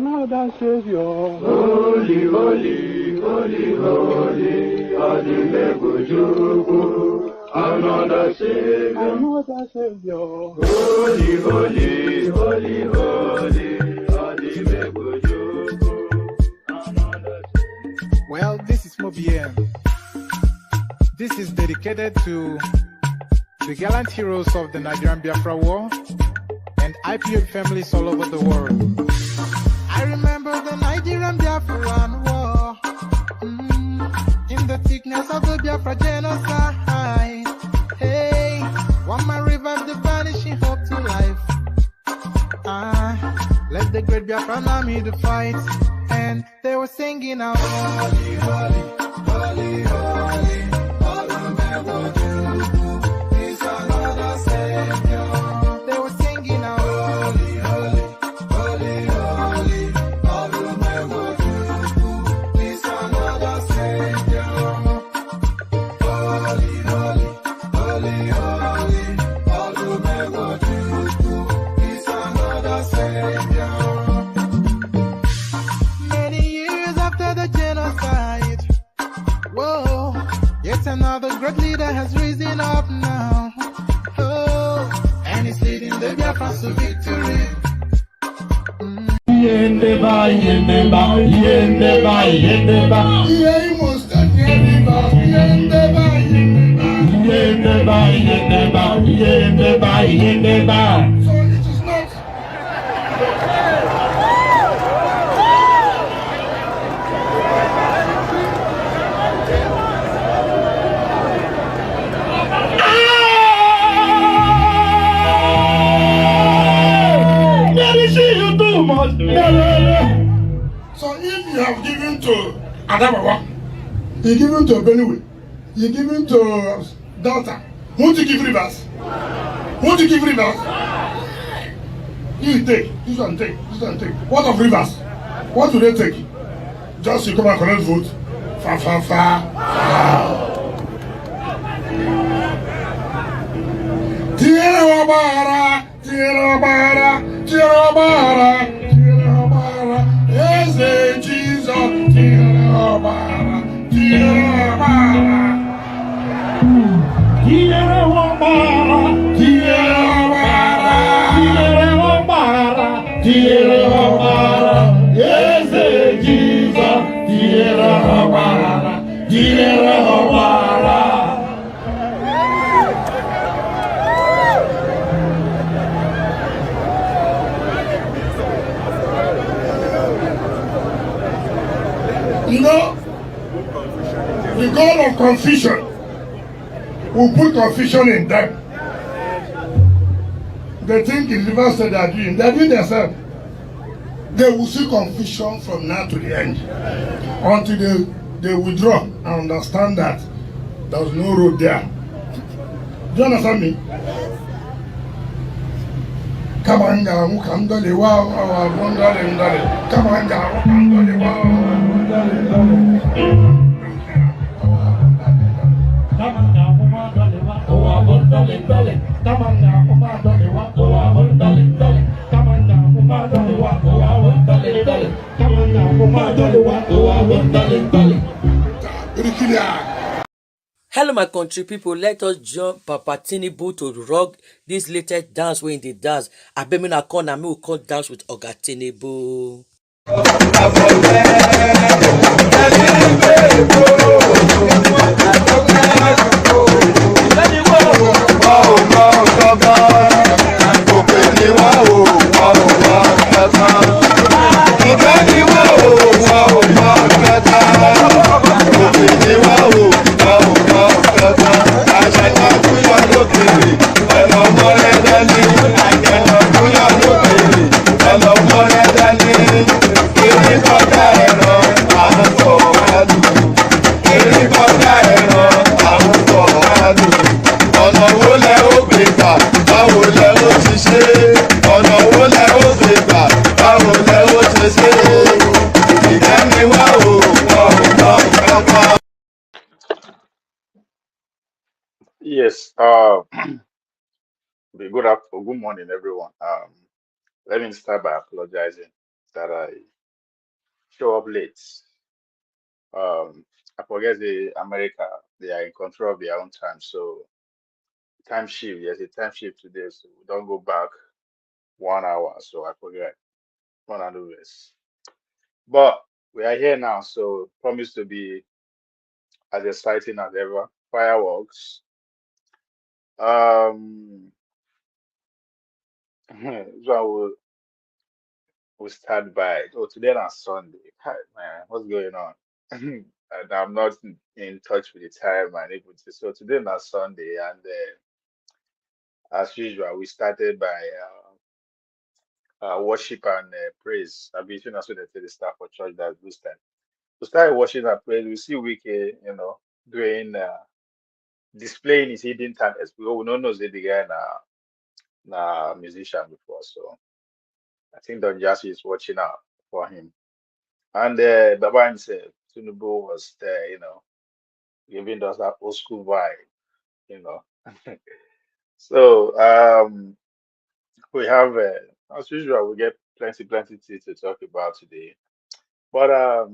another Savior. Holy, holy, holy, holy, Adimebujuku, another Savior. Another Savior. Holy, holy, holy, holy, Adimebujuku, another Savior. Well, this is Mobien. This is dedicated to the gallant heroes of the Nigerian Biafra War and IPO families all over the world. I remember the Nigerian Biafran War, in the thickness of the Biafra genocide. Hey, one man revived the vanishing hope to life. Let the great Biafran army to fight, and they were singing out, holy, holy, holy, holy, all the men will do is another Savior. They were singing out, holy, holy, holy, holy, all the men will do is another Savior. Holy, holy, holy, holy, all the men will do is another Savior. Many years after the genocide, whoa, yet another great leader has risen up now. Oh, and he's leading the Biafrans to victory. Yendeba, yendeba, yendeba, yendeba. He must have yendeba, yendeba, yendeba. Yendeba, yendeba, yendeba, yendeba. So it is not. So if you have given to Adabawa, you give him to Benue, you give him to Delta, won't you give rivers? Won't you give rivers? You take, this one take, this one take. What of rivers? What do they take? Just you come and collect vote. Fa fa fa. Tierra Obara, Tierra Obara, Tierra Obara, Tierra Obara. Yes, Jesus, Tierra Obara, Tierra Obara. Tierra Obara, Tierra Obara, Tierra Obara, Tierra Obara. Yes, Jesus, Tierra Obara, Tierra Obara. You know, the God of confusion will put confusion in them. They think in River State they are doing themselves. They will see confusion from now to the end until they withdraw and understand that there's no road there. Do you understand me? Come on, come to the wow, come on, come to the wow. Hello my country people, let us join Papa Tinubu to rock this latest dance wey dey dance. Abemina corner me will come dance with Oga Tinubu. Yes, good morning, everyone. Let me start by apologizing that I show up late. I forget the America, they are in control of their own time. So time shift, there's a time shift today, so we don't go back 1 hour. So I forget 100 years. But we are here now, so promise to be as exciting as ever. Fireworks. Um, so we'll start by. Oh, today on Sunday. Hi, man, what's going on? And I'm not in touch with the time and everything. So today on Sunday, and as usual, we started by worship and praise. I've been as well the staff for church that this time. We started worship and praise. We see Wiki, doing displaying his hidden talents. We all know the guy na musician before, so I think Don Jazzy is watching out for him. And Baba himself, Tinubu was there, giving us that old school vibe, you know. So we have, as usual, we get plenty things to talk about today. But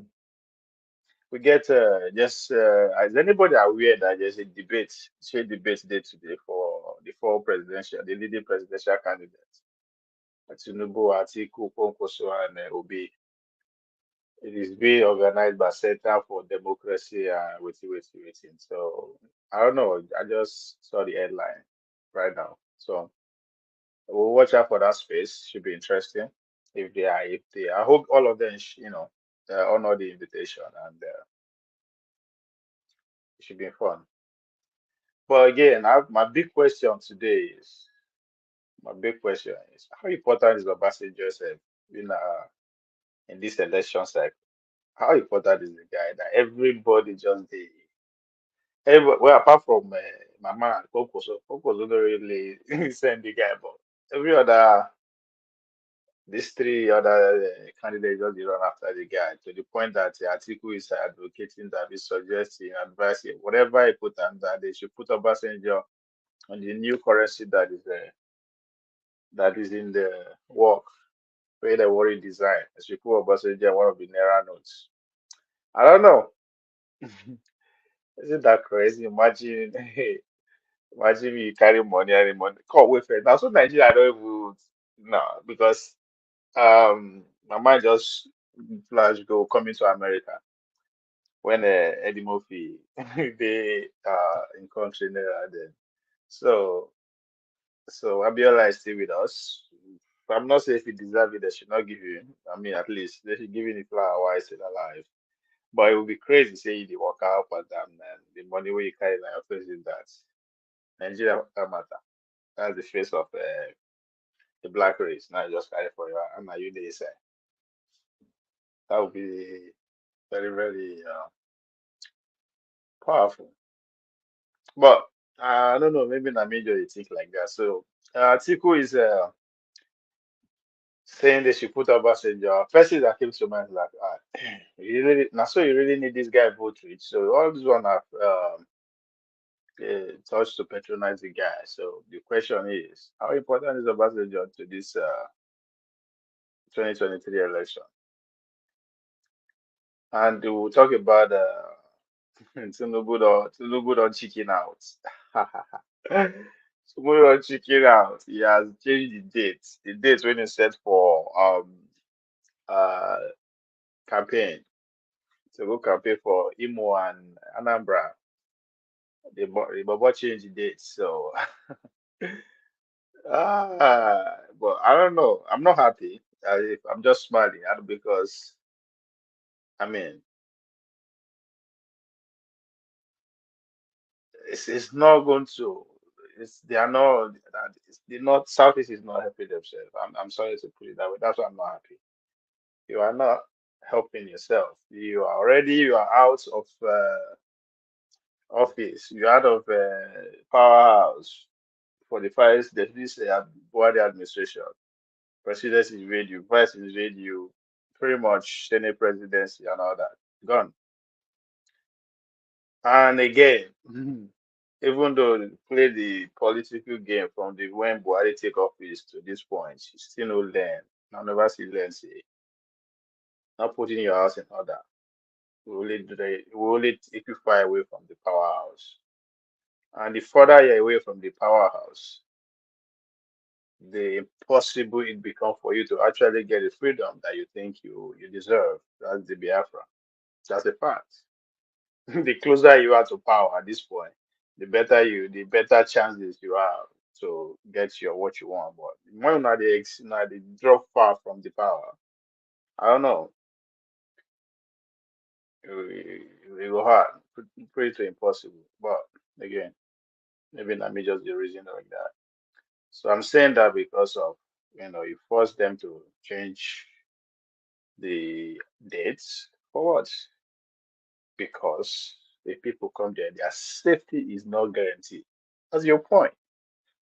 we get just is anybody aware that there's a debate day today for the leading presidential candidates, Tinubu, Atiku, Ponkoso, and Obi. It is being organized by Center for Democracy and waiting. So I don't know. I just saw the headline right now. So we'll watch out for that space. Should be interesting. I hope all of them, honor the invitation, and it should be fun. But again, my big question is how important is Obasanjo in in this election cycle? How important is the guy that everybody just well, apart from my man Coco, so Coco don't really send the guy, but every other these three other candidates just dey run after the guy to the point that the article is advocating that he's suggesting, advising, whatever he put on that they should put Obasanjo on the new currency that is in the work, where they worry design. They should put Obasanjo on one of the Naira notes. I don't know. Isn't that crazy? Imagine, imagine you carry money and money. Come wait first. Now, so Nigeria don't even no because my mind just flash go coming to America when Eddie Murphy they in country there then. So Abiola is still with us. I'm not saying if he deserves it, they should not give him. I mean, at least they should give him the flower while he's still alive. But it would be crazy say the work out and down and the money where you carry in your face is that Nigeria matter. That's the face of the black race. Now you just carry for you and now you they say that would be very powerful. But I don't know, maybe not major you think like that. So Tiku is saying they should put Obasanjo. First thing that came to mind is like, you really now so you really need this guy vote rich. So all this one have touched to patronize the guy. So the question is, how important is Obasanjo to this 2023 election? And we'll talk about Tinubu don't chicken out. Tinubu don't chicken out. He has changed the date. The date when he set for uh campaign to go campaign for Imo and Anambra. The Bobo changed the date. So but I don't know. I'm not happy. I'm just smiling because I mean it's not going to. They are not. The North Southeast is not helping themselves. I'm sorry to put it that way. That's why I'm not happy. You are not helping yourself. You are out of office. You're out of powerhouse for the first this Buhari administration. President invade you, vice invade you, pretty much Senate presidency and all that. Gone. And again, even though they play the political game from the when Buhari take office to this point, he still no learn. I never see learn say not putting your house in order, will only take you far away from the powerhouse. And the further you're away from the powerhouse, the impossible it becomes for you to actually get the freedom that you think you deserve. That's the Biafra. That's a fact. The closer you are to power at this point, the better chances you have to get your what you want. But more not the drop far from the power. I don't know. It will hard, pretty to impossible. But again, maybe not me just the reason like that. So I'm saying that because of you force them to change the dates for what? Because if people come there, their safety is not guaranteed. That's your point.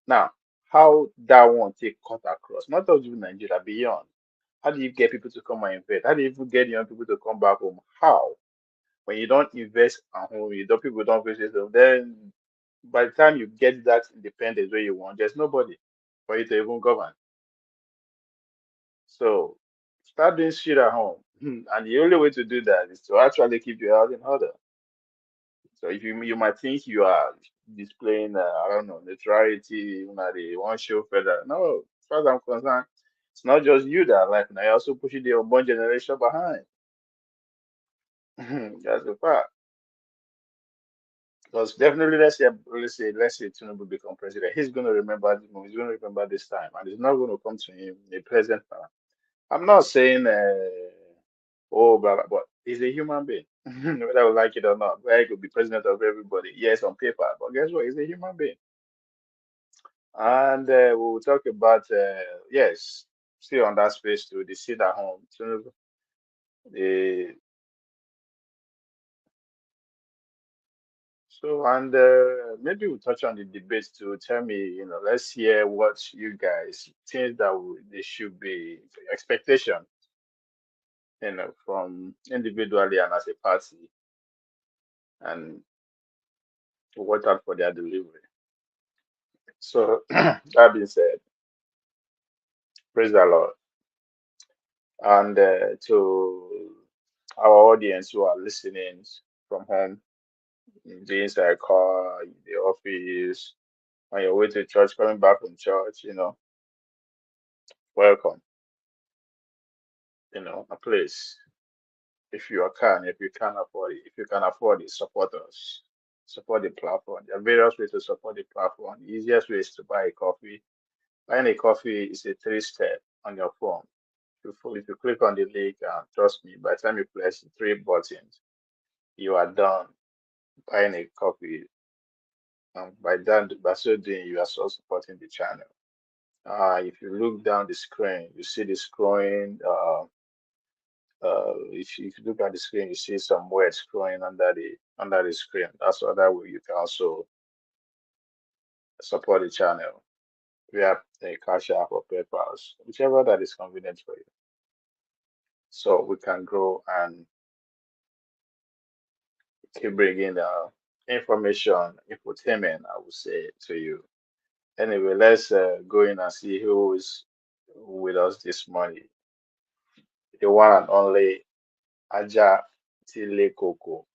Now, how that one take cut across, not just in Nigeria, beyond. How do you get people to come and invest? How do you even get young people to come back home? How? When you don't invest at home, people don't visit them, then by the time you get that independence where you want, there's nobody for you to even govern. So start doing shit at home. And the only way to do that is to actually keep your house in order. So if you might think you are displaying I don't know, neutrality, the one show further. No, as far as I'm concerned, it's not just you that are like now, you're also pushing the unborn generation behind. That's the fact. Because definitely, let's say Tinubu become president, he's going to remember this moment. He's going to remember this time, and it's not going to come to him a pleasant time. I'm not saying, oh, blah, blah, but he's a human being, whether I like it or not. Where he could be president of everybody, yes, on paper, but guess what? He's a human being. And we'll talk about, yes, still on that space too, the sit at home, Tinubu, the So, and maybe we'll touch on the debate to tell me, let's hear what you guys think that they should be expectation, from individually and as a party, and to watch out for their delivery. So, that being said, praise the Lord. And to our audience who are listening from home, in the inside car, in the office, on your way to church, coming back from church, welcome. A place. If you can afford it, support us. Support the platform. There are various ways to support the platform. The easiest way is to buy a coffee. Buying a coffee is a 3-step on your phone. If you click on the link, trust me, by the time you press the 3 buttons, you are done buying a coffee. And by so doing, you are so supporting the channel. If you look down the screen, you see the scrolling. If you look at the screen, you see some words scrolling under the screen. That's another way you can also support the channel. We have a Cash App or PayPal, whichever that is convenient for you. So we can grow and keep bringing information, infotainment, I would say, to you. Anyway, let's go in and see who is with us this morning. The one and only Aja Tile Koko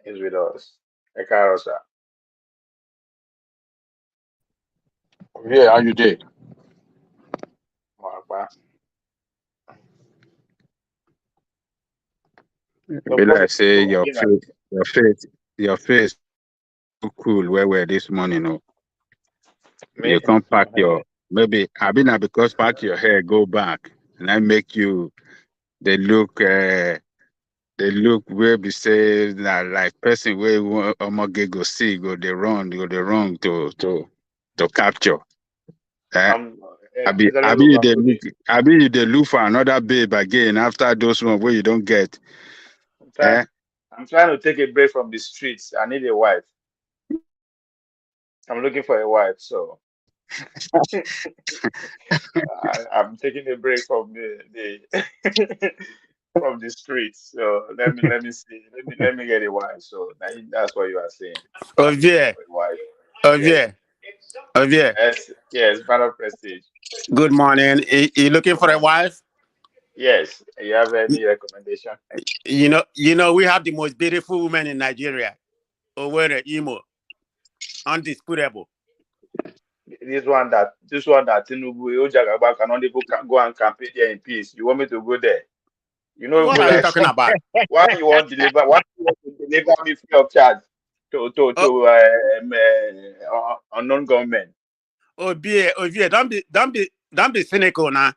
is with us. Ekarosa. Yeah, how you did? Be like say your face too cool where we're this morning. Oh. Me? You can't pack your maybe I mean because pack your hair, go back, and I make you they look where be say that like person where go see go they wrong to capture. Eh? I be they look for another babe again after those one where you don't get. I'm trying to take a break from the streets. I need a wife. I'm looking for a wife, so I'm taking a break from the from the streets. So let me see. Let me get a wife. So that's what you are saying. Javier. Yes. Yes, man of prestige. Good morning. You looking for a wife? Yes. You have any recommendation? We have the most beautiful women in Nigeria. Owere Imo, undisputable. This one that Tinubu Ojagaba cannot even go and campaign there in peace. You want me to go there? You know, What go are you like talking about? why you want deliver? Why you want to deliver me free of charge Oh, to unknown government? Obie, don't be cynical now.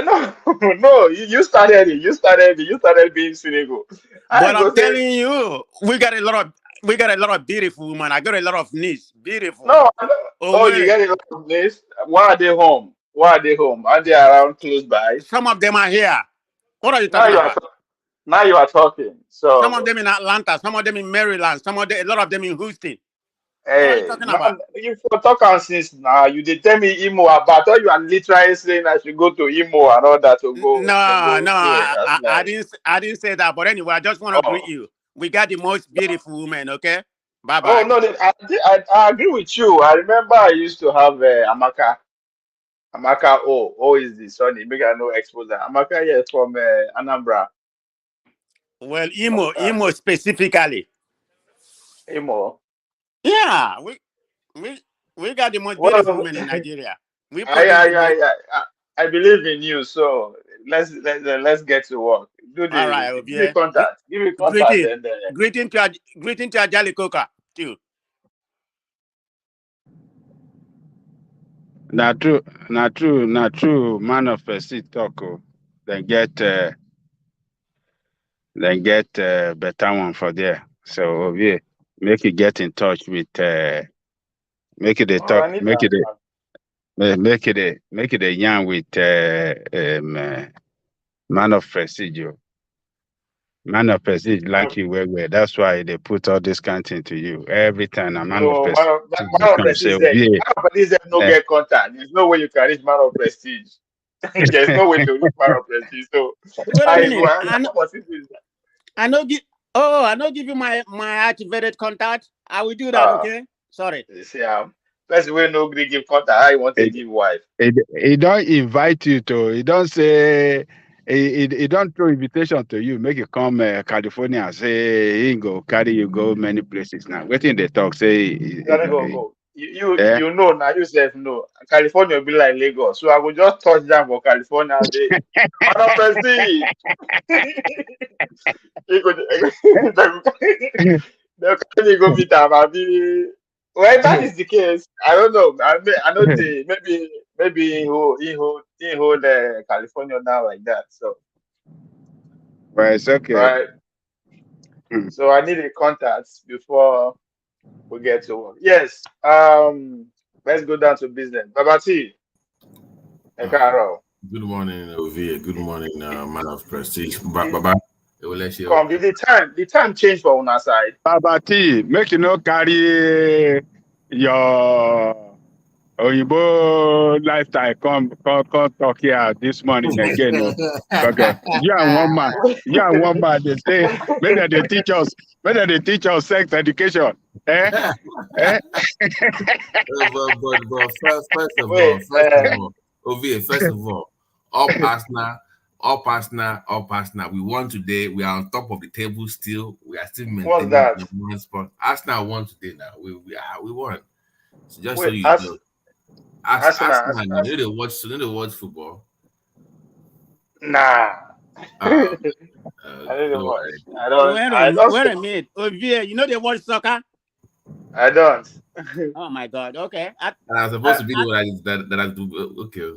No, no, you started it. You started it. You started being cynical. I But go I'm say telling you, we got a lot of beautiful women. I got a lot of niece, beautiful. no. Oh, you Owere, get a lot of this. Why are they home? Why are they home? Are they around close by? some of them are here. What are you Now talking you are about? talk- now you are talking. Some of So them in Atlanta, some of them in Maryland, a lot of them in Houston. What are you hey, talking about? man, you for talk on since now. You did tell me Imo about all you are literally saying I should go to Imo and all that to No, go no, do it. I, That's I, I like didn't, I didn't say that. But anyway, I just want to greet oh you. We got the most beautiful women. Okay, bye oh bye. no, I agree with you. I remember I used to have Amaka O is the son. Make I no expose that. Amaka yes from Anambra. Well, Amaka Imo specifically. Imo. Yeah, we we got the most beautiful Well, women in Nigeria. We I, produce I, the most. I, I, I believe in you. So let's get to work. All right, Give me Obie. contact. Give me contact. Greeting, And greeting to Ajali Coca too. Not true. Man of seed talk. Oh. Then get, uh, then get better one for there. So yeah, make it get in touch with. Make it a oh, talk. I need that. Make it a yarn with man of prestige. Oh. Man of prestige like you well. That's why they put all this content to you every time. A man of No, prestige man of come say, prestige. yeah. Man of prestige no get contact. There's no way you can reach man of prestige. There's no way to reach man of prestige. So Wait a I minute. man of prestige is I know give. Oh, I know give you my activated contact. I will do that. uh Okay. Sorry. you see person wey no gree give contact. How you want to He, give wife? he don't invite you to. He don't say. He don't throw invitation to you. Make you come California and say he go carry you go many places now. Waiting they talk say. Gotta go. Eh? You know now. You self know. California be like Lagos, so I will just touch down for California. And say man of prestige. He go, they'll carry me go meet am. I be well. That is the case. I don't know. I know the maybe he hold California now like that. So Well, it's okay. right. So I need a contact before we get to work. Yes. Let's go down to business. Babati, Uh, Ekaro. Good morning, Ovie. Good morning, man of prestige. Baba, I will let you. Come. The time changed for una side. Baba T, make you no carry your Oyibo lifestyle come talk here this morning again. No. Okay. You and one man, they say, maybe they teach us sex education. Eh? Eh? But Wait. first of all, Ovie, first of all, up Arsenal. We won today. We are on top of the table still. We are still What's maintaining that? the one spot. Arsenal won today now. We won. So just so Wait. you know. Arsenal. Arsenal, you know they watch football. Nah. Uh, I didn't don't watch. worry. I don't Wait say a minute. Ovie, you know they watch soccer. I don't. Oh my God. Okay. And I'm supposed I, to be I, the one that I do. Okay.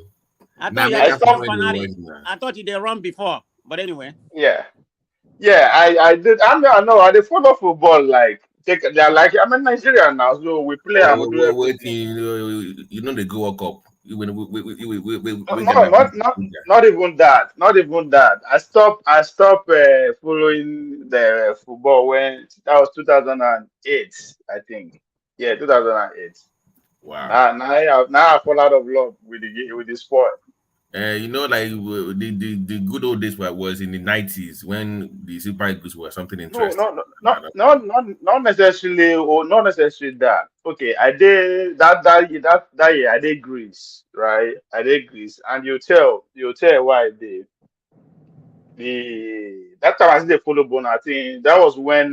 I Now thought you are make I the a football stopped. point the fanatic. watch now. I thought you did run before. But anyway. Yeah. Yeah, I did. I know. I did follow football. Like take. They're like I'm in Nigeria now, so we play and we do Wait, everything. you know they go World Cup. When No, we no, Ghana beat not Nigeria. not even that. Not even that. I stopped following the football when that was 2008, I think. Yeah, 2008. Wow. Now I fall out of love with the sport. You know, like the good old days was in the 90s when the Super Eagles were something No, interesting. no, no, not necessarily, or not necessarily that. Okay, I did that year. I did Greece, right? I did Greece, and you tell why I did. That time I still dey follow Bona. I think that was when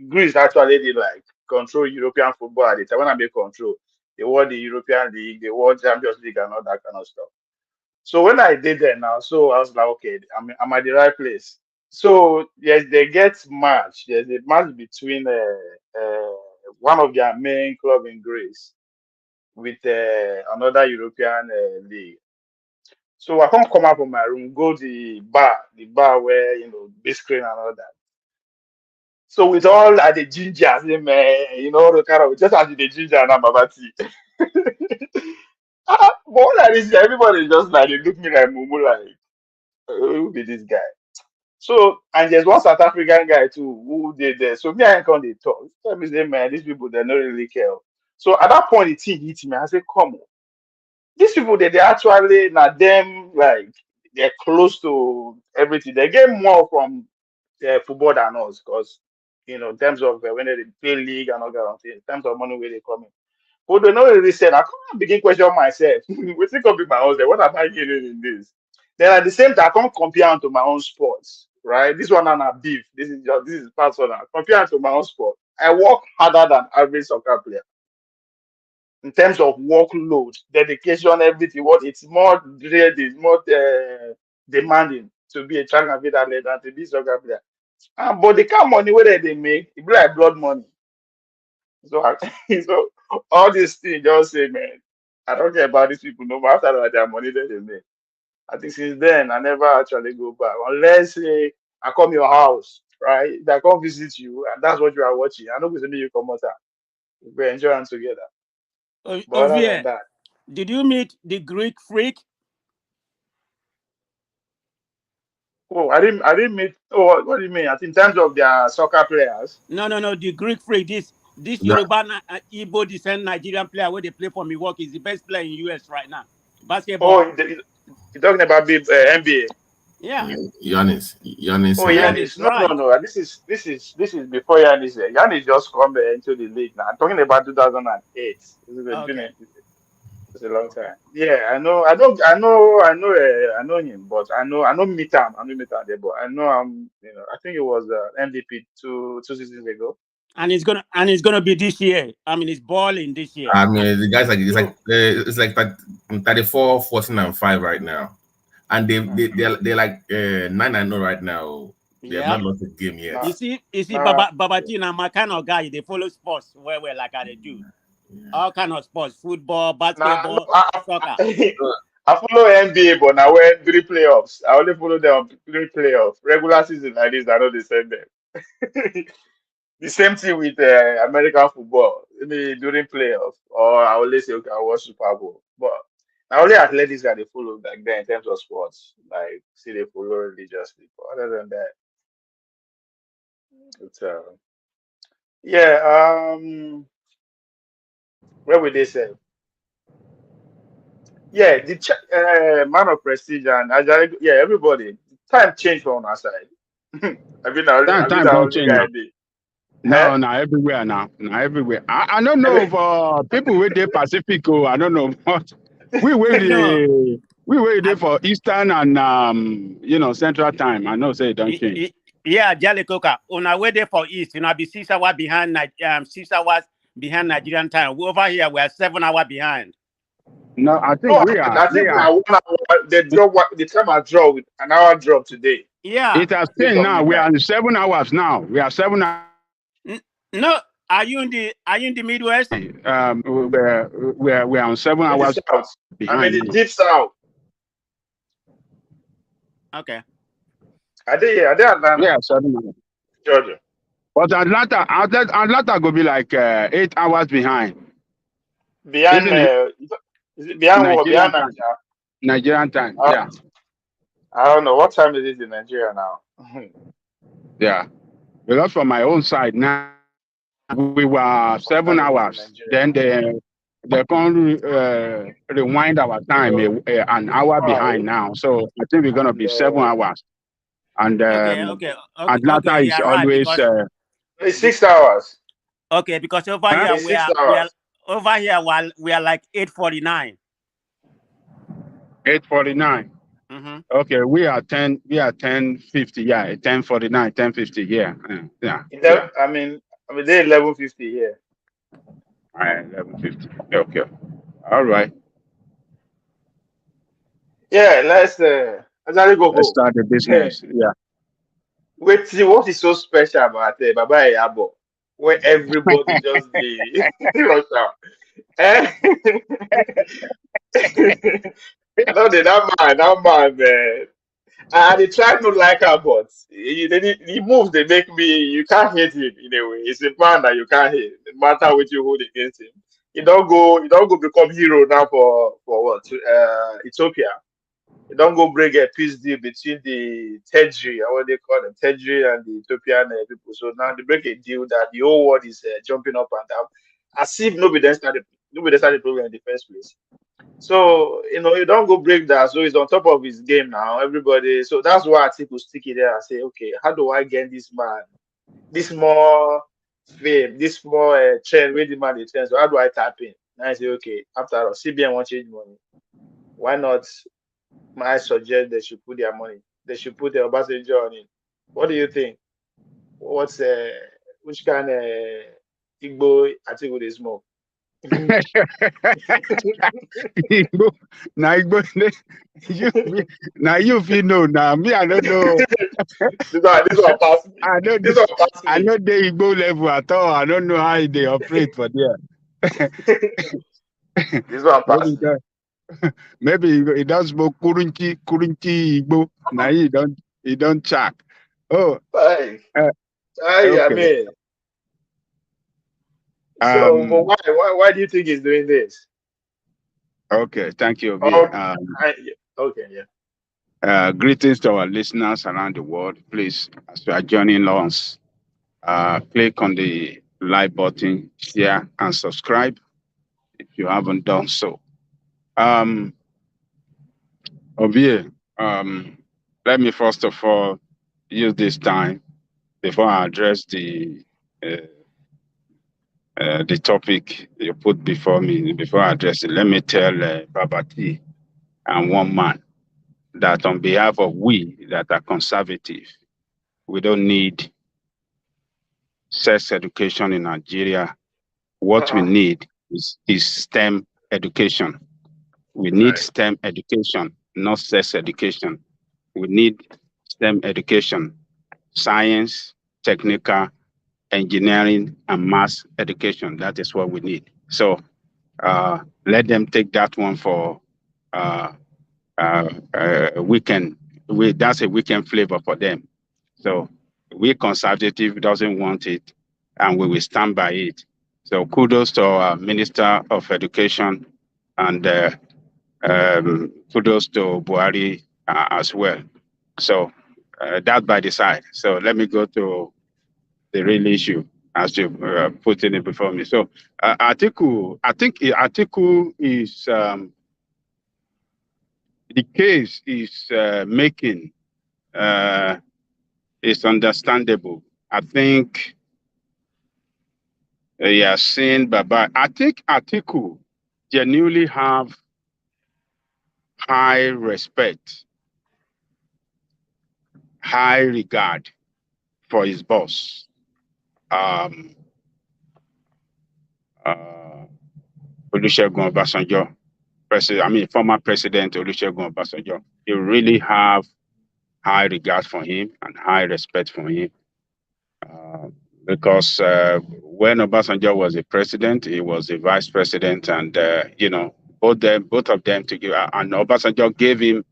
Greece actually did like control European football at the time. When I make control, they won the European League, they won Champions League, and all that kind of stuff. So when I did that now, so I was like, okay, I'm at the right place. So yes, they get match. There's a match between one of their main club in Greece with another European league. So I can't come out from my room, go to the bar where big screen and all that. So with all the ginger, I say, man, the kind of just as the ginger and Baba tea. But all that is everybody just like they look me like Mumu, like who be this guy? So and there's one South African guy too who did there. So me and him they talk. Tell me say, man, these people they don't really care. So at that point the thing hit me. I said, come on. These people they actually not them like they're close to everything. They get more from football than us because in terms of when they play league and all that thing, in terms of money where they come in. But they not really said I can't begin question myself. We think of my house there. What am I getting in this? Then at the same time, I can't compare to my own sports, right? This one and a beef. This is personal. Compare to my own sport. I work harder than average soccer player in terms of workload, dedication, everything. What it's more dread, it's more demanding to be a track and field athlete than to be a soccer player. But the kind of money where they make, it be like blood money. So, so all these things just say, man, I don't care about these people no more after that their money that they make. I think since then I never actually go back unless I come your house, right? If I come visit you and that's what you are watching, I know going to you come out. We enjoy them together. But other than Ovie, that. did you meet the Greek freak? Oh, I didn't meet. Oh, what do you mean? I think in terms of their soccer players. No, the Greek freak. This Yeah. Yoruba Igbo descent Nigerian player where they play for Milwaukee is the best player in US right now. Oh, Basketball. you're talking about NBA. Yeah, Yanis. Oh, Giannis, Yanis. No, no, right. no. This is before Yanis. Yanis just come into the league now. I'm talking about 2008. This has been Okay. it's a long time. Yeah, I know. I know him, but I know meet him. I know meet him there, but I know I'm. I think it was MVP two seasons ago. And it's gonna be this year. I mean, it's balling this year. I mean, the guys like So, it's like 34, 14, and 5 right now, and they're like 9-0 right now. They have Yeah. not lost a game yet. now, You see, now, Babatina, my kind of guy. They follow sports well, like I do. All kind of sports: football, now, basketball, soccer. I follow NBA, but now when three playoffs, I only follow them on three playoffs. Regular season like this, I know they send them. The same thing with American football. Maybe during playoffs, or I always say, okay, I watch Super Bowl. But I only athletics that they follow back then in terms of sports. Like, see, they follow religiously. But other than that, it's yeah. Where would they say? Yeah, the man of prestige and Ajay, yeah, everybody. Time changed from our side. I mean, Time the don't only change now. guy did. Huh? No, now everywhere now. Now everywhere. I don't know if people with the Pacific, I don't know what we will No, there for Eastern and Central time. I know say it don't change. yeah, Jale Coca. On our way there for East, be 6 hours behind. 6 hours behind Nigerian time. Over here, we are 7 hours behind. No, I think No, we are I think now 1 hour. They drop the time I draw with an hour drop today Yeah. it has based changed on now. We midnight. are in 7 hours now. We are 7 hours. No, are you in the Midwest? We're on 7 hours The south. I mean behind the now. deep south. Okay. Are they We Atlanta, are 7 hours. Georgia? But Atlanta go be like 8 hours behind. Behind Isn't it? is it behind what? Nigerian Behind time. Nigeria? Nigerian time. Uh, Yeah. I don't know what time it is in Nigeria now. Yeah. Because from my own side now, we were What seven time it is in hours. Nigeria? Then they can rewind our time an hour behind Right. now. So I think we're gonna And be 7 hours. And Atlanta You is are right always because it's 6 hours. because over huh? here It's 6 hours. over here while we are like 8:49. 8:49. Okay, we are 1050, yeah, 1049, 1050, yeah. I mean, they're 1150 here. All right, 1150. Okay. All right. Yeah, let's actually Let's go. start the business. Yeah. Wait, see what is so special about Baba Yabo, where everybody just the rush out. Eh? I know that man, man. And they try to like her, but the moves they make me, you can't hate him in a way. It's a man that you can't hate, no matter what you hold against him. You don't go become hero now for what? Ethiopia. You don't go break a peace deal between the Tedri, or what they call them, Tedri and the Ethiopian people. So now they break a deal that the whole world is jumping up and down, as if nobody started the program in the first place. So, you don't go break that. So he's on top of his game now. Everybody. So that's why I think we'll stick it there and say, okay, how do I get this man, this more fame, this more trend, where the man is trend? So how do I tap in? And I say, okay, after all, CBN want change money. Why not? I suggest they should put their money. They should put their Obasanjo on it. What do you think? What's which kind of Igbo Atiku they smoke? Igbo, now Igbo, now you feel know. Now me, I don't know. This one pass me. I know This one pass I me. know the Igbo level at all. I don't know how they operate for there. This one pass me. Maybe he does smoke kurunchi Igbo. Now he don't check. Oh, Like, I okay. mean, so but why do you think he's doing this? Okay, thank you, Obi. Oh, okay, yeah. Greetings to our listeners around the world. Please, as you are joining us, click on the like button, share, and subscribe if you haven't done so. Obi, let me first of all use this time before I address the topic you put before me. Before I address it, let me tell Baba T and one man that on behalf of we that are conservative, we don't need sex education in Nigeria. What we need is STEM education. We need Right. STEM education, not sex education. We need STEM education, science, technical, engineering, and math education. That is what we need. So let them take that one for weekend. That's a weekend flavor for them. So we conservative doesn't want it, and we will stand by it. So kudos to our Minister of Education, and kudos to Buhari as well. So that by the side. So let me go to the real issue as you put it before me. So Atiku, I think Atiku is the case is making is understandable. I think you are saying Baba. I think Atiku genuinely have high respect, high regard for his boss. Olusegun Obasanjo, former President Olusegun Obasanjo. He really have high regard for him and high respect for him. Because when Obasanjo was a president, he was a vice president, and both of them together, and Obasanjo gave him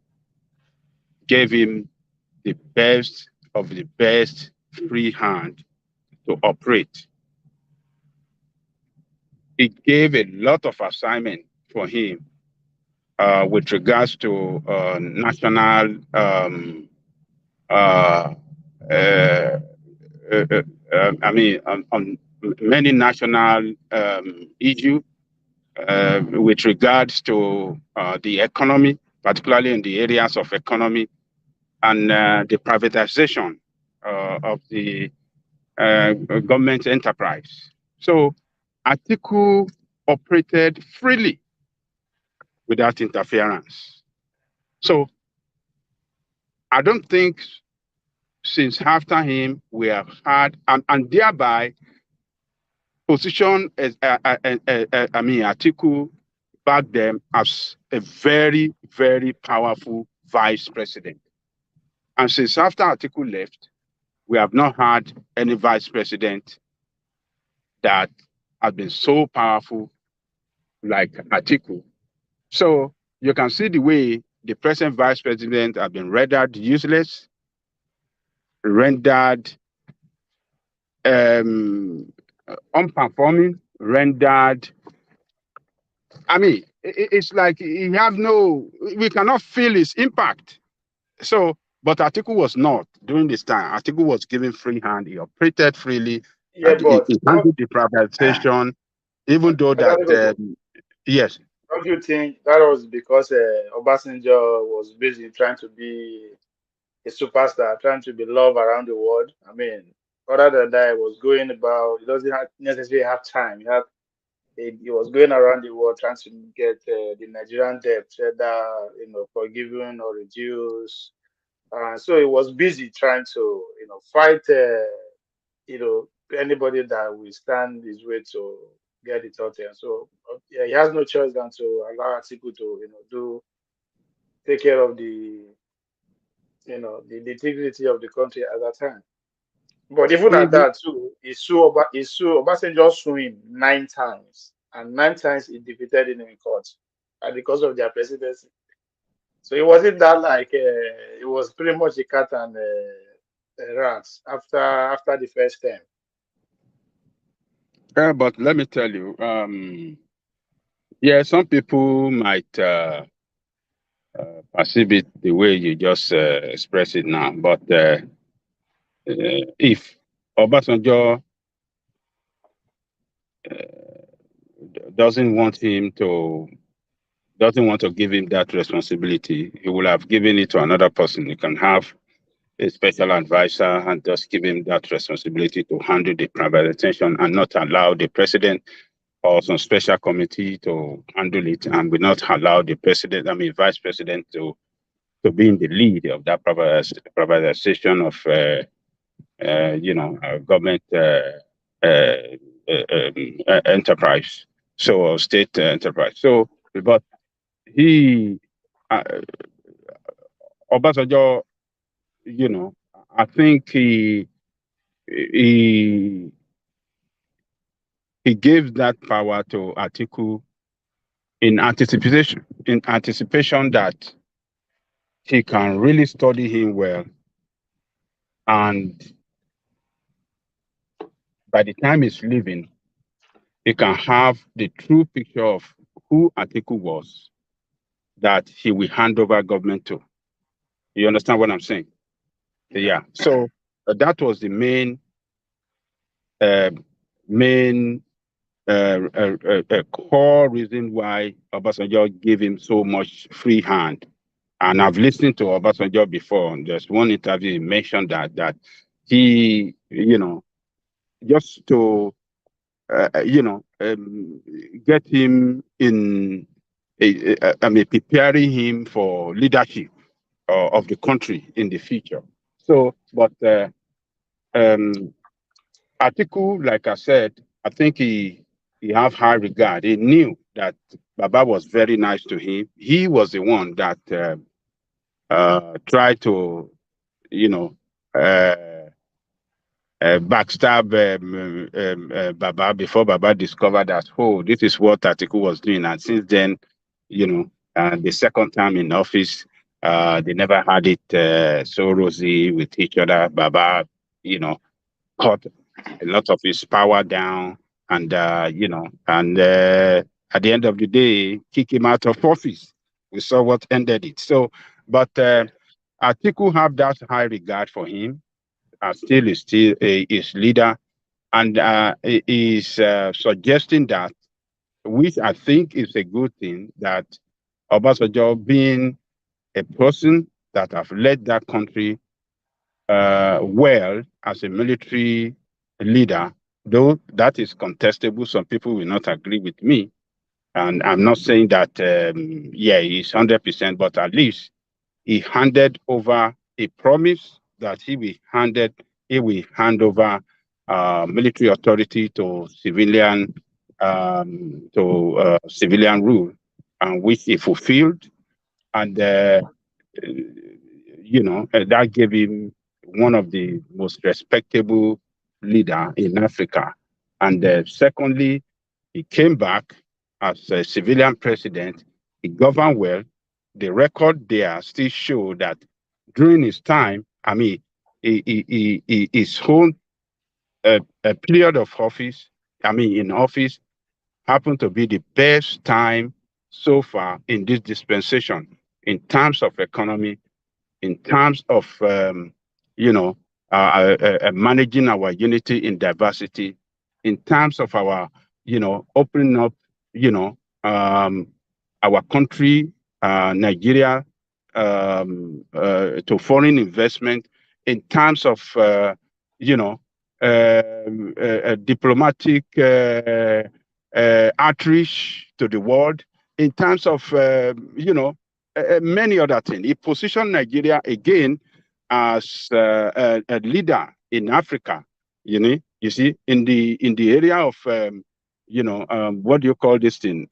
the best of the best free hand to operate. He gave a lot of assignment for him with regards to national on many national issues with regards to the economy, particularly in the areas of economy and the privatization of the government enterprise. So Atiku operated freely without interference. So I don't think since after him we have had, and thereby position as Atiku back them as a very, very powerful vice president. And since after Atiku left, we have not had any vice president that has been so powerful like Atiku. So you can see the way the present vice president has been rendered useless, rendered unperforming, rendered. I mean, it's like he have no. We cannot feel his impact. So, but Atiku was not during this time. Atiku was given free hand. He operated freely. Yeah, but He handled the privatization, even though that yes. don't you think that was because Obasanjo was busy trying to be a superstar, trying to be loved around the world? I mean, other than that, he was going about. He doesn't necessarily have time. He was going around the world trying to get the Nigerian debt either forgiven or reduced. So he was busy trying to fight anybody that will stand his way to get it out there. So yeah, he has no choice than to allow Atiku to take care of the integrity of the country at that time. But even at Mhm. that too, Obasanjo sued him 9 times, and 9 times he defeated him in court, and because of their presidency. So it wasn't that like it was pretty much a cat and rats after the first term. But let me tell you, yeah, some people might perceive it the way you just express it now. But if Obasanjo doesn't want to give him that responsibility, he will have given it to another person. He can have a special advisor and just give him that responsibility to handle the privatization and not allow the president or some special committee to handle it, and will not allow the vice president to be in the lead of that privatization of government enterprise, so state enterprise. So, but he uh, Obasanjo, I think he he gave that power to Atiku in anticipation that he can really study him well, and by the time he's leaving, he can have the true picture of who Atiku was that he will hand over government to. You understand what I'm saying? Yeah. So that was the main uh, main core reason why Obasanjo gave him so much free hand. And I've listened to Obasanjo before. And there's one interview he mentioned that he, just to get him in, preparing him for leadership of the country in the future. So, but Atiku, like I said, I think he have high regard. He knew that Baba was very nice to him. He was the one that tried to, backstab Baba before Baba discovered that, oh, this is what Atiku was doing. And since then, the second time in office, they never had it so rosy with each other. Baba, cut a lot of his power down, and at the end of the day, kick him out of office. We saw what ended it. So, but Atiku have that high regard for him. Still is his leader, and is suggesting that, which I think is a good thing, that Obasanjo, being a person that have led that country well as a military leader, though that is contestable. Some people will not agree with me. And I'm not saying that, he's 100%, but at least he handed over He promised that he will hand over military authority to civilian civilian rule, and which he fulfilled. And that gave him one of the most respectable leader in Africa. And secondly, he came back as a civilian president. He governed well. The record there still show that during his time, I mean, his whole period of office, in office, happened to be the best time so far in this dispensation in terms of economy, in terms of managing our unity in diversity, in terms of our opening up our country, Nigeria, to foreign investment, in terms of diplomatic outreach to the world, in terms of many other things. He positioned Nigeria again as a leader in Africa. You see, in the area of what do you call this thing?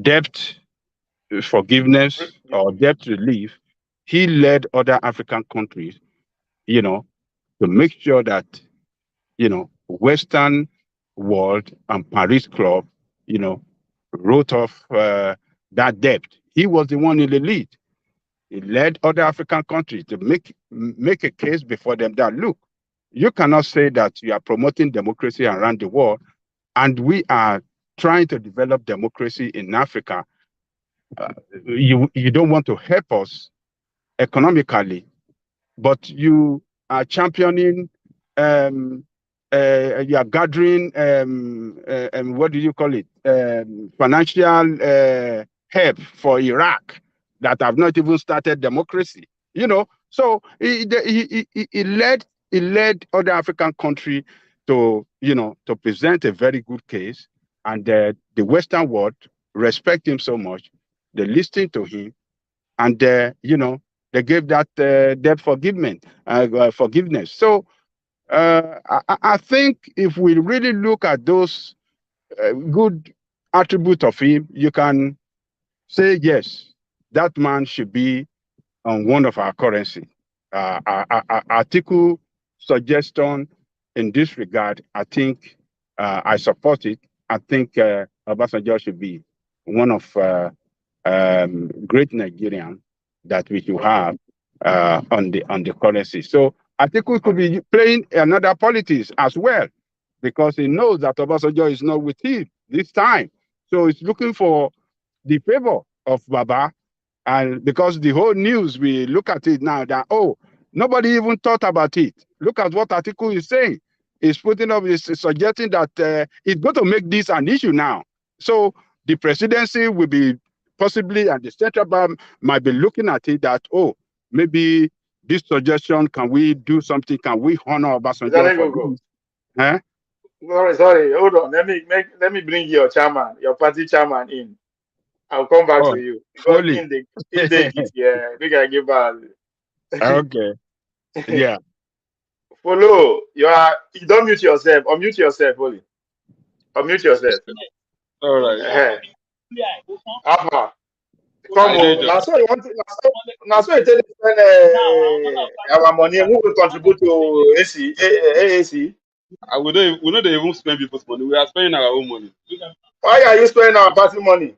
Debt forgiveness or debt relief. He led other African countries, to make sure that Western world and Paris Club, wrote off that debt. He was the one in the lead. He led other African countries to make a case before them that, look, you cannot say that you are promoting democracy around the world, and we are trying to develop democracy in Africa. You don't want to help us economically, but you are championing, you are gathering, what do you call it? Financial help for Iraq that have not even started democracy. So he led other African countries to present a very good case, and the Western world respect him so much. They listened to him, and they gave that debt forgiveness. So I think if we really look at those good attributes of him, you can say, yes, that man should be on one of our currency. Atiku suggestion in this regard, I think I support it. I think Obasanjo should be one of great Nigerians that we should have on the currency. So Atiku could be playing another politics as well, because he knows that Obasanjo is not with him this time. So he's looking for the favor of Baba. And because the whole news, we look at it now that, nobody even thought about it. Look at what Atiku is saying. He's putting up, he's suggesting that it's going to make this an issue now. So the presidency will be possibly, and the central bank might be looking at it that, maybe this suggestion, can we do something? Can we honor Obasanjo? Huh? Sorry, hold on. Let me bring your party chairman in. I'll come back to you. Because in the yeah, we can give us. Okay. Yeah. Follow. You don't mute yourself. Unmute yourself, Foley. Unmute yourself. All right. Come on. Now so you want to now so you tell spend our money. Who will contribute to AAC? We don't even spend people's money. We are spending our own money. Why are you spending our party money?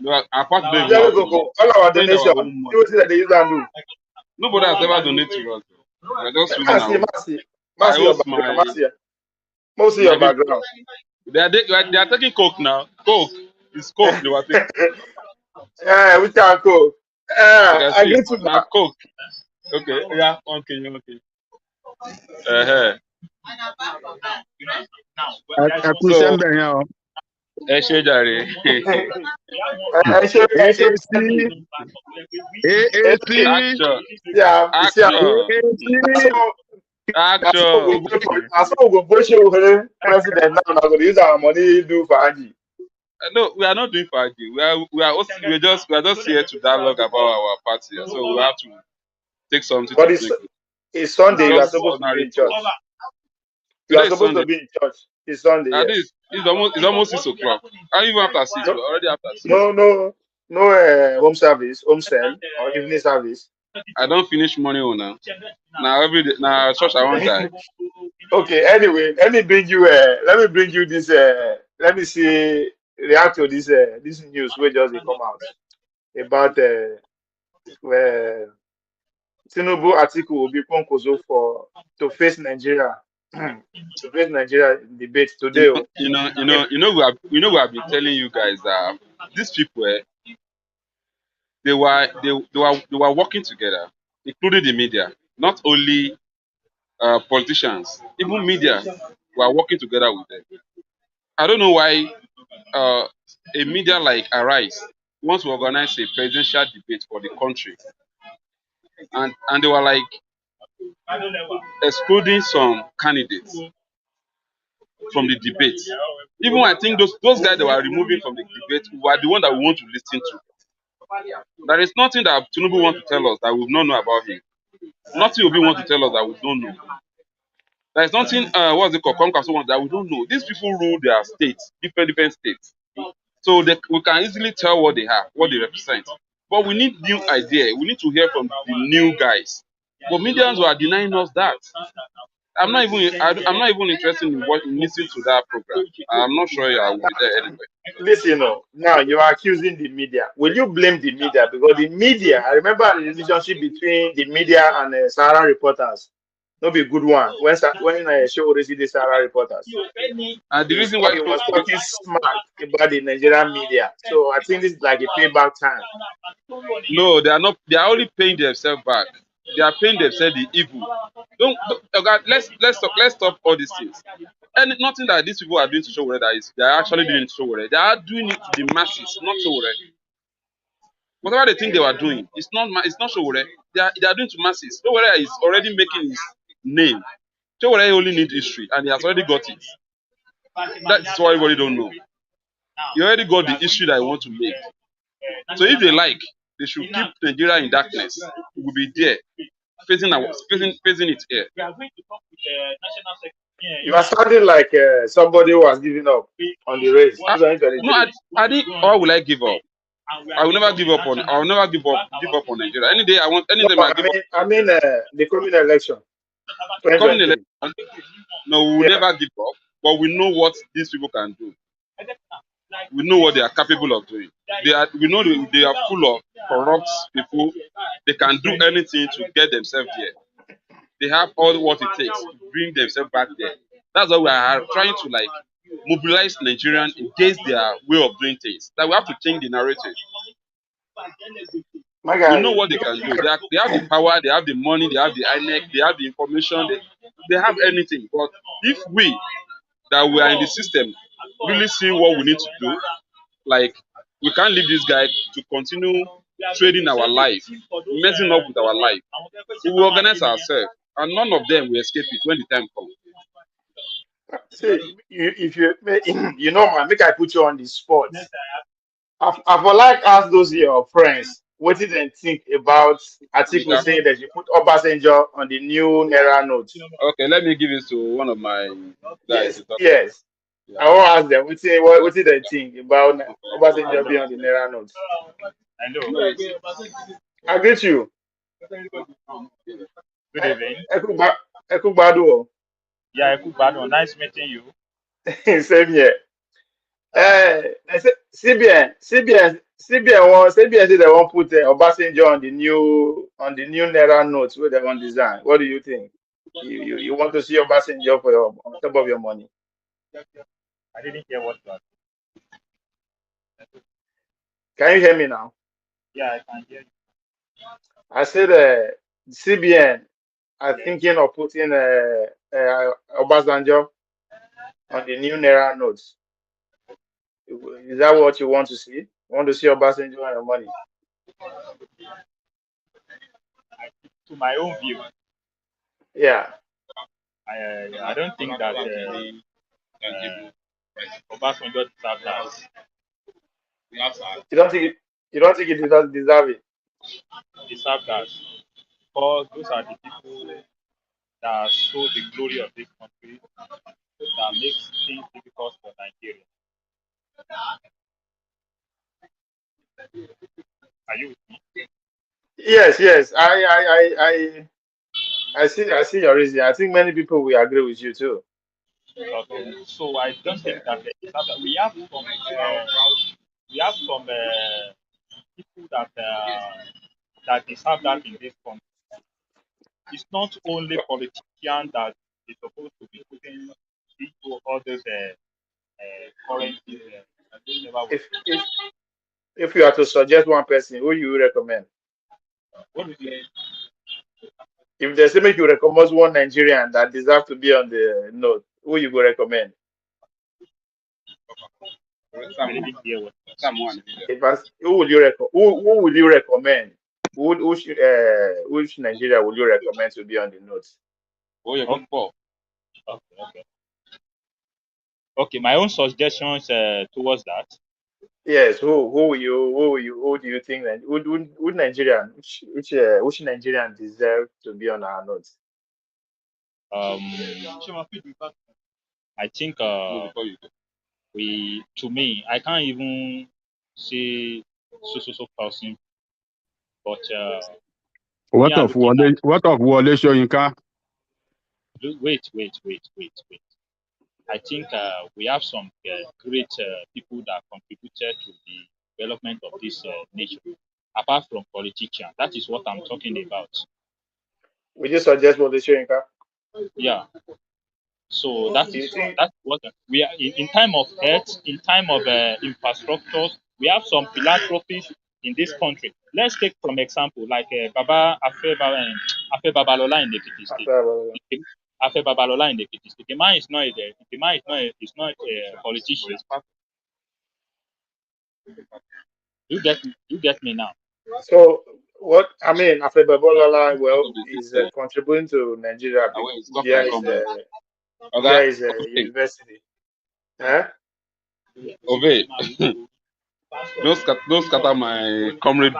No, our party all our donation. See what they use and do. Nobody has ever donated to us. We're just Mercy your background. They are taking coke now. Coke. It's coke they were taking. Yeah, we can coke. I get to that. Coke. Okay. Yeah. Okay. President now going to use our money do for Angie. No, we are not doing party. We are just here to dialogue about our party. So we have to take something But to drink. it's It's Sunday. You are just supposed to be ordinary in talk. church. You Today are is supposed to Sunday. be in church. It's Sunday, At yes. least it's almost 6 o'clock. And even after 6, No, we're already after 6. no home service, home cell, or evening service. I don't finish money on now. Now every day now church I won't die. Okay. Anyway, let me bring you this. Let me see react to this news where just they come out about where Tinubu Atiku will be Ponkozo for to face Nigeria to face Nigeria debate You today. know, Oh. If we have been telling you guys that these people they were working together, including the media, not only politicians, even media were working together with them. I don't know why a media like Arise wants to organize a presidential debate for the country, and they were like excluding some candidates from the debate. Even I think those guys they were removing from the debate were the one that we want to listen to. There is nothing that Tinubu want to tell us that we not know about him. Nothing Obi want to tell us that we don't know. There is nothing what's it called Comcast want that we don't know. These people rule their states, different states. So we can easily tell what they have, what they represent. But we need new idea. We need to hear from the new guys. But medians were denying us that. I'm not even interested in listening to that program. I'm not sure I will be there anyway. listen, now you are accusing the media. Will you blame the media? Because the media, I remember the relationship between the media and Sahara reporters. No be good one. When I show already the Sahara reporters, And the reason why he was talking smack about the Nigerian media. So I think this is like a payback time. no, they are not. They are only paying themselves back. They are paying themselves the evil. Don't oh God, let's stop all these things. And nothing that these people are doing to show that is they are actually doing it to show they are doing it to the masses, not show. Whatever they think they were doing, it's not show. They are doing to masses. Show is already making his name. Show only need history and he has already got it. That's why everybody don't know. He already got the history that he want to make. So if they like, they should keep Nigeria in darkness. We will be there, facing it here. You are sounding like somebody who has given up on the race. No, 2023. I think why will I give up? I will never give up on. I will never give up on Nigeria. Any day I want. No, Anytime I give up. I mean the coming election, Coming 2023. election, no, we will Yeah. never give up. But we know what these people can do. We know what they are capable of doing. We know they are full of corrupt people. They can do anything to get themselves there. They have all what it takes to bring themselves back there. That's why we are trying to like mobilize Nigerians against their way of doing things. That we have to change the narrative. My We guy, know what they can do. They have the power, they have the money, they have the INEC, they have the information, they have anything. But if we that we are in the system really see what we need to do, like we can't leave this guy to continue trading our life, messing up with our life. We will organize ourselves, and none of them will escape it when the time comes. see, if you you know, man, make I put you on the spot. I for like ask those your friends what did they think about Atiku Yeah. saying that you put Obasanjo on the new Naira note. Okay, let me give it to one of my guys Yes, to talk. yes. Yeah. I want to ask them what did they think about Obasanjo being on the Naira note. I greet you. Good evening. Ekugbadu. Yeah, Ekubado, nice meeting you. Same here. CBN say they won't put Obasanjo on the new Naira notes where they want design. What do you think? You want to see Obasanjo for on top of your money? I didn't hear what you are. Can you hear me now? Yeah, I can hear you. I said CBN are thinking of putting Obasanjo on the new Naira notes. Is that what you want to see? You want to see Obasanjo on your money? To my own view, Yeah. I don't think that Obasanjo deserves that. You don't think it doesn't deserve it? Deserve that. Because those are the people that show the glory of this country, that makes things difficult for Nigeria. Are you with me? Yes, yes. I see your reason. I think many people will agree with you too. Okay. So I don't think that they deserve that. We have some people that deserve that in this country. It's not only politicians that is supposed to be putting into all those currencies. If if if you are to suggest one person, who you recommend? What do you If they say make you recommend one Nigerian that deserve to be on the note, who you go recommend? I didn't hear what If I, who would you who would you recommend? Which Nigeria would you recommend to be on the note? okay. Okay. Okay, my own suggestions towards that. Yes, who do you think that would Nigerian which Nigerian deserve to be on our notes? Um, I think to me, I can't even say so person, but me What are of looking at Wole Soyinka? wait. I think we have some great people that contributed to the development of this nation, apart from politicians. That is what I'm talking about. Would you suggest Wole Soyinka? Yeah. So Do you think that's what we are in time of health, in time of infrastructures. We have some philanthropies in this country. Let's take from example like Afe Babalola in the Ekiti State. after Afe Babalola in the Ekiti State. The man is not a politician. You get me now. so what I mean Afe Babalola well is contributing to Nigeria via his university. Eh? Ove, don't scatter my comrade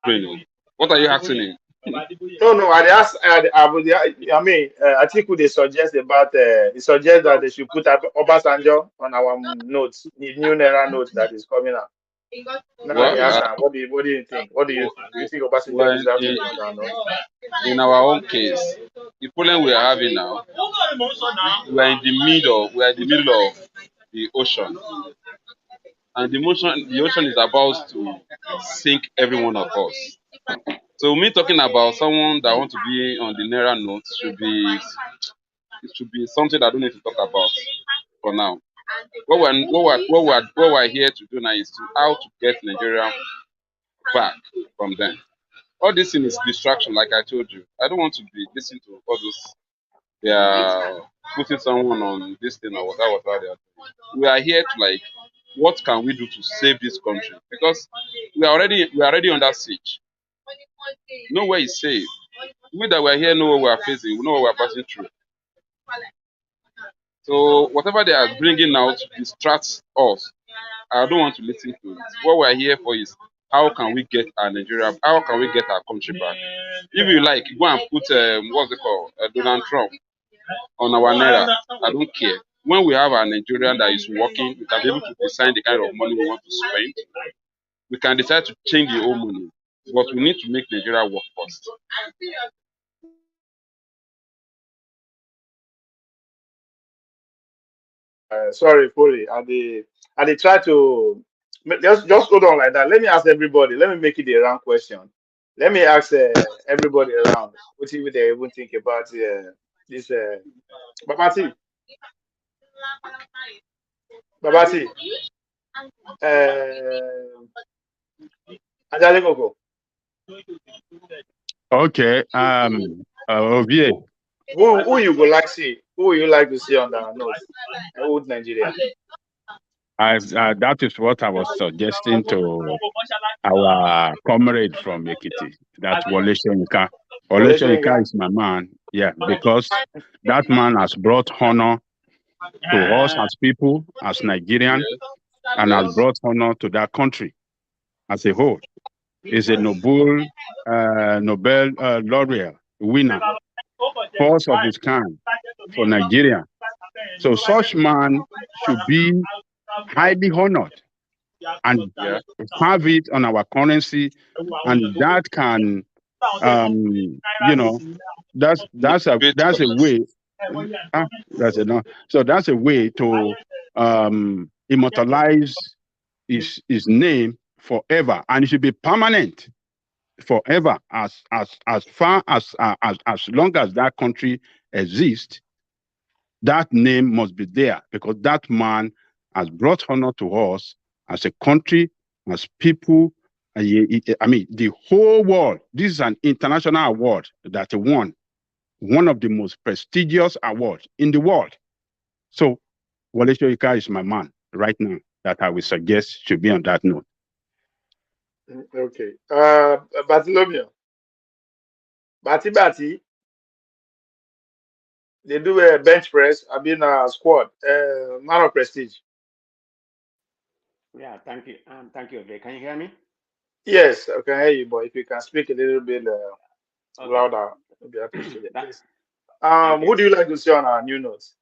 brain. What are you asking him? No, I asked. I mean, Atiku they suggest he suggests that they should put Obasanjo on our notes, the new Naira notes that is coming out. Now I Well, ask, what do you think? What do you think? Do you think Obasanjo when deserves to be on our notes? in our own case, the problem we are having now, we are in the middle of the ocean, and the ocean is about to sink every one of us. So me talking about someone that want to be on the Naira note should be something that I don't need to talk about for now. What we're here to do now is to how to get Nigeria back from them. All this thing is distraction, like I told you. I don't want to be listening to all those. They are putting someone on this thing or whatever they are doing. We are here to like, what can we do to save this country? Because we are already under siege. Nowhere is safe. We that we're here know what we are facing. We know what we are passing through. So whatever they are bringing out to distract us, I don't want to listen to it. What we're here for is how can we get our Nigeria, how can we get our country back? If you like, go and put what's it called, Donald Trump on our Naira. I don't care. When we have a Nigerian that is working, we can be able to decide the kind of money we want to spend. We can decide to change the old money, but we need to make Nigeria work first. Sorry, Foley. I try to just hold on like that. Let me ask everybody. Let me make it a round question. Let me ask everybody around what do they even think about this Babati. Babati. Uh, Ajale Koko. Okay. Ovie, Who you would like see? Who would you like to see on the notes? Old Nigeria. that is what I was suggesting to our comrade from Ekiti, that Wole Soyinka. Wole Wole Soyinka Soyinka. is my man. Yeah, because that man has brought honor to us as people, as Nigerian. Yes. and has brought honor to that country as a whole. Is a Nobel laureate winner, first of his kind for Nigeria. So such man should be highly honored and have it on our currency, and that can, that's a way. That's it. No. So that's a way to immortalize his name forever, and it should be permanent forever, as far as long as that country exists. That name must be there, because that man has brought honor to us as a country, as people. I mean, the whole world. This is an international award that he won, one of the most prestigious awards in the world. So Wole Soyinka is my man right now that I will suggest should be on that note. Okay. Bartholomew. Bati. They do a bench press. I mean a squad. Man of prestige. Yeah, thank you. Thank you, Obe. Can you hear me? Yes, I can hear you, but if you can speak a little bit louder, I'd be appreciated. Please. Who do you like to see on our new notes?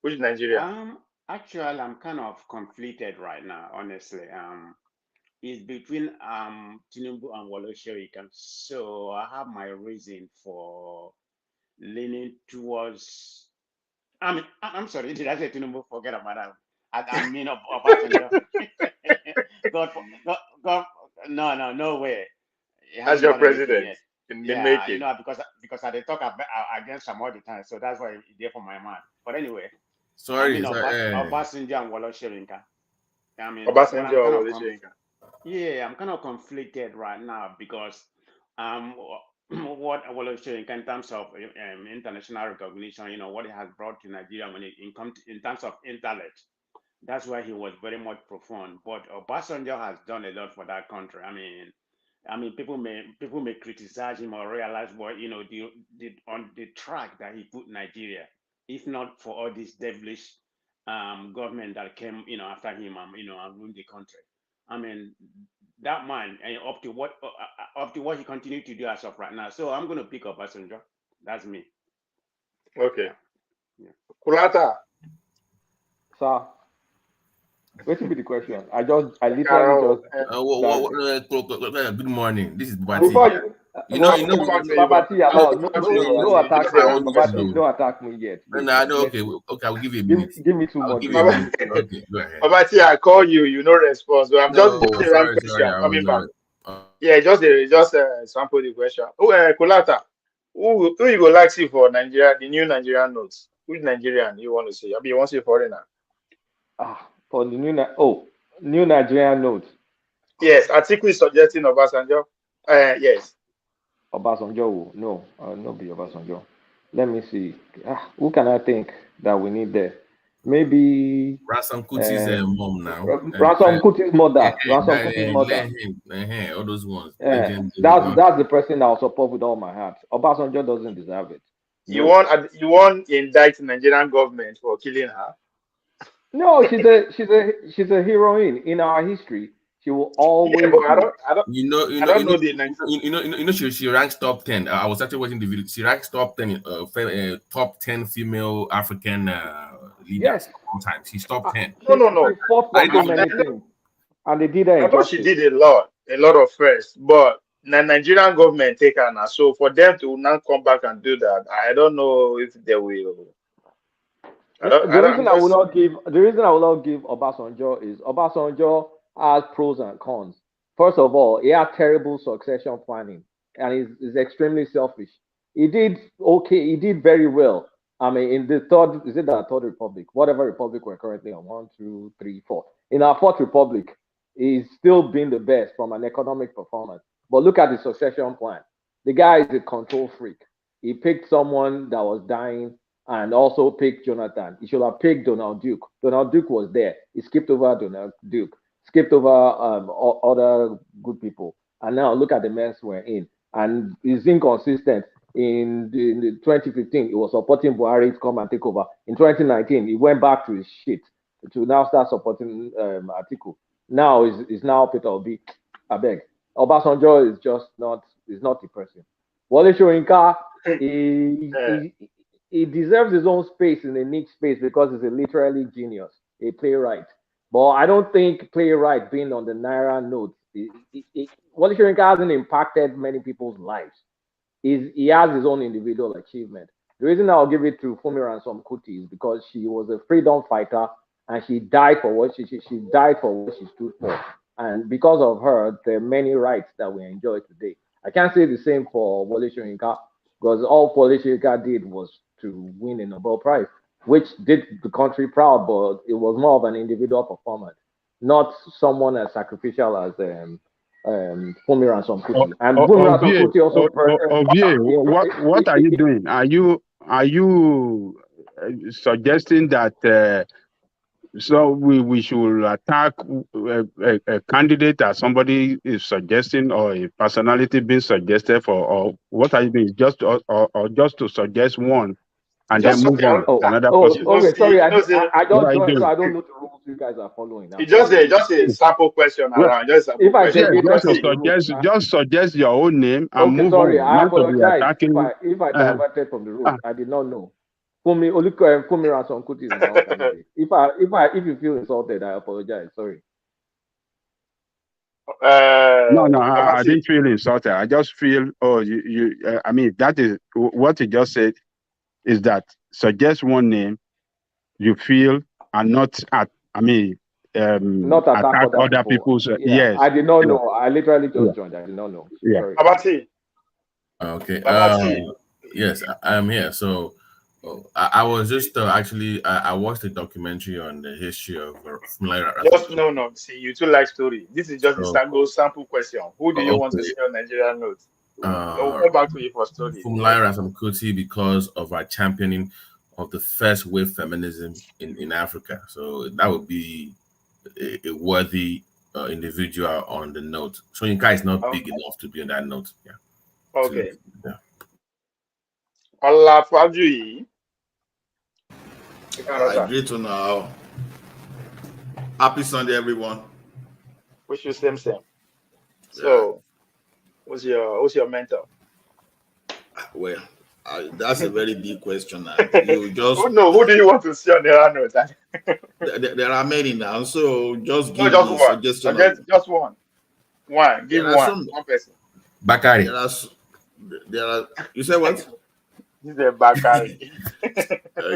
Which Nigeria? Actually, I'm kind of conflicted right now, honestly. It's between Tinubu and Wole Soyinka. So I have my reason for leaning towards. I'm sorry, did I say Tinubu? Forget about that. I mean Obasanjo. God, no way. As your president in the making. Because I talk against him all the time, so that's why it's there for my mind. But anyway, Obasanjo and Wole Soyinka. Obasanjo or Wole Soyinka. Yeah, I'm kind of conflicted right now because what Wole Soyinka in terms of international recognition, what he has brought to Nigeria in terms of intellect. That's why he was very much profound. But Obasanjo has done a lot for that country. I mean, people may criticize him or realize what on the track that he put Nigeria, if not for all this devilish government that came after him and ruined the country. I mean, that man, and up to what he continued to do as of right now. So I'm going to pick up Obasanjo. That's me. Okay. Yeah. Kulata. Sir. What should be the question? I literally good morning. This is Babati. Babati, no attack me. Babati, don't attack me yet. Okay, I'll give you a minute. Give me 2 more. Okay, go ahead. Babati, I call you, no response. So I'm just coming back. Yeah, just sample the question. Kulata, who you go like see for Nigeria, the new Nigerian notes? Which Nigerian you want to see? You want to see foreigner? For the new Nigerian note. Yes, Atiku is suggesting Obasanjo. Yes. Obasanjo, no, not be Obasanjo. Let me see. Who can I think that we need there? Maybe Ransom Kuti's mom now. Ransom Kuti's mother. Ransom Kuti's mother. All those ones. That's the person I'll support with all my heart. Obasanjo doesn't deserve it. You want to indict the Nigerian government for killing her? No, she's a heroine in our history. She will always. Yeah, but she ranks top 10. I was actually watching the video. She ranks top 10. Top 10 female African leaders. Yes. Sometimes she's top 10. No. She fought for so many things, and they did her. I thought she did a lot of first, but the Nigerian government take her now. So for them to now come back and do that, I don't know if they will. The reason I will not give Obasanjo is Obasanjo has pros and cons. First of all, he had terrible succession planning, and he's extremely selfish. He did okay. He did very well. In the third republic, whatever republic we're currently on, 1, 2, 3, 4. In our fourth republic, he's still been the best from an economic performance. But look at the succession plan. The guy is a control freak. He picked someone that was dying, and also picked Jonathan. He should have picked Donald Duke. Donald Duke was there. He skipped over Donald Duke, skipped over other good people. And now look at the mess we're in. And he's inconsistent. In 2015, he was supporting Buhari to come and take over. In 2019, he went back to his shit. to now start supporting Atiku. Now is now Peter Obi. I beg. Obasanjo is not the person. Wale Soyinka, Yeah. he deserves his own space in a niche space because he's a literary genius, a playwright. But I don't think playwright being on the Naira note, Wale Soyinka hasn't impacted many people's lives. He has his own individual achievement. The reason I'll give it to Fumi Ransom Kuti is because she was a freedom fighter and she died for what she died for what she stood for. And because of her, there are many rights that we enjoy today. I can't say the same for Wole Soyinka because all Wole Soyinka did was to win a Nobel Prize, which did the country proud, but it was more of an individual performance, not someone as sacrificial as Fumi Ransom Kuti. And Fumi Ransom Ovie, Kuti also Ovie, what are you doing? Are you suggesting that so we should attack a candidate that somebody is suggesting or a personality being suggested for, or what are you doing? Just or just to suggest one and then Just move on to another person? okay. Sorry, I What don't are you join, so doing? I don't know the rules you guys are following now. it's just a sample question Well, around. Just a sample If I question. yes, deviate Because just to from see, the rules, suggest your own name and okay, move sorry, on, I not to be apologize attacking. if I Uh, diverted from the rules. uh, I did not know. Fumi Ransom Kuti is my own candidate. If you feel insulted, I apologize. Sorry. no, I Babati, didn't feel insulted. I just feel, oh, I mean, that is what you just said is that suggest one name you feel and not at, I mean, Not attack attack other other people. people's. Yeah, Yes, I did not yeah, know. I literally yeah, just joined. I did not know. yeah. Sorry. Babati, Okay. Babati. Yes, I'm here. So, I was just actually I watched a documentary on the history of Fulani Just Rasamko. no. See, you two like story. This is just a So, sample question. Who do you want to okay. see on Nigerian notes? We'll Uh, come back to you for story. Fulani Rasamkuti because of our championing of the first wave feminism in Africa. So that would be a worthy individual on the note. So Yinka is not Oh, big enough to be on that note. Yeah. To, okay. yeah. Olafajuyi. You can I answer. greet you now. Happy Sunday, everyone. Wish you same. Yeah, So, what's your mentor? well, that's a very big question, and you just Oh no, who do you want to see on the notes? there are many now, so just No, give just me one. suggestion of. Suggest just one. One. Give There are one. some. One person. Bakari. There are. There are. You say what? This is a Bakari.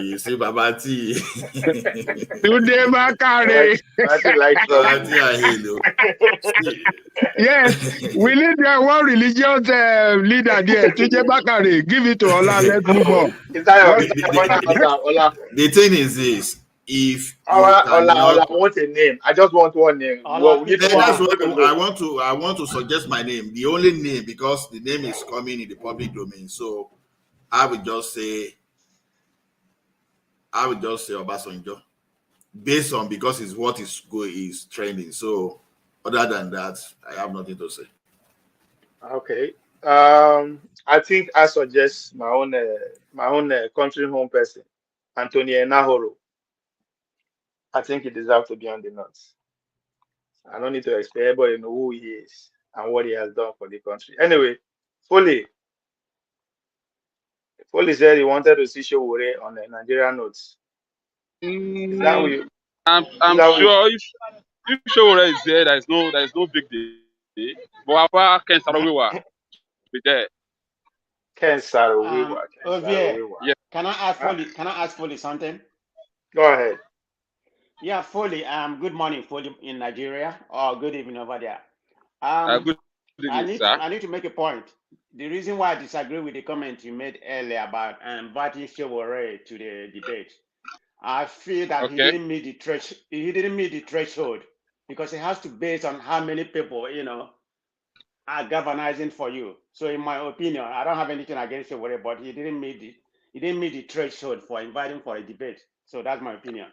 You see, Babati. Today, Bakari. Babati like trouble. Babati, I hate you. See, Yes, we need one religious leader there. Today, Bakari. Give it to Allah. Let's move on. Is that the, your the, final the, answer, Ola? the thing is this: if you Ola, cannot, I want a name. I just want one name. Ola, We need pick then one that's name. one. what No, no, I no. want to. I want to suggest my name, the only name, because the name is coming in the public domain. So I would just say, Obasanjo, based on because it's what is trending. So other than that, I have nothing to say. Okay. I think I suggest my own country home person, Anthony Enahoro. I think he deserves to be on the notes. I don't need to explain. Everybody know who he is and what he has done for the country. Anyway, Foley. Foley said he wanted to see Showore on the Nigerian notes. Is that Mm, we? Is I'm that we? sure if Showore is there, there is no big deal. But Papa Ken Sarawiwa be there. Ken Saro-Wiwa. Ken Ovie, Saro-Wiwa. Yes. Huh? Can I ask Foley something? Go ahead. Yeah, Foley. Good morning, Foley in Nigeria, or good evening over there. Um, Good evening, sir. I need to make a point. The reason why I disagree with the comment you made earlier about inviting Shewore to the debate, I feel that Okay. he didn't meet the threshold because it has to base on how many people are galvanizing for you. So in my opinion, I don't have anything against Shewore, but he didn't meet the threshold for inviting for a debate. So that's my opinion.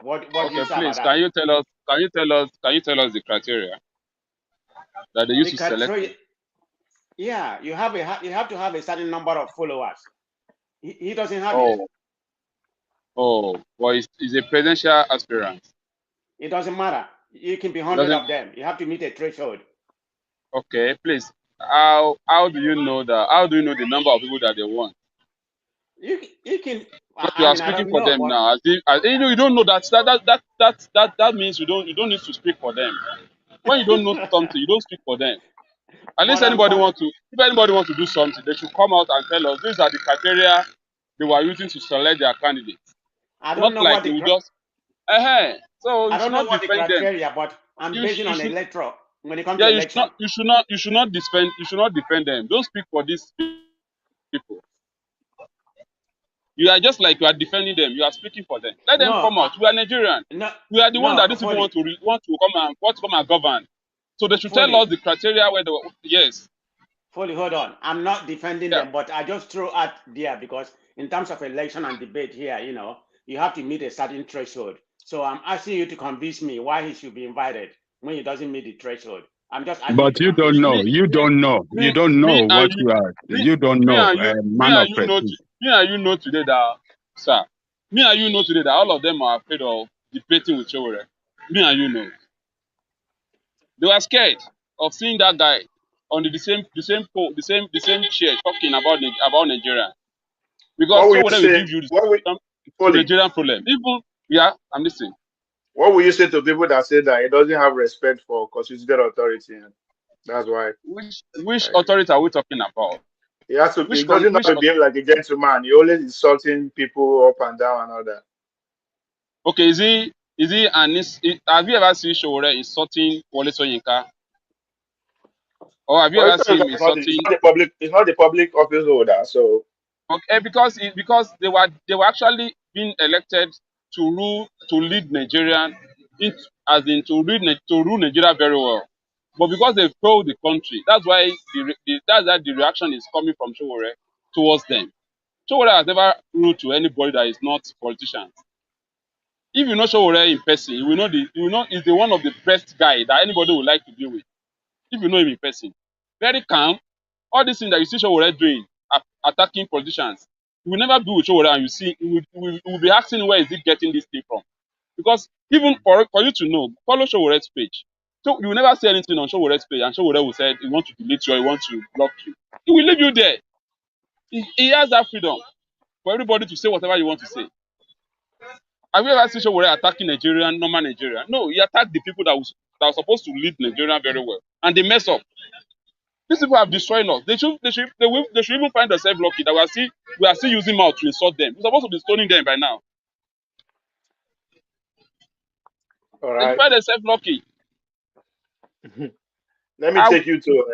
What do you Okay, say about please, that? can you tell us the criteria that they used The to select criteria, him? yeah, you have to have a certain number of followers. He doesn't have it. Oh, Oh, well, he's a presidential aspirant. It doesn't matter. You can be It 100 doesn't. of them. You have to meet a threshold. Okay, please. How do you know that? How do you know the number of people that they want? You can. But you are I speaking don't for know, them but now. You don't know that means you don't need to speak for them. When you don't know something, you don't speak for them. At least but I'm com- if anybody wants to do something, they should come out and tell us these are the criteria they were using to select their candidates. I don't Not know like what they the will just so I you should don't know not what the defend them. criteria, but I'm basing You on should electoral when it comes yeah to election. you should not defend them. Don't speak for these people. You are just like you are defending them. You are speaking for them. Let them No, come out. We are Nigerian. no, We are the one that no, these people fully, want to come and govern. So they should tell fully. us the criteria where yes. Fully, hold on. I'm not defending Yeah. them, but I just throw out there because in terms of election and debate here, you have to meet a certain threshold. So I'm asking you to convince me why he should be invited when he doesn't meet the threshold. I'm just asking you But to you don't convince me. know. You don't know. You me, don't me know and what you, you are. me, You don't me know. and you, me Man and of you know, prestige. me and you know today that, sir, me and you know today that all of them are afraid of debating with Chowore. Me and you know, they were scared of seeing that guy on the same pole, the same chair talking about Nigeria because What will you Chowore will say? give you the What will solution to Foley? Nigerian problem. Even yeah, I'm listening. What will you say to people that say that he doesn't have respect for constitutional authority? And that's why Which like, authority are we talking about? he has to. He Which con doesn't know which how to behave like a gentleman. He always insulting people up and down and all that. okay, is he have you ever seen Showore insulting Wole Soyinka? Or have you Well, ever it's not, seen him it's insulting not a public. It's not a public office holder. So okay because they were actually being elected to lead Nigeria in as in to rule Nigeria very well. But because they failed the country, that's why that's why the reaction is coming from Showore towards them. Showore has never ruled to anybody that is not politicians. If you know Showore in person, you will know he's the one of the best guy that anybody would like to be with. If you know him in person, very calm. All these things that you see Showore doing, attacking politicians, you will never be with Showore and you will be asking where is he getting this thing from. Because even for you to know, follow Showore's page. So you will never see anything on Showore's page and Showore will say he want to delete you or he want to block you. He will leave you there. He has that freedom for everybody to say whatever you want to say. Have you ever seen Showore attacking normal Nigerian? No, he attacked the people that were supposed to lead Nigeria very well. And they mess up. These people have destroyed us. They should even find themselves lucky that we are still using mouth to insult them. We're supposed to be stoning them by now. all They should right. find themselves lucky. Let me I, take you to.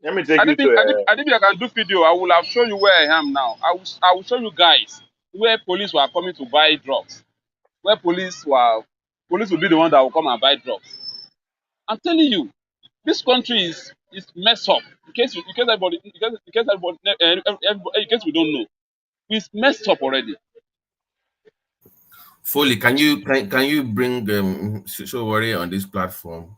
Let me take I you didn't think I, did, to. I didn't think I can do video. I will have shown you where I am now. I will show you guys where police were coming to buy drugs. Where police will be the one that will come and buy drugs. I'm telling you, this country is messed up. In case we don't know, it's messed up already. Foley, can you bring Showore on this platform?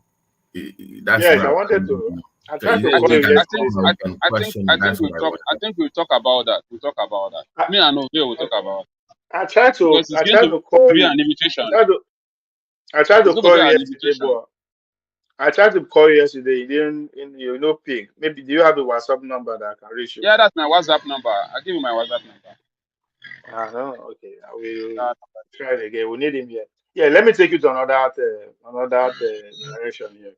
That's Yes, where I I'm wanted coming to. from. I So tried to I if call he think you can I think yesterday. come I, and I think question, I that's think what we'll I talk. I wanted. think we'll talk about that. We'll talk about that. I, Me and Ovie will I, talk about I tried it to. because it's I going tried to to call be you. an I invitation. tried to. I tried It's to going to call be you an yesterday, invitation. but I tried to call you yesterday. You didn't. Ping. Maybe do you have a WhatsApp number that I can reach you? Yeah, that's my WhatsApp number. I'll give you my WhatsApp number. Ah, no. Okay, I will Uh, try it again. We need him here. Yeah, let me take you to another direction here.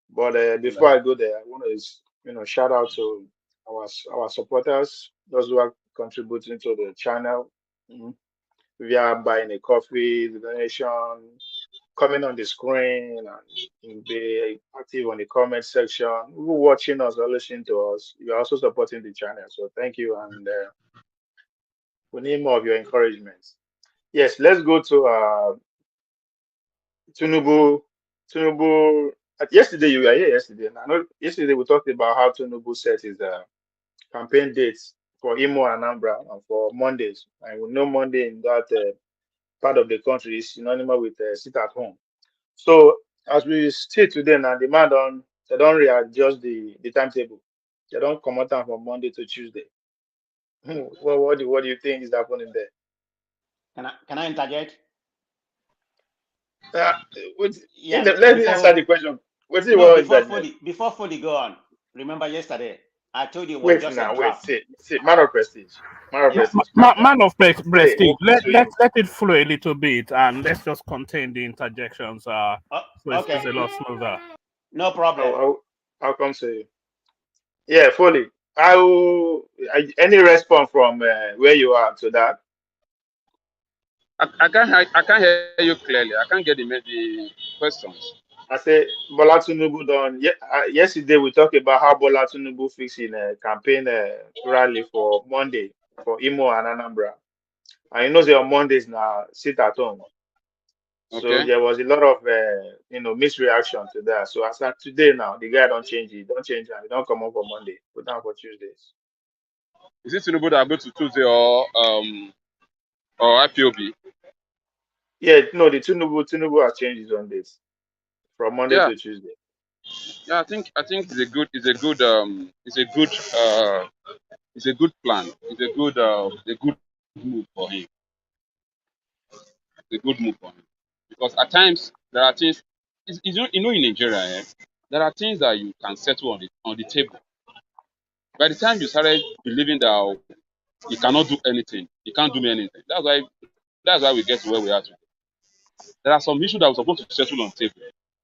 But before I go there, I want to shout out to our supporters, those who are contributing to the channel. Mhm. Via buying a coffee, the donation, comment on the screen, and be active on the comment section. Who watching us or listening to us, you're also supporting the channel. So thank you, and we need more of your encouragement. Yes, let's go to Tinubu. Tinubu. Yesterday you were here yesterday. And I know yesterday we talked about how Tinubu set his campaign dates for Imo and Anambra and for Mondays. And we know Monday in that part of the country is synonymous with sit at home. So as we see today now, the man they don't readjust the timetable. They don't come out from Monday to Tuesday. What do you think is happening there? Can I interject? Uh, Yeah. let me answer the question. What do you No, want that? before fully go on. Remember yesterday I told you it was Wait just a now, wait. draft. See, man of prestige, Yeah. calm down. Man of Say, prestige. open to Let you. it flow a little bit, and let's just contain the interjections. So it's Okay. a lot smoother. No problem. I'll come to you. Yeah, fully. Any response from where you are to that? I can't hear you clearly. I can't get the questions. I say Bola Tinubu done. Yesterday we talked about how Bola Tinubu fixing a campaign rally for Monday for Imo and Anambra. And you know, say on Mondays now sit at home. So Okay. there was a lot of misreaction to that. So as at today now, the guy don't change it, don't change it, he don't come up for Monday, put down for Tuesdays. Is it Tinubu that go to Tuesday or IPOB? Yeah, no, the Tinubu has changed his own days from Monday Yeah. to Tuesday. Yeah, I think it's a good plan. It's a good move for him. It's a good move for him. Because at times there are things in Nigeria, there are things that you can settle on the table. By the time you started believing that you cannot do anything, you can't do me anything. That's why we get to where we are today. There are some issues that we're supposed to settle on the table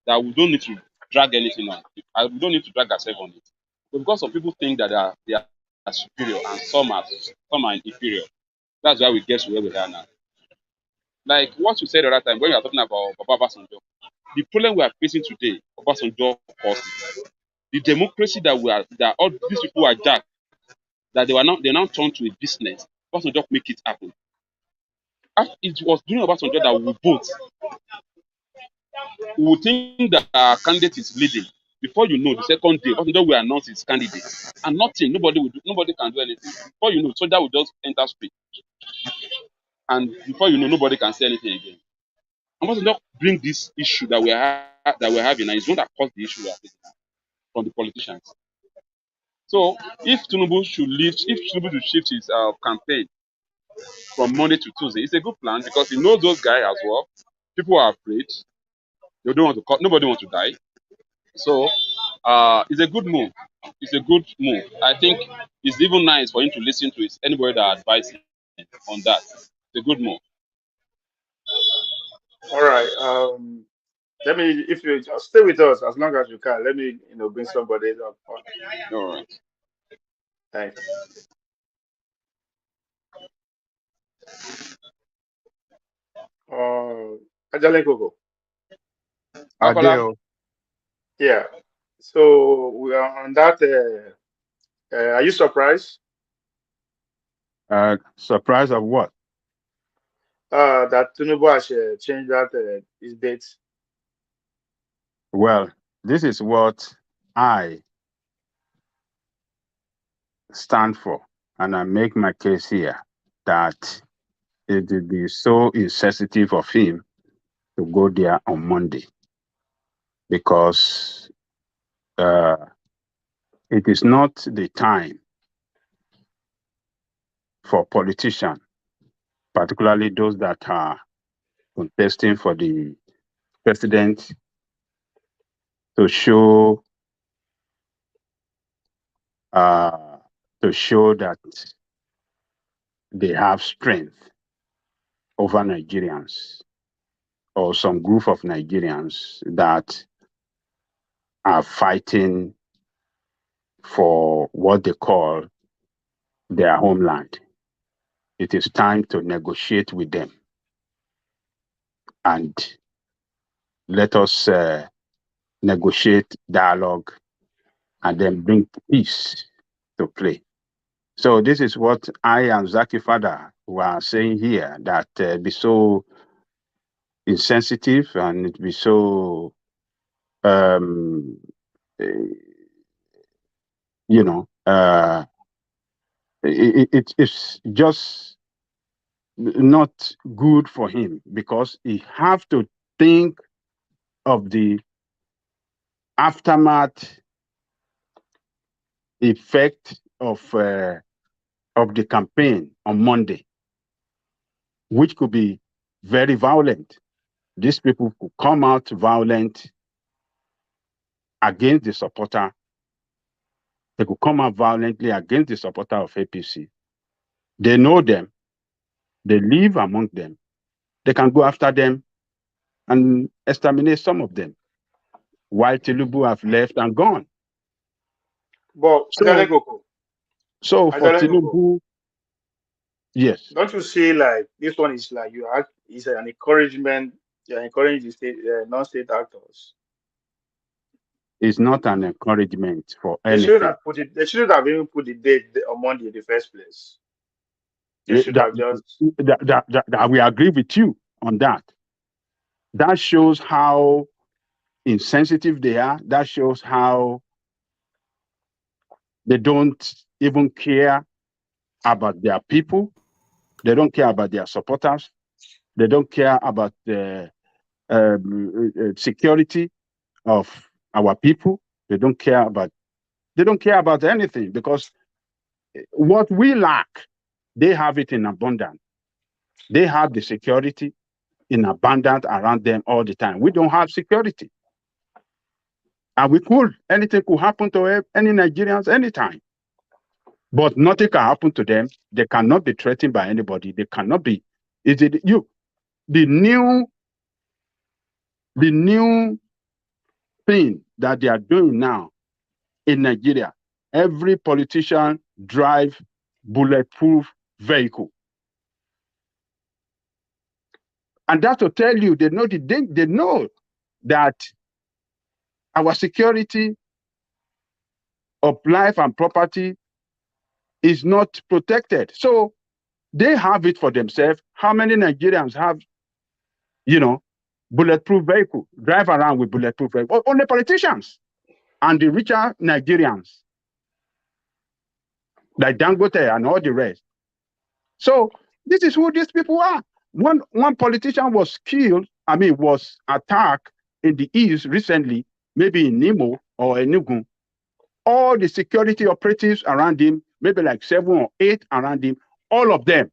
that we don't need to drag anything on. We don't need to drag ourselves on it. But because some people think that they are superior and some are inferior. That's why we get to where we are now. Like what you said the other time when you are talking about Baba Obasanjo, the problem we are facing today, Obasanjo caused it. The democracy that all these people are jacked, that they now turn to a business. Obasanjo make it happen. It was during Obasanjo that we vote. We will think that our candidate is leading. Before you know, the second day, Obasanjo will announce his candidate. And nothing, nobody can do anything. Before you know, soldier will just enter street. And before you know, nobody can say anything again. And Obasanjo bring this issue that we're having, and it's one that caused the issue we are facing from the politicians. So if Tinubu should shift his campaign from Monday to Tuesday, it's a good plan because he knows those guys as well. People are afraid. They don't want to nobody wants to die. So it's a good move. It's a good move. I think it's even nice for him to listen to anybody that advises him on that. It's a good move. All right. Let me, if you just stay with us as long as you can, let me, bring somebody up on. All right. Thank you. Ajale Koko. Bakola, Adeo, Yeah. So we are on that. Are you surprised surprise of what? that Tinubu has changed that his date? Well, this is what I stand for, and I make my case here that it would be so insensitive of him to go there on Monday because uh, it is not the time for politicians, particularly those that are contesting for the president, to show uh, that they have strength over Nigerians or some group of Nigerians that are fighting for what they call their homeland. It is time to negotiate with them and let us negotiate dialogue and then bring peace to play. So this is what I and Zaki Fada were saying here, that be so insensitive and it be so, um, eh, it's just not good for him because he have to think of the aftermath effect of the campaign on Monday. which could be very violent. These people could come out violent against the supporter. They could come out violently against the supporter of APC. They know them. They live among them. They can go after them and exterminate some of them, while Tinubu have left and gone. But So for Ajale Koko, Tinubu, yes, don't you see like this one is like you act is an encouragement? You're encouraging the state, non-state actors. it's not an encouragement for They shouldn't anything. have put it. They shouldn't have even put the date on Monday in the first place. They should That, have just. that we agree with you on that. That shows how insensitive they are. That shows how they don't even care about their people. They don't care about their supporters. They don't care about the security of our people. They don't care about anything, because what we lack, they have it in abundance. They have the security in abundance around them all the time. We don't have security. And anything could happen to any Nigerians anytime. But nothing can happen to them. They cannot be threatened by anybody. They cannot be. The new thing that they are doing now in Nigeria, every politician drive bulletproof vehicle. And that's to tell you, they know they know that our security of life and property is not protected. So they have it for themselves. How many Nigerians have, bulletproof vehicle, drive around with bulletproof vehicle? Only politicians and the richer Nigerians, like Dangote and all the rest. So this is who these people are. One politician was was attacked in the East recently, maybe in Nimo or Enugu. All the security operatives around him, maybe like 7 or 8 around him, all of them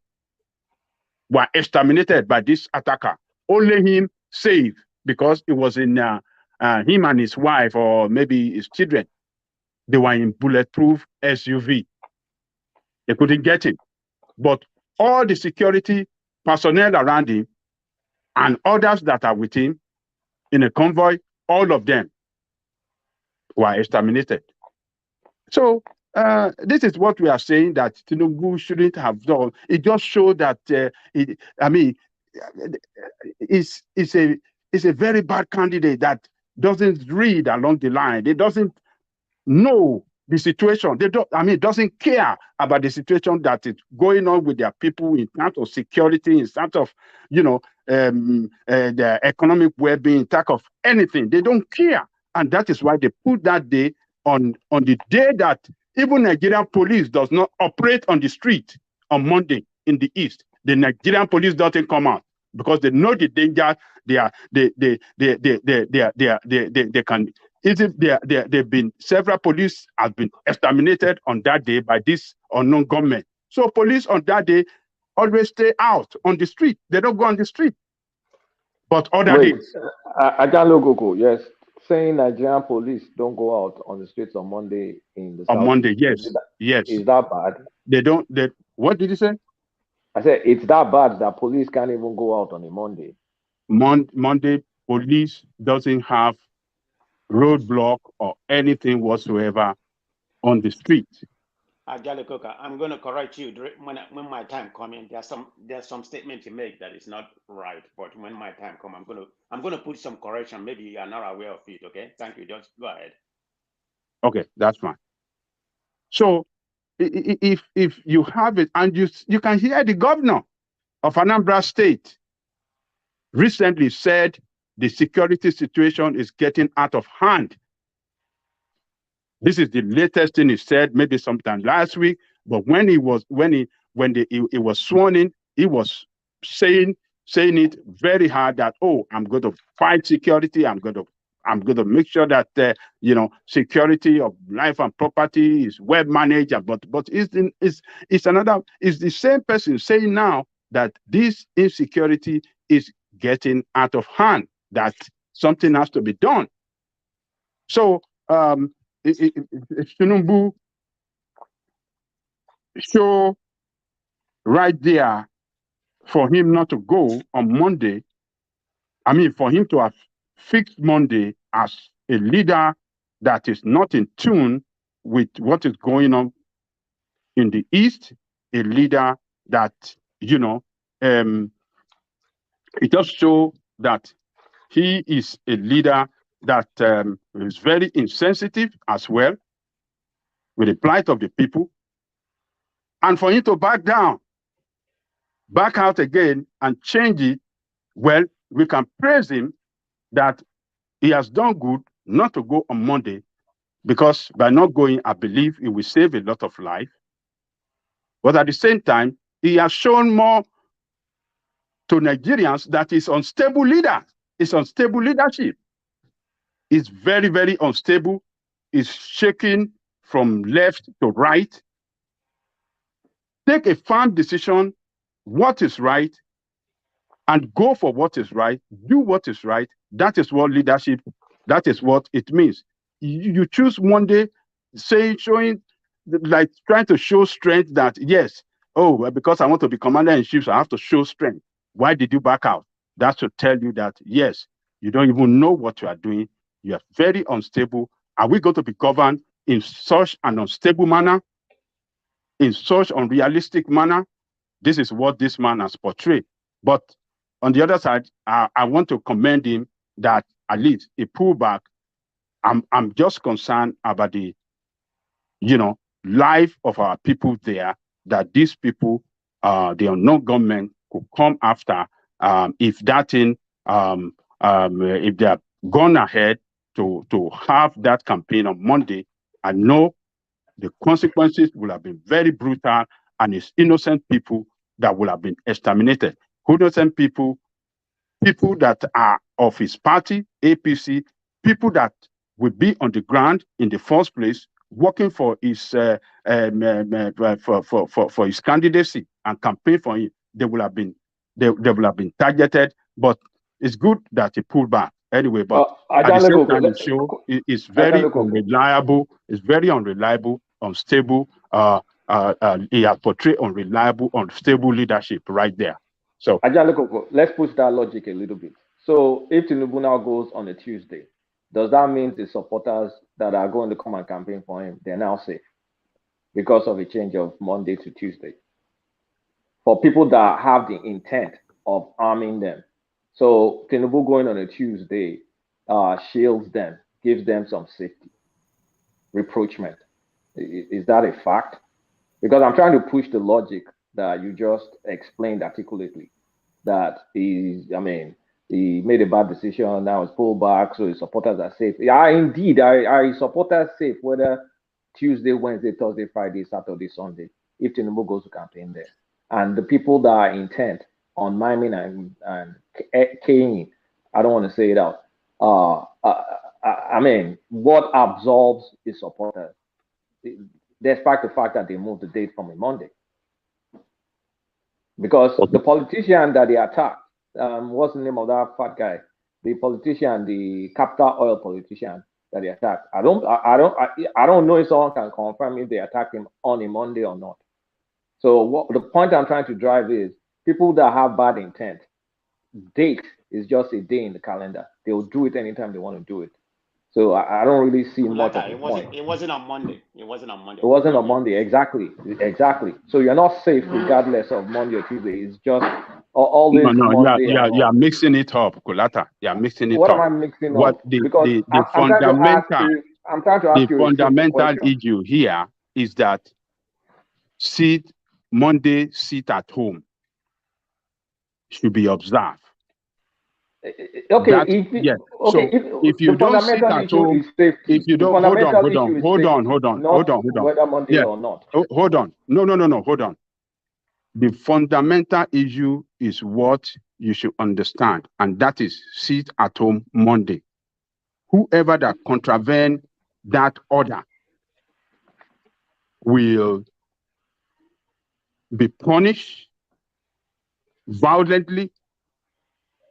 were exterminated by this attacker. Only him saved, because it was in him and his wife, or maybe his children. They were in bulletproof SUV. They couldn't get him. But all the security personnel around him and others that are with him in a convoy, all of them were exterminated. So this is what we are saying that Tinubu shouldn't have done. It just showed that it's a very bad candidate that doesn't read along the line. It doesn't know the situation. Doesn't care about the situation that is going on with their people in terms of security, in terms of, the economic well-being, in terms of anything. They don't care. And that is why they put that day on the day that even Nigerian police does not operate on the street on Monday in the East. The Nigerian police doesn't come out because they know the danger. They've been, several police have been exterminated on that day by this unknown government. So police on that day always stay out on the street. They don't go on the street. But other days. Ajalo, yes, saying Nigerian police don't go out on the streets on Monday in the on South. Monday, yes, yes. Is that bad? They don't. What did you say? I said it's that bad that police can't even go out on a Monday. Monday, police doesn't have roadblock or anything whatsoever on the street. Ajale Coca, I'm going to correct you when my time comes in. There's some statement you make that is not right, but when my time comes, I'm going to put some correction. Maybe you are not aware of it. Okay, thank you. Just go ahead. Okay, that's fine. So if you have it, and you can hear the governor of Anambra State recently said the security situation is getting out of hand. This is the latest thing he said, maybe sometime last week. But when he was sworn in, he was saying it very hard that, oh, I'm going to fight security. I'm going to make sure that security of life and property is well managed. But it's the same person saying now that this insecurity is getting out of hand, that something has to be done. So Tinubu show right there for him not to go on Monday. I mean, for him to have fixed Monday as a leader that is not in tune with what is going on in the East, a leader that, you know, it just shows that he is a leader that is very insensitive as well with the plight of the people. And for him to back down, back out again and change it, well, we can praise him that he has done good not to go on Monday, because by not going, I believe it will save a lot of life. But at the same time, he has shown more to Nigerians that is unstable leader, is unstable leadership. Is very, very unstable, is shaking from left to right. Take a firm decision, what is right, and go for what is right, do what is right. That is what leadership, that is what it means. You choose one day, showing, like trying to show strength that, yes, oh, because I want to be commander-in-chief, so I have to show strength. Why did you back out? That's to tell you that, yes, you don't even know what you are doing. You are very unstable. Are we going to be governed in such an unstable manner, in such unrealistic manner? This is what this man has portrayed. But on the other side, I want to commend him that at least he pulled back. I'm just concerned about the, life of our people there, that these people, the unknown government could come after if that thing, if they have gone ahead to have that campaign on Monday. I know the consequences will have been very brutal, and it's innocent people that will have been exterminated. Innocent people that are of his party, APC, people that will be on the ground in the first place, working for his for his candidacy and campaign for him. They will have been targeted, but it's good that he pulled back anyway. But at the same time, the show is very unreliable. It's very unreliable, unstable. He has portrayed unreliable, unstable leadership right there. So let's push that logic a little bit. So if Tinubu now goes on a Tuesday, does that mean the supporters that are going to come and campaign for him, they're now safe because of a change of Monday to Tuesday? For people that have the intent of arming them. So Tinubu going on a Tuesday shields them, gives them some safety, rapprochement. Is that a fact? Because I'm trying to push the logic that you just explained articulately, that he made a bad decision, now he's pulled back, so his supporters are safe. Yeah, indeed, our supporters safe, whether Tuesday, Wednesday, Thursday, Friday, Saturday, Sunday, if Tinubu goes to campaign there. And the people that are intent on miming and kaying, I don't want to say it out. What absolves his supporters, despite the fact that they moved the date from a Monday? Because the politician that they attacked, what's the name of that fat guy? The politician, the Capital Oil politician that they attacked. I don't know if someone can confirm if they attacked him on a Monday or not. So the point I'm trying to drive is people that have bad intent, date is just a day in the calendar. They will do it anytime they want to do it. So I don't really see much of the point. It wasn't on Monday. It wasn't on Monday. It wasn't on Monday. Exactly. So you're not safe regardless of Monday or Tuesday. It's just always Monday. You are mixing it up, Kulata. You are mixing it up. What am I mixing up? The fundamental issue here is that Monday sit at home should be observed. Okay. If you don't sit at home, if you don't hold on. Whether Monday or not. Hold on. No. Hold on. The fundamental issue is what you should understand, and that is sit at home Monday. Whoever that contravene that order will be punished violently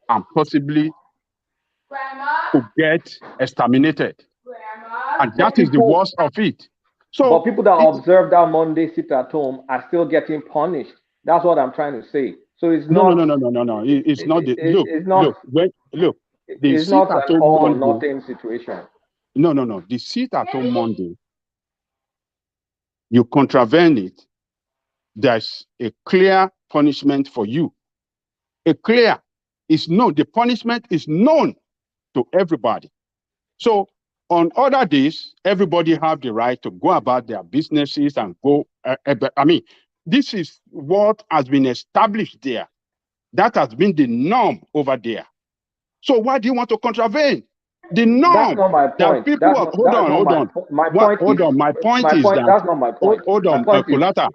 and possibly to get exterminated. And that is the worst of it. But So people that observe that Monday sit at home are still getting punished. That's what I'm trying to say. So it's no. not. It's not the It's not. look. The It's sit not at an home all or Monday. nothing situation. No. The sit at home Monday, you contravene it, there's a clear punishment for you. The punishment is known to everybody. So on other days, everybody have the right to go about their businesses and go. This is what has been established there. That has been the norm over there. So why do you want to contravene the norm? That's not my point. Hold on. My point is. My point is that. That's not my point. Hold on, Kolata.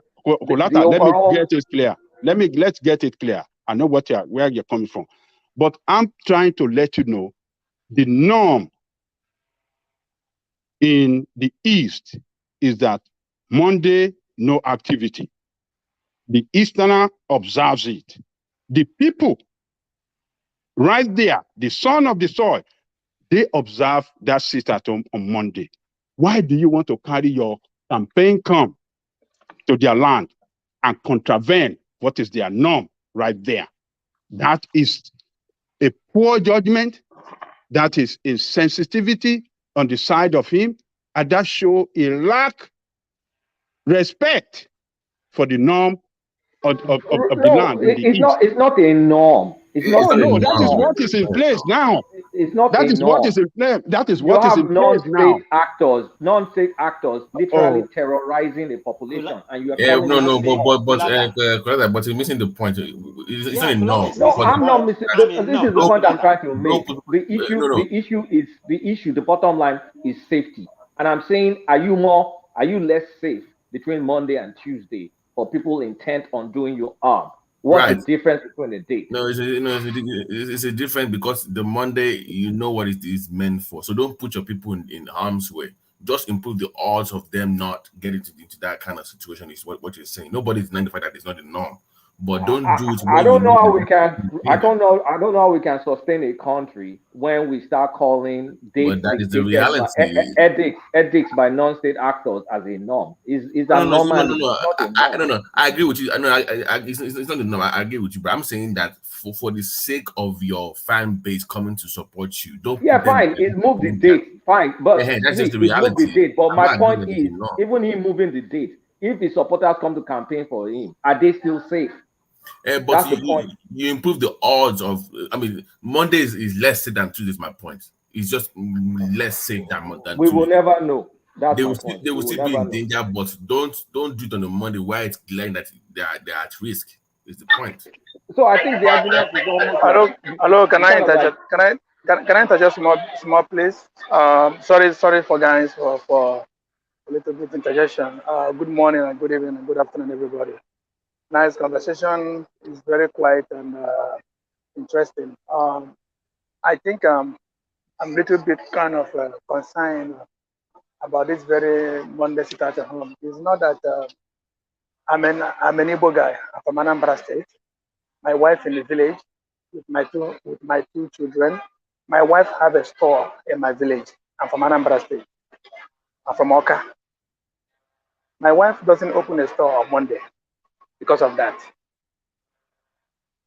Let's get it clear. I know where you're coming from, but I'm trying to let you know the norm in the East is that Monday, no activity. The Easterner observes it. The people right there, the son of the soil, they observe that sit at home on Monday. Why do you want to carry your campaign come to their land and contravene what is their norm right there? That is a poor judgment. That is insensitivity on the side of him, and that shows a lack respect for the norm of the land in the East. It's not a norm. That is what is in place now. It's not That a is norm. what is in place. That is You what is have in place now. non-state actors literally terrorizing the population, and you are but you're missing the point. It's not a norm. No, I'm not missing. This is the point I'm trying to make. The issue. The bottom line is safety, and I'm saying, are you less safe between Monday and Tuesday for people intent on doing you harm? What's the difference between the dates? It's a difference because the Monday, you know what it is meant for. So don't put your people in harm's way. Just improve the odds of them not getting into that kind of situation is what you're saying. Nobody's denying the fact that it's not the norm. But don't do it. I don't know how we can. I don't know how we can sustain a country when we start calling dates that is the reality. Edicts by non-state actors as a norm. Is that normal? No. I agree with you. I know. It's not the norm. I agree with you, but I'm saying that for the sake of your fan base coming to support you, don't. Yeah, fine. It moved the date. Fine, but that's just the reality. The date. But my point is, even him moving the date, if his supporters come to campaign for him, are they still safe? But you improve the odds of. Monday is less safe than Tuesday. Is my point. It's just less safe than we Tuesday. will never know. They will still be in danger, but don't do it on a Monday where it's glaring that they're at risk. Is the point. So I think the argument is almost. Hello. Can I interject? Can I interject small please? Sorry for guys for a little bit interjection. Good morning and good evening and good afternoon, everybody. Nice conversation. It's very quiet and interesting. I think I'm a little bit kind of concerned about this very Monday sit at home. It's not that I'm an Igbo guy. I'm from Anambra State. My wife in the village with my two children. My wife have a store in my village. I'm from Anambra State. I'm from Oka. My wife doesn't open a store on Monday because of that.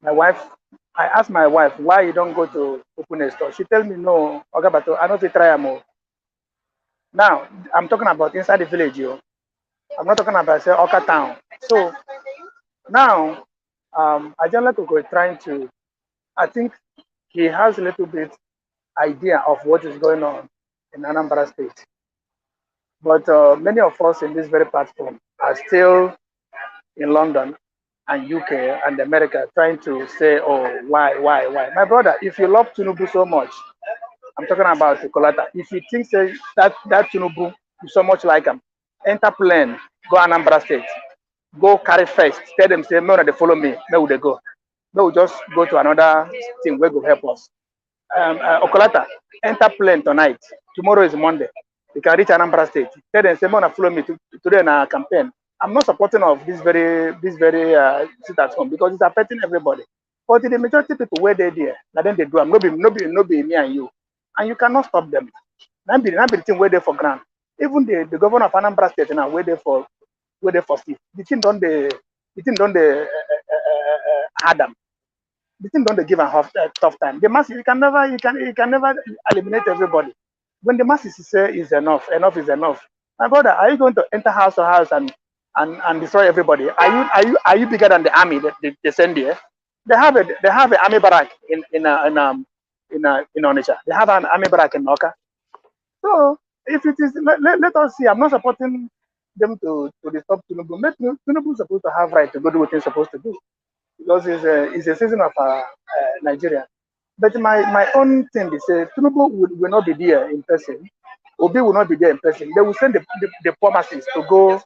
I asked my wife why you don't go to open a store. She tells me no, Ogabato, I don't try more. Now I'm talking about inside the village, yo. I'm not talking about say Oka town. So now Ajahn Lekoko is trying to. I think he has a little bit idea of what is going on in Anambra State. But many of us in this very platform are still in London and UK and America trying to say, oh, why? My brother, if you love Tinubu so much, I'm talking about Kolata. If you think that Tinubu is so much like him, enter plane, go Anambra State, go carry first, tell them, say, no, they follow me, where would they go? No, just go to another thing where go help us. Okolata, enter plane tonight. Tomorrow is Monday. You can reach Anambra State. Tell them, say, no, follow me today in our campaign. I'm not supporting of this very sit at home because it's affecting everybody. But the majority people where they there, now then they do them. No be me and you. And you cannot stop them. Now be the thing where they for grant. Even the governor of Anambra State now where they for Steve. The thing don't hard them. The thing don't they give a tough time. The masses you can never eliminate everybody. When the masses say is enough is enough. My brother, are you going to enter house to house and destroy everybody? Are you bigger than the army that they send there? They have an army barrack in Onitsha. They have an army barrack in Oka. So if it is let us see. I'm not supporting them to disturb Tinubu. Tinubu is supposed to have right to go do what he's supposed to do because it's a season of Nigeria. But my own thing is Tinubu will not be there in person. Obi will not be there in person. They will send the poor masses to go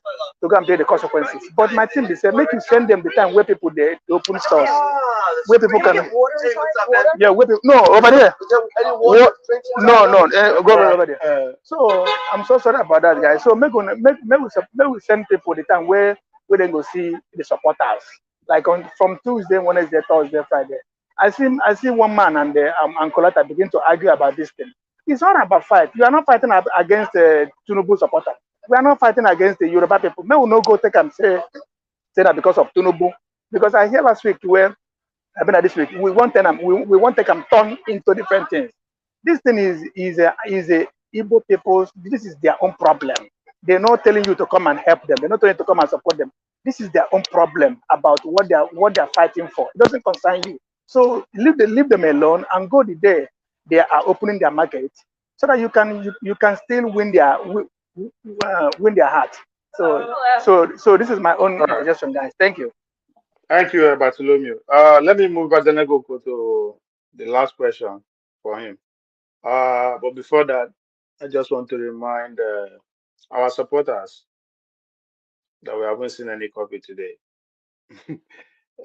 and bear the consequences. But my team they say make you send them the time where people they open stores, where people can where people, no over there. Go All right. over there. So I'm so sorry about that, guys. So make we send people the time where they go see the supporters. Like from Tuesday, Wednesday, Thursday, Friday. I see one man and Coletta begin to argue about this thing. It's not about fight. You are not fighting against Tinubu supporter. We are not fighting against the Yoruba people. May we not go take and say that because of Tinubu. Because I hear last week where I mean this week we want them we want to take them turn into different things. This thing is a Igbo people's. This is their own problem. They're not telling you to come and help them. They're not telling you to come and support them. This is their own problem about what they're fighting for. It doesn't concern you. So leave them alone and go the day they are opening their market so that you can still win their heart. So this is my own All right. suggestion, guys. Thank you. Thank you, Bartholomew. Let me move Badenegoko to the last question for him. But before that, I just want to remind our supporters that we haven't seen any copy today.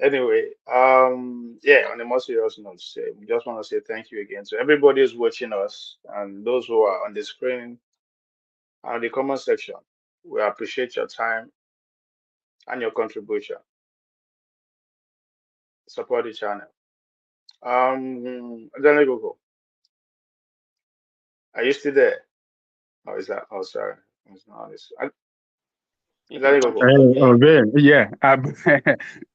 Anyway, yeah, on a more serious note, we just want to say thank you again to everybody who's watching us and those who are on the screen and the comment section. We appreciate your time and your contribution. Support the channel. Badenegoko, are you still there? Oh, is that? Oh, sorry. It's not on this. You can Badenegoko. continue. Yeah. Okay, yeah,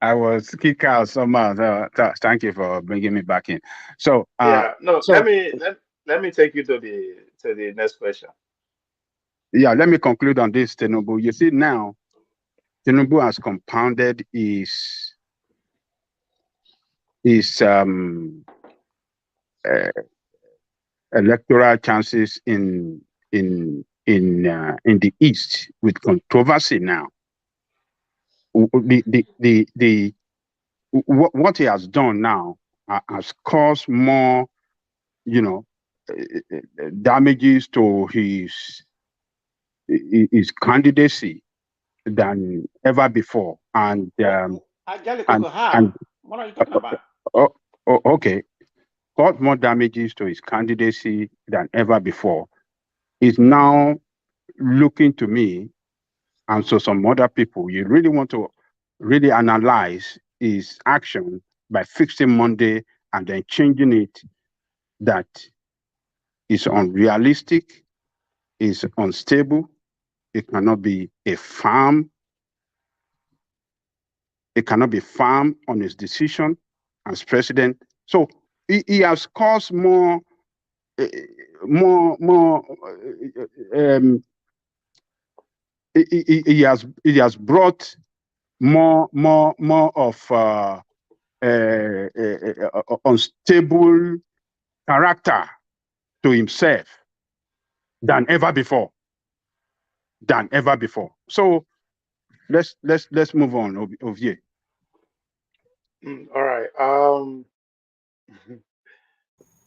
I was kicked out somehow. Thank you for bringing me back in. So, Yeah, no, so let me take you to the next question. yeah, let me conclude on this, Tinubu. You see now, Tinubu has compounded his uh, electoral chances in the East with controversy now. What he has done now has caused more, you know, damages to his candidacy than ever before, and Ajali and Coco, how? and What are you talking about? okay, caused more damages to his candidacy than ever before. Is now looking to me, and so some other people, you really want to really analyze his action by fixing Monday and then changing it, that is unrealistic, is unstable, it cannot be a firm, it cannot be firm on his decision as president. So he has caused uh, more he has brought more of unstable character to himself than ever before. So let's move on, Ovie. All right.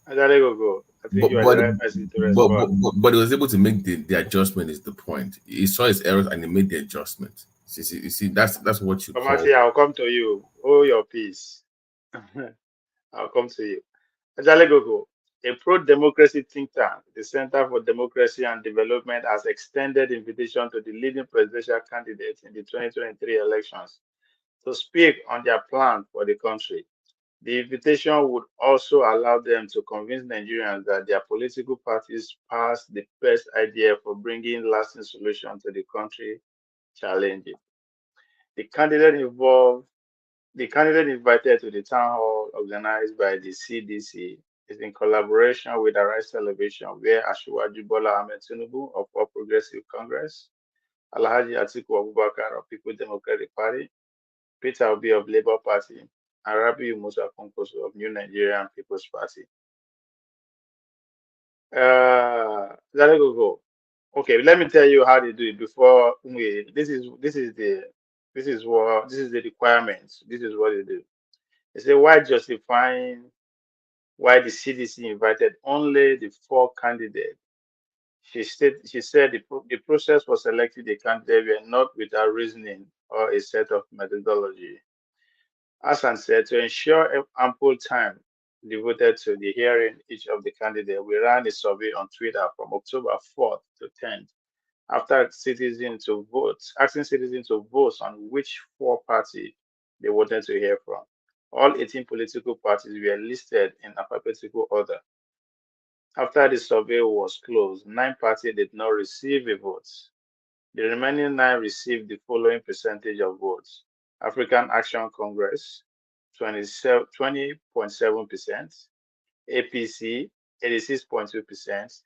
There you go. I think But you are the but right person to but but, respond. but he was able to make the adjustment. Is the point? He saw his errors and he made the adjustment. You see, that's what you call. Obasi, I'll come to you. Hold your peace. I'll come to you. Ajalegogo, a pro-democracy think tank, the Center for Democracy and Development, has extended invitation to the leading presidential candidates in the 2023 elections to speak on their plan for the country. The invitation would also allow them to convince Nigerians that their political parties pass the best idea for bringing lasting solutions to the country challenges. The candidate involved, the candidate invited to the town hall organized by the CDC is in collaboration with Arise Television, where Asiwaju Bola Ahmed Tinubu of All Progressive Congress, Alhaji Atiku Abubakar of People Democratic Party, Peter Obi of Labour Party, and Rabiu Musa Kwankwaso of New Nigerian People's Party. Let me go. Okay, let me tell you how they do it before we. This is the requirements. This is what they do. They say why justifying why the CDC invited only the 4 candidates. She said the process for selecting the candidate were not without reasoning or a set of methodology. Hassan said to ensure ample time devoted to the hearing each of the candidates, we ran a survey on Twitter from October 4th to 10th after asking citizens to vote on which 4 parties they wanted to hear from. All 18 political parties were listed in alphabetical order. After the survey was closed, 9 parties did not receive a vote. The remaining 9 received the following percentage of votes: African Action Congress, 20.7%, APC, 86.2%,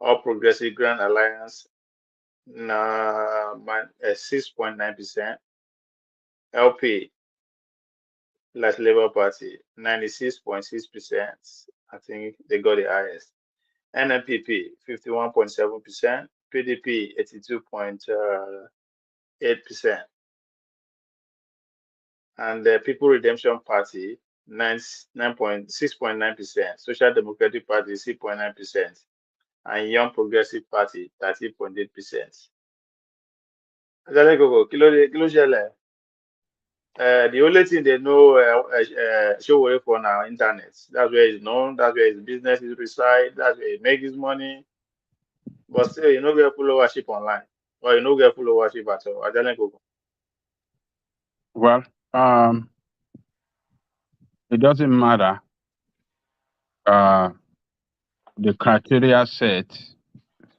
All Progressive Grand Alliance, 6.9%, LP, like Labour Party, 96.6%. I think they got the highest. NNPP, 51.7%, PDP, 82.8%, and the People Redemption Party, 6.9%, Social Democratic Party, 6.9%, and Young Progressive Party, 30.8%. The only thing they know show away for now internet. That's where it's known. That's where his business is reside. That's where he makes his money. But still, you know, get followership online, or you know, get followership at all. Well, it doesn't matter. The criteria set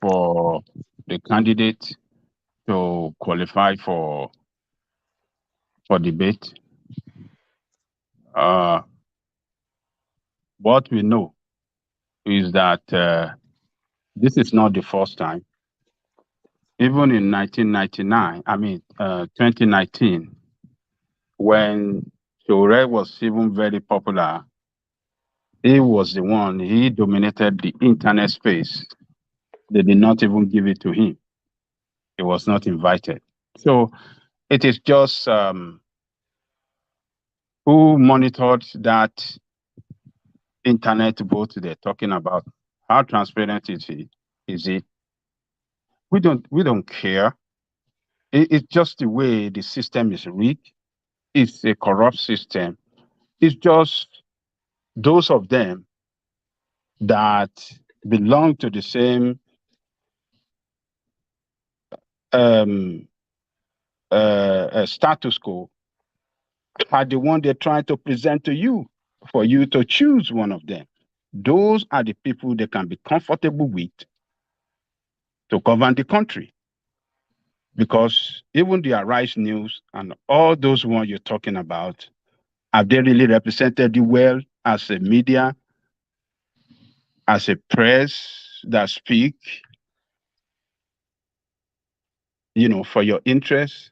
for the candidate to qualify for debate. What we know is that this is not the first time. Even in 2019, when Sowore was even very popular, he was the one, he dominated the internet space. They did not even give it to him. He was not invited. So it is just who monitored that internet vote they're talking about. How transparent is it? We don't care. It's just the way the system is rigged. It's a corrupt system. It's just those of them that belong to the same status quo are the one they're trying to present to you for you to choose one of them. Those are the people they can be comfortable with to govern the country. Because even the Arise News and all those ones you're talking about, have they really represented you well as a media, as a press that speak, for your interests?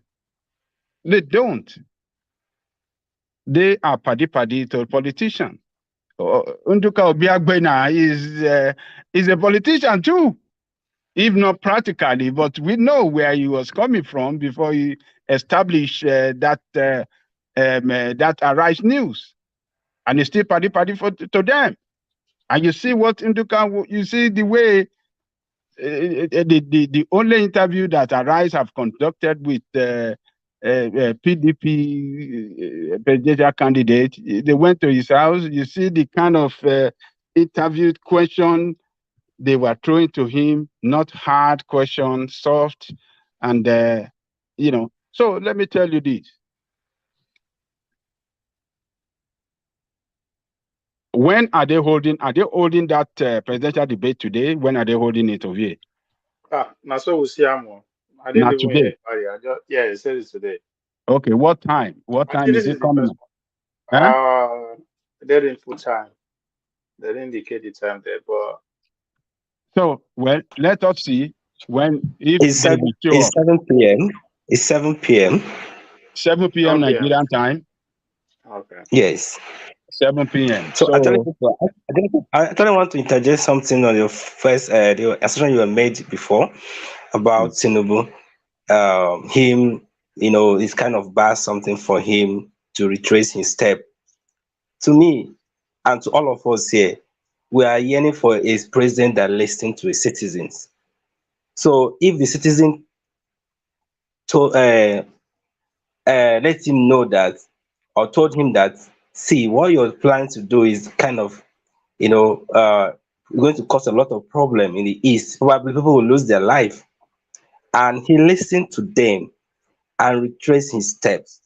They don't. They are paddy to a politician. Nduka Obiagbena is a politician too, if not practically, but we know where he was coming from before he established that Arise News, and it's still paddy to them. And you see what Nduka, you see the way the only interview that Arise have conducted with PDP presidential candidate, they went to his house. You see the kind of interviewed question they were throwing to him, not hard questions, soft, and So let me tell you this. When are they holding? Are they holding that presidential debate today? When are they holding it, Ovie? Now so we see more. I didn't Not even today. hear anybody. Yeah, it says it today. Okay, what time? What I think time is this it is the coming first up? one. Huh? They didn't put time. They didn't indicate the time there, but So, well, let us see when if It's they 7, will show it's up. 7 p.m. It's 7 p.m. 7 p.m. 7 p.m. Nigerian time. Okay. Yes. 7 p.m. So actually, So, I actually want to interject something on your first the assertion you were made before about Tinubu. Him, it's kind of bad something for him to retrace his step. To me, and to all of us here, we are yearning for a president that listens to his citizens. So if the citizen to let him know that, or told him that, see, what you're planning to do is kind of, you know, uh, going to cause a lot of problem in the east. Probably people will lose their life. And he listened to them and retraced his steps.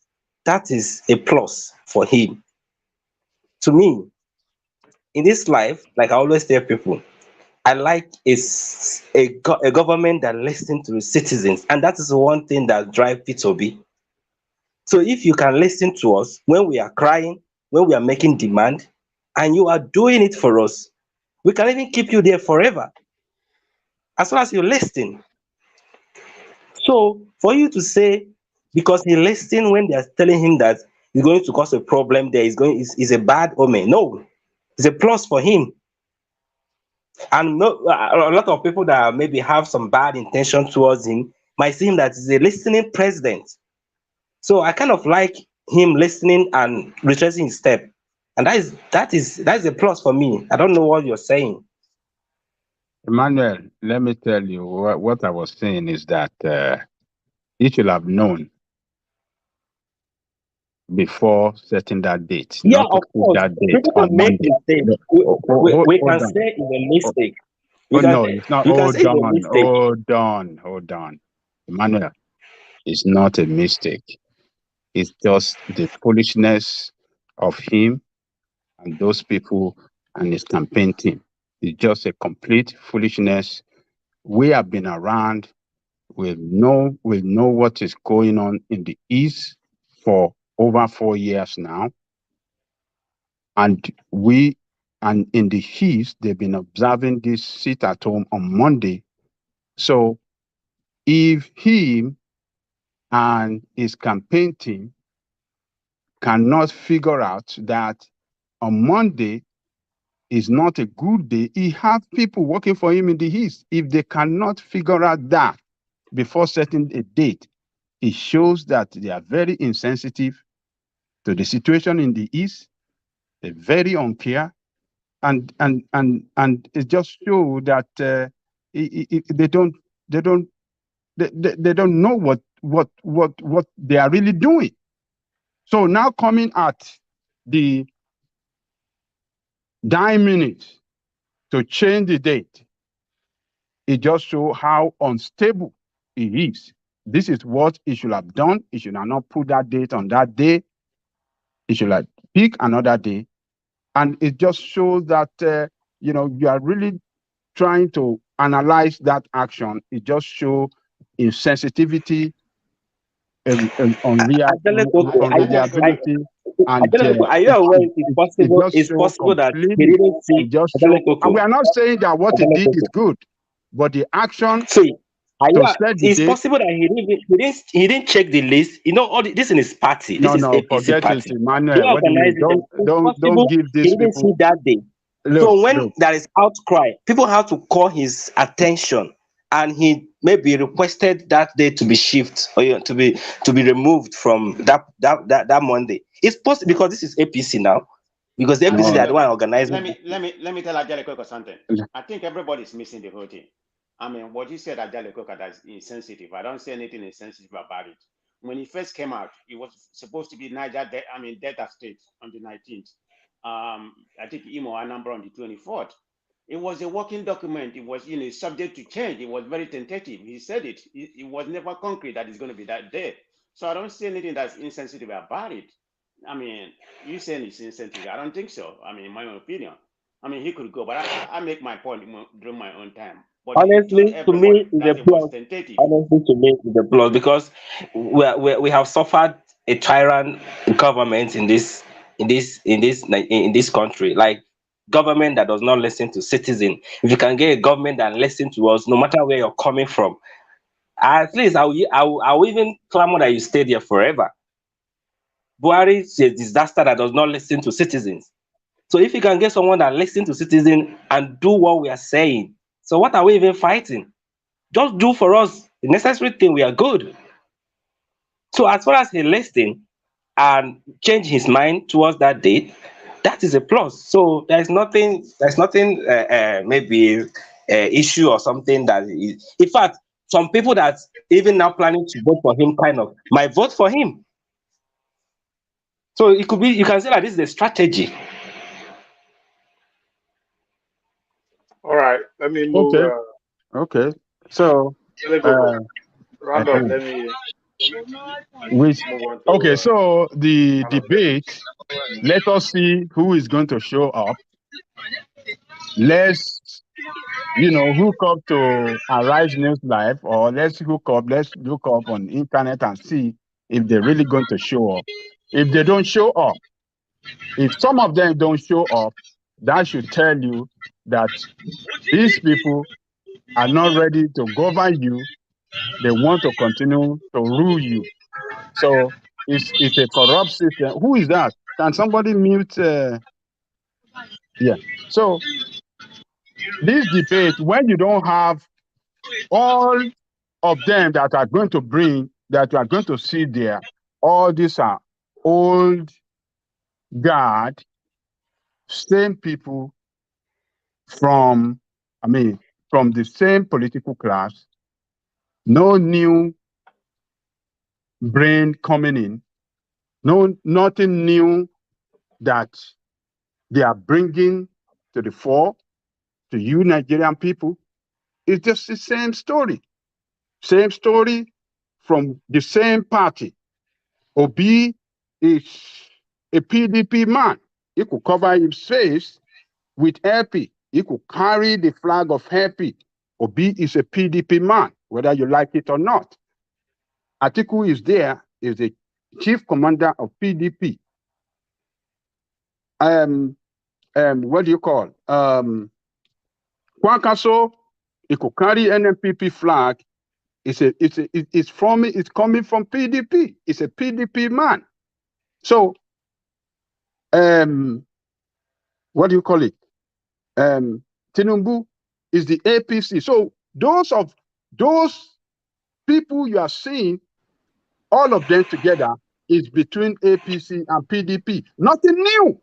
That is a plus for him. To me, in this life, like I always tell people, I like is a government that listens to the citizens, and that is one thing that drives P2B. So if you can listen to us when we are crying, when we are making demand, and you are doing it for us, we can even keep you there forever as long as you listen. So for you to say because he listened when they are telling him that it's going to cause a problem, there is a bad omen. No, it's a plus for him. And no, a lot of people that maybe have some bad intention towards him might see him that he's a listening president. So I kind of like him listening and retracing his step, and that is a plus for me. I don't know what you're saying. Emmanuel, let me tell you what I was saying is that he should have known before setting that date, Yeah, not to of put course, that date people on can make Monday. mistakes. No, We can hold on. say it's a Oh, mistake. We oh, can no, it's not. we can say Hold it's a on, mistake. hold on, hold on. Emmanuel, it's not a mistake. It's just the foolishness of him and those people and his campaign team. It's just a complete foolishness. We have been around. We know what is going on in the East for over 4 years now. And in the East, they've been observing this sit at home on Monday. So if he and his campaign team cannot figure out that on Monday is not a good day, he have people working for him in the East. If they cannot figure out that before setting a date, it shows that they are very insensitive to the situation in the East. They're very unclear, and it just shows that they don't they don't they don't know what they are really doing. So now coming at the dime minute to change the date, it just shows how unstable he is. This is what he should have done. He should have not put that date on that day. He should have pick another day. And it just shows that, you are really trying to analyze that action. It just shows insensitivity Angelic Koko, unreliability, and are you aware it just it's shows possible that he completely. didn't see It just shows, Angelic and we Koko? are not saying that what he Angelic did is Koko. good, but the action See, to set the it's date. possible that he didn't check the list. This in his party. This No, is no, APC forget it, party. They Emmanuel. What do you mean? organized it. It's Don't possible give he these didn't see people. that day. Look, So when look. there is outcry, people have to call his attention, and he maybe requested that day to be shifted, or to be removed from that Monday. It's possible because this is APC now, because the APC they No, are the one Look, organizing. let me tell Angelico something. I think everybody's missing the whole thing. I mean, what you said, Angelico, that's insensitive. I don't see anything insensitive about it. When he first came out, it was supposed to be Delta State on the 19th. I think Imo Anambra on the 24th. It was a working document. It was, subject to change. It was very tentative. He said it. It was never concrete that it's going to be that day. So I don't see anything that's insensitive about it. I mean, you saying it's insensitive. I don't think so. I mean, in my own opinion. I mean, he could go, but I make my point during my own time. But he told Honestly, to me, everybody it's a that it was plus. tentative. Honestly, to me, it's a plus because we have suffered a tyrant government in this country. Like government that does not listen to citizens. If you can get a government that listen to us, no matter where you're coming from, at least I will even clamor that you stay there forever. Buhari is a disaster that does not listen to citizens. So if you can get someone that listen to citizens and do what we are saying, so what are we even fighting? Just do for us the necessary thing. We are good. So as far as he listened and change his mind towards that date, that is a plus. So there's nothing maybe issue or something that is. In fact, some people that even now planning to vote for him kind of might vote for him. So it could be, you can say that this is a strategy. All right, let me move. Okay, okay. So, Let go uh, go. Round up. uh, Let me which move on okay. to So the one of them. debate. Let us see who is going to show up. Let's hook up to Arise News Live, or let's look up on internet and see if they're really going to show up. If they don't show up, if some of them don't show up, that should tell you that these people are not ready to govern you. They want to continue to rule you. So it's a corrupt system. Who is that? Can somebody mute? Yeah. So this debate, when you don't have all of them that are going to bring, that you are going to see there, all these are old guard, same people from, from the same political class, no new brain coming in, nothing new that they are bringing to the fore to you Nigerian people. It's just the same story. Same story from the same party. Obi is a PDP man. He could cover his face with happy. He could carry the flag of happy. Obi is a PDP man, whether you like it or not. Atiku is there, is the chief commander of PDP. What do you call? Kwakaso, he could carry NMPP flag. It's coming from PDP. It's a PDP man. So, what do you call it? Tinubu is the APC. So those people you are seeing, all of them together is between APC and PDP. Nothing new.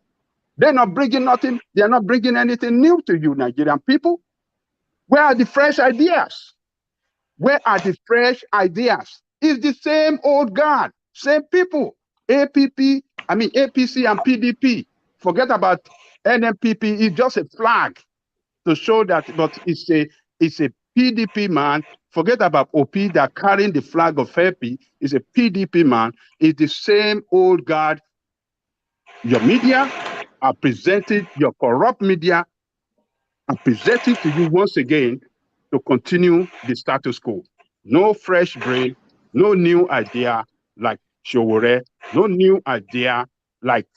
They're not bringing nothing. They're not bringing anything new to you, Nigerian people. Where are the fresh ideas? Where are the fresh ideas? It's the same old guard, same people. APC and PDP. Forget about NMPP. It's just a flag to show that, but it's a PDP man. Forget about OP that carrying the flag of happy. Is a PDP man. It's the same old guard. Your media are presented, your corrupt media are presented to you once again to continue the status quo. No fresh brain, no new idea like Showore, no new idea like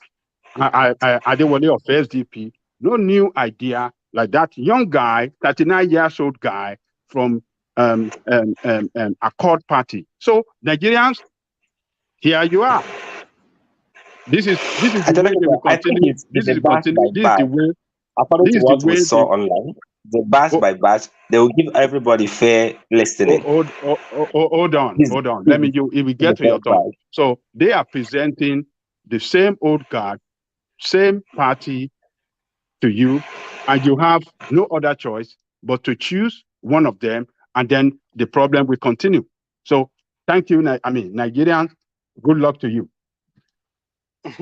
Adewale of SDP, no new idea like that young guy, 39 years old guy from Accord Party. So Nigerians, here you are. This is I the don't way they will know. I think continue. it's a batch by This is batch. the way. According This to is the what we way saw they. online, the batch Oh, by batch, they will give everybody fair listening. hold on, This, hold on. this, Let me. If we this is get the to your first turn. batch. So they are presenting the same old guard, same party to you, and you have no other choice but to choose one of them, and then the problem will continue. So thank you, Nigerians. Good luck to you.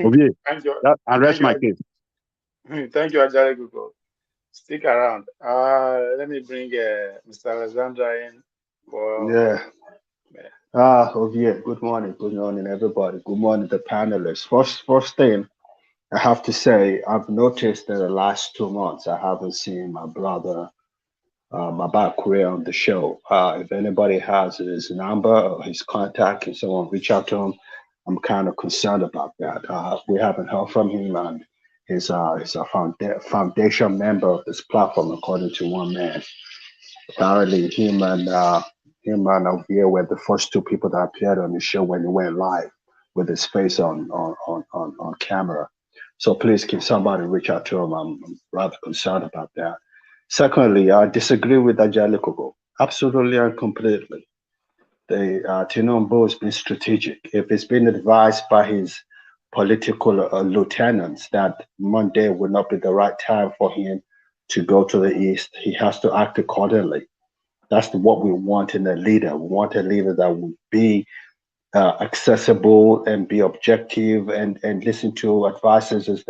Okay, Thank you. I Thank rest my you. case. Thank you, Ajay Google. Stick around. Let me bring Mr. Alexandra in for Yeah. Yeah, good morning, everybody. Good morning, the panelists. First thing I have to say, I've noticed in the last 2 months, I haven't seen my brother, Baba Korea on the show. If anybody has his number or his contact, can someone reach out to him? I'm kind of concerned about that. We haven't heard from him, and he's a foundation member of this platform, according to one man. Apparently, him and Ovia were the first two people that appeared on the show when he went live with his face on camera. So please, can somebody reach out to him? I'm rather concerned about that. Secondly, I disagree with Ajay. Absolutely and completely. The Tinubu has been strategic. If it's been advised by his political lieutenants that Monday would not be the right time for him to go to the east, he has to act accordingly. That's what we want in a leader. We want a leader that will be accessible and be objective and listen to advices as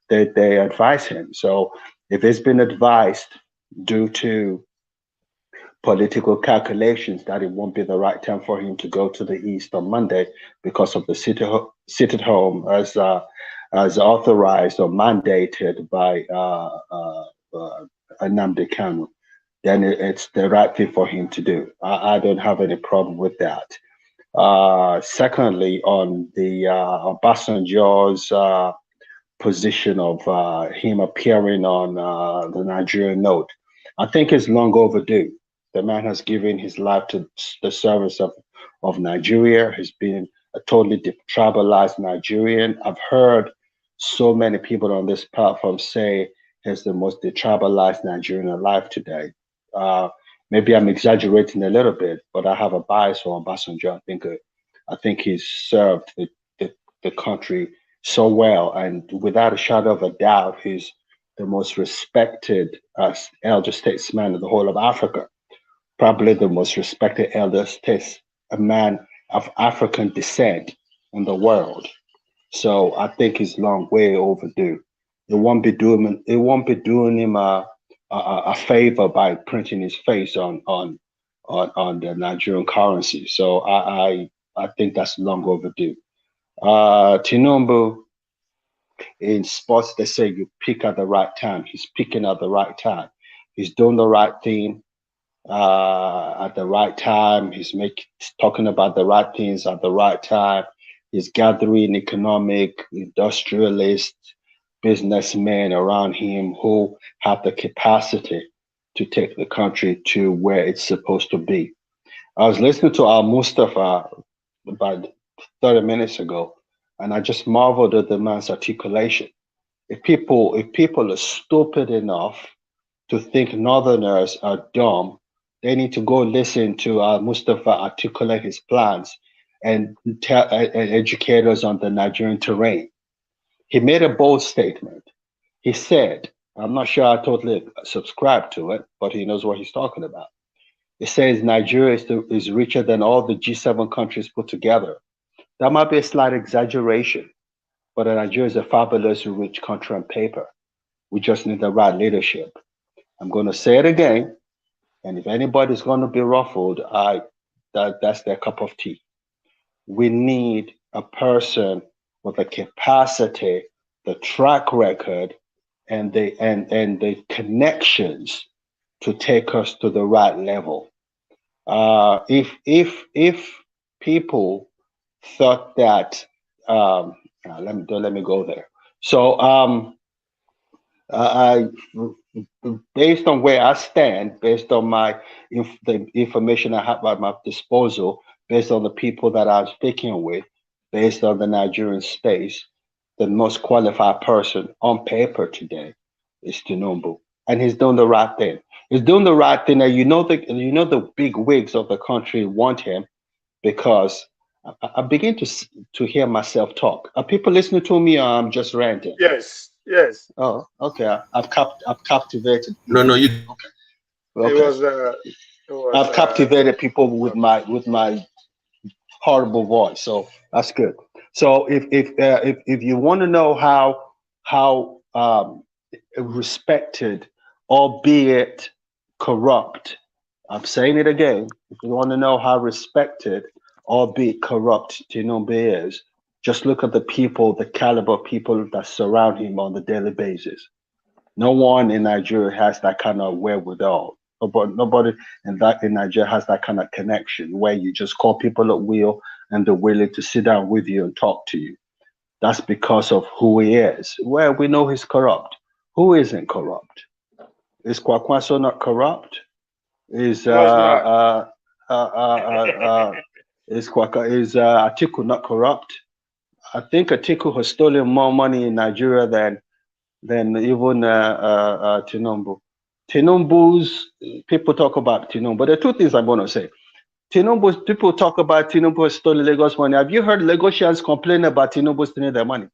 they advise him. So if it's been advised due to political calculations that it won't be the right time for him to go to the east on Monday because of the sit at home as authorized or mandated by Nnamdi Kanu, then it's the right thing for him to do. I don't have any problem with that. Secondly, on the Obasanjo's position of him appearing on the Nigerian note, I think it's long overdue. The man has given his life to the service of Nigeria. He's been a totally detribalized Nigerian. I've heard so many people on this platform say he's the most detribalized Nigerian alive today. Uh, Maybe I'm exaggerating a little bit, but I have a bias for Obasanjo. I think he's served the country so well, and without a shadow of a doubt, he's the most respected elder statesman in the whole of Africa. Probably the most respected elder statesman, a man of African descent in the world. So I think it's long way overdue. It won't be doing him a favor by printing his face on the Nigerian currency. So I think that's long overdue. Tinubu, in sports, they say you pick at the right time. He's picking at the right time. He's doing the right thing at the right time. He's talking about the right things at the right time. He's gathering economic, industrialists, businessmen around him who have the capacity to take the country to where it's supposed to be. I was listening to Al Mustafa about 30 minutes ago, and I just marveled at the man's articulation. If people are stupid enough to think Northerners are dumb, they need to go listen to Mustafa articulate his plans and tell and educate us on the Nigerian terrain. He made a bold statement. He said, I'm not sure I totally subscribe to it, but he knows what he's talking about. It says Nigeria is richer than all the G7 countries put together. That might be a slight exaggeration, but Nigeria is a fabulously rich country on paper. We just need the right leadership. I'm going to say it again, and if anybody's going to be ruffled, that's their cup of tea. We need a person with the capacity, the track record, and the connections to take us to the right level. If people thought that, let me go there. So I based on where I stand, based on the information I have at my disposal, based on the people that I'm speaking with, based on the Nigerian space, the most qualified person on paper today is Tinubu, and he's doing the right thing. He's doing the right thing, and the big wigs of the country want him because I begin to hear myself talk. Are people listening to me, or I'm just ranting? Yes, yes. Oh, okay. I've captivated No, people. no, you. Okay. It Okay. was I've captivated people with my horrible voice, so that's good. So if you want to know how respected, albeit corrupt, I'm saying it again, If you want to know how respected, albeit corrupt, Tinubu is, just look at the people, the caliber of people that surround him on the daily basis. No one in Nigeria has that kind of wherewithal. Nobody in Nigeria has that kind of connection where you just call people at will and they're willing to sit down with you and talk to you. That's because of who he is. Well, we know he's corrupt. Who isn't corrupt? Is Kwakwaso not corrupt? Is He was not. is Atiku not corrupt? I think Atiku has stolen more money in Nigeria than even Tinubu. Tinubu's people talk about Tinubu, but there are two things I'm going to say. Tinubu's people talk about Tinubu has stolen Lagos money. Have you heard Lagosians complain about Tinubu stealing their money?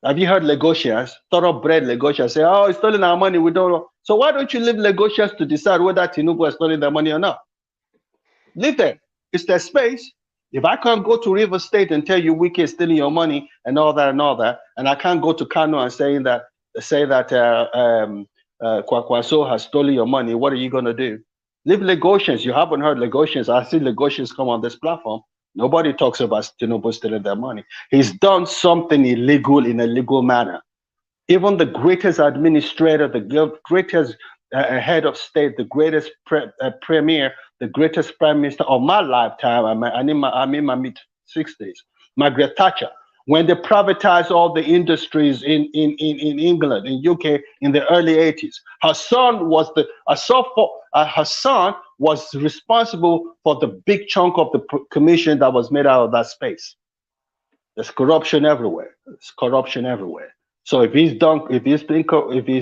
Have you heard Lagosians, thoroughbred Lagosians, say, "Oh, he's stealing our money, we don't know." So why don't you leave Lagosians to decide whether Tinubu has stolen their money or not? Leave them. It's their space. If I can't go to River State and tell you Wike is stealing your money and all that, and I can't go to Kano and say that Kwakwaso has stolen your money, what are you gonna do? Leave Lagosians. You haven't heard Lagosians. I see Lagosians come on this platform. Nobody talks about Tinubu stealing their money. He's done something illegal in a legal manner. Even the greatest administrator, the greatest head of state, the greatest premier, the greatest prime minister of my lifetime, I'm in my mid-60s, Margaret Thatcher, when they privatized all the industries in England, in UK, in the early 80s, her son was responsible for the big chunk of the commission that was made out of that space. There's corruption everywhere. There's corruption everywhere. So if he's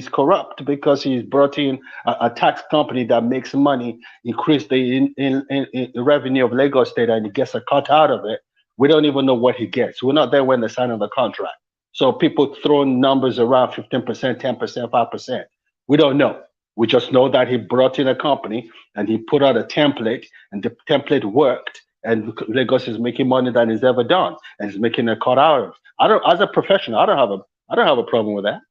corrupt because he's brought in a tax company that makes money, increase the in revenue of Lagos State, and he gets a cut out of it, we don't even know what he gets. We're not there when they sign on the contract. So people throwing numbers around 15%, 10%, 5%. We don't know. We just know that he brought in a company and he put out a template, and the template worked. And Lagos is making money than he's ever done, and he's making a cut out of it. As a professional, I don't have a problem with that.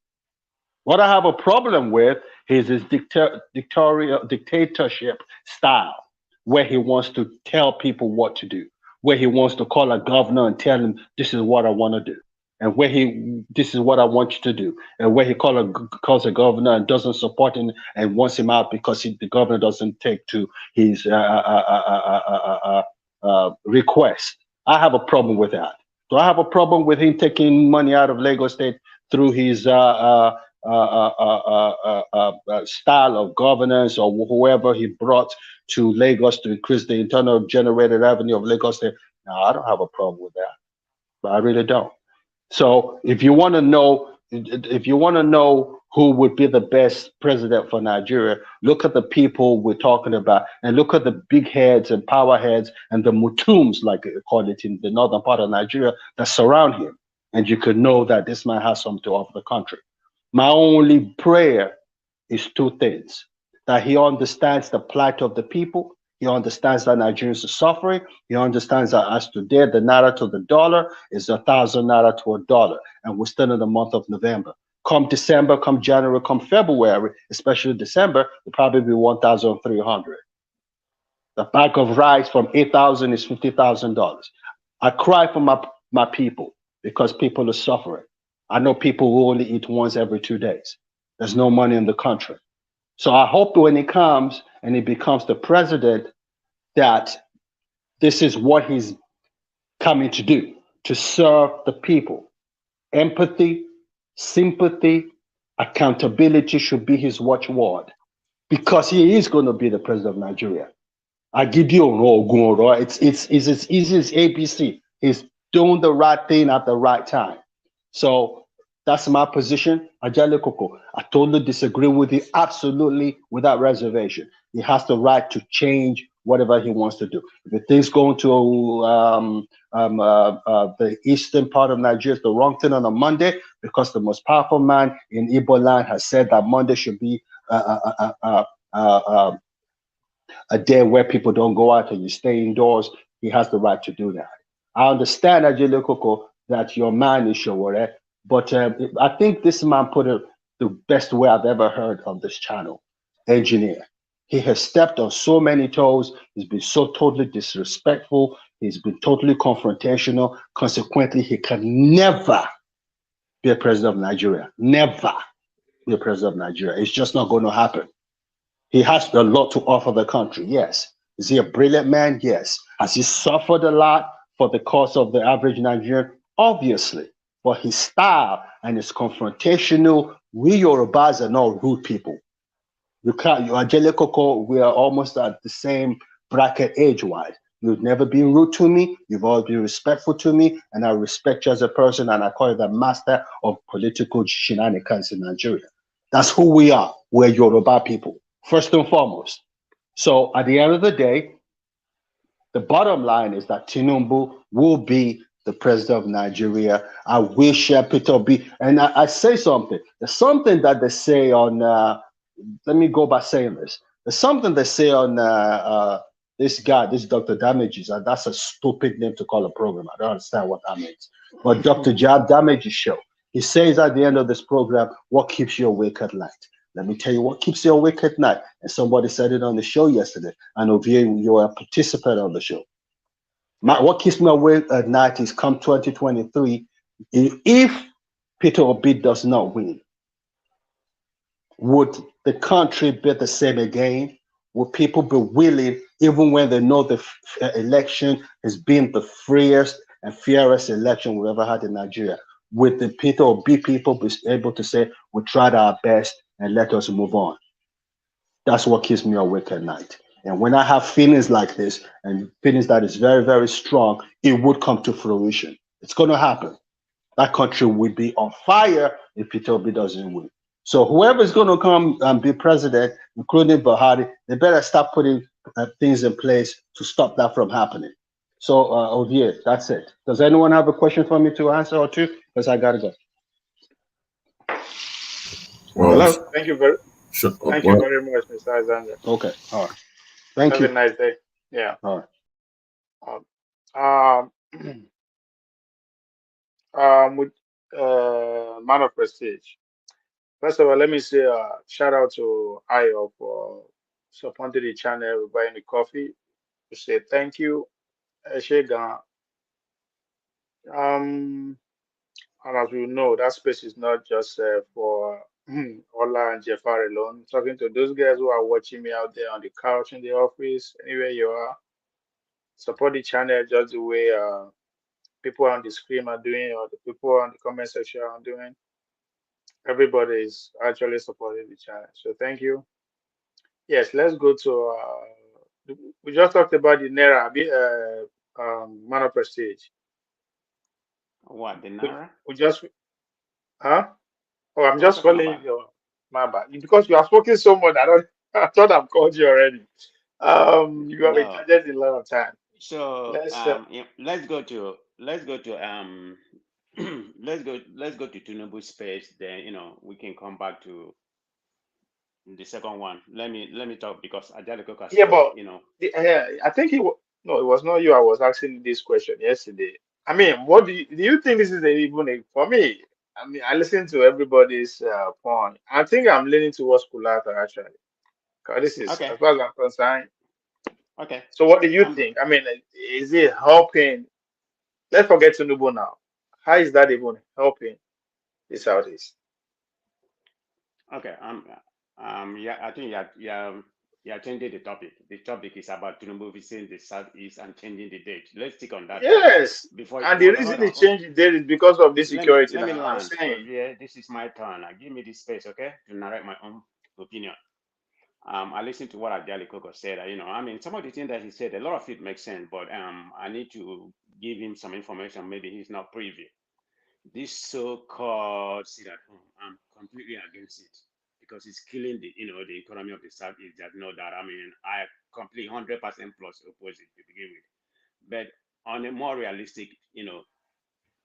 What I have a problem with is his dictatorship style, where he wants to tell people what to do, where he wants to call a governor and tell him, "This is what I want to do," and this is what I want you to do, and where he calls a governor and doesn't support him and wants him out because the governor doesn't take to his request. I have a problem with that. Do I have a problem with him taking money out of Lagos State through his style of governance, or whoever he brought to Lagos to increase the internal generated revenue of Lagos State? No, I don't have a problem with that. But I really don't. So if you want to know who would be the best president for Nigeria, look at the people we're talking about, and look at the big heads and power heads and the mutums, like they call it in the northern part of Nigeria, that surround him. And you could know that this man has something to offer the country. My only prayer is two things: that he understands the plight of the people. He understands that Nigerians are suffering. He understands that as today, the naira to the dollar is 1,000 naira to a dollar, and we're still in the month of November. Come December, come January, come February, especially December, it'll probably be 1,300. The bag of rice from 8,000 is $50,000. I cry for my people because people are suffering. I know people who only eat once every 2 days. There's no money in the country. So I hope when he comes and he becomes the president, that this is what he's coming to do, to serve the people. Empathy, sympathy, accountability should be his watchword, because he is going to be the president of Nigeria. It's as easy as ABC. He's doing the right thing at the right time. So that's my position. Ajale Koko, I totally disagree with you, absolutely, without reservation. He has the right to change whatever he wants to do. If things going to the eastern part of Nigeria is the wrong thing on a Monday, because the most powerful man in Igbo land has said that Monday should be a day where people don't go out and you stay indoors, he has the right to do that. I understand, Ajele Koko, that your man is Showore, but I think this man put it the best way I've ever heard on this channel. Engineer. He has stepped on so many toes. He's been so totally disrespectful. He's been totally confrontational. Consequently, he can never be a president of Nigeria. Never be a president of Nigeria. It's just not going to happen. He has a lot to offer the country, yes. Is he a brilliant man? Yes. Has he suffered a lot for the cause of the average Nigerian? Obviously. But his style and his confrontational, we Yorubas are not rude people. You can't, you Ajele Koko, we are almost at the same bracket age-wise. You've never been rude to me. You've always been respectful to me, and I respect you as a person, and I call you the master of political shenanigans in Nigeria. That's who we are. We're Yoruba people, first and foremost. So at the end of the day, the bottom line is that Tinubu will be the president of Nigeria. I wish Peter be, and I say something. There's something that they say on let me go by saying this. There's something they say on this guy, this Dr. Damages, and that's a stupid name to call a program. I don't understand what that means. But Dr. Jab Damages show. He says at the end of this program, what keeps you awake at night? Let me tell you what keeps you awake at night. And somebody said it on the show yesterday. I know you were a participant on the show. What keeps me awake at night is come 2023, if Peter Obi does not win, would the country be the same again? Would people be willing, even when they know the election has been the freest and fairest election we've ever had in Nigeria? Would the Peter Obi people be able to say, we tried our best and let us move on? That's what keeps me awake at night. And when I have feelings like this and feelings that is very, very strong, it would come to fruition. It's going to happen. That country will be on fire if Peter Obi doesn't win. So whoever is going to come and be president, including Buhari, they better start putting things in place to stop that from happening. So, Ovie, that's it. Does anyone have a question for me to answer or two? Because I got to go. Well, hello? Thank you very, sure. thank you Well, very much, Mr. Alexander. Okay, all right. Thank Have you. a nice day. Yeah. All right. Um, with Man of Prestige. First of all, let me say shout out to Ayo for supporting the channel, buying the coffee. To say thank you. Eshegan. And as we know, that space is not just for Ola and Jafar alone. Talking to those guys who are watching me out there on the couch, in the office, anywhere you are, support the channel just the way people on the screen are doing, or the people on the comment section are doing. Everybody is actually supporting the channel. So thank you. Yes, let's go to. We just talked about the Naira, Man of Prestige. What, the We, Naira? we just, huh? Oh, I'm What are you just talking calling about? your my bad because you have spoken so much. I don't. I thought I've called you already. You have been No. targeted a lot of time. So Let's. yeah, let's go to let's go to Tinubu space. Then we can come back to the second one. Let me talk because Ajaliko Yeah, spoke. but I think no, it was not you. I was asking this question yesterday. I mean, what do you think this is even for me? I mean, I listen to everybody's point. I think I'm leaning towards Kulata actually, because this is Okay, as far as I'm concerned. okay. So, what do you Um, think? I mean, is it helping? Let's forget Tinubu now. How is that even helping the Southeast? okay. Yeah, I think you're changing the topic. The topic is about Tinubu visiting the southeast and changing the date. Let's stick on that first. Yes, Before and the hold on, hold reason on. it changed there is because of this Let me security. let me Now, I'm land. saying. Yeah, this is my turn. Give me this space, okay, to narrate my own opinion. I listened to what Ajali Koko said. I mean, some of the things that he said, a lot of it makes sense, but I need to give him some information. Maybe he's not privy. This so-called sit at home, I'm completely against it because it's killing the economy of the Southeast. There's no doubt. I mean, I completely 100% plus opposite to begin with. But on a more realistic,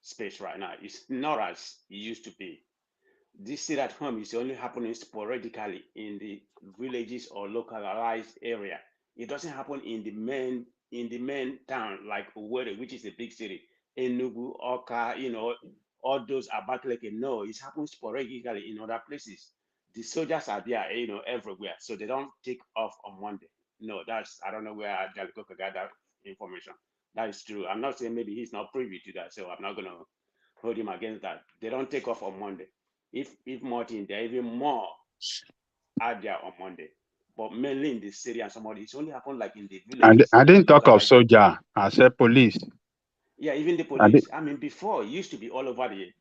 space right now, it's not as it used to be. This sit at home is only happening sporadically in the villages or localized area. It doesn't happen in the main town like Owerri, which is a big city, Enugu, Oka, all those Abakaliki. No, it's happening sporadically in other places. the soldiers are there, everywhere, so they don't take off on Monday. No, I don't know where Jalicoca got that information. That is true. I'm not saying maybe he's not privy to that, so I'm not gonna hold him against that. They don't take off on Monday. If Martin, there even more out there on Monday, but mainly in the city and somebody, it's only happened like in the villages. I didn't talk Because of soldier. I said police. yeah, even the I did. police. I mean, before it used to be all over it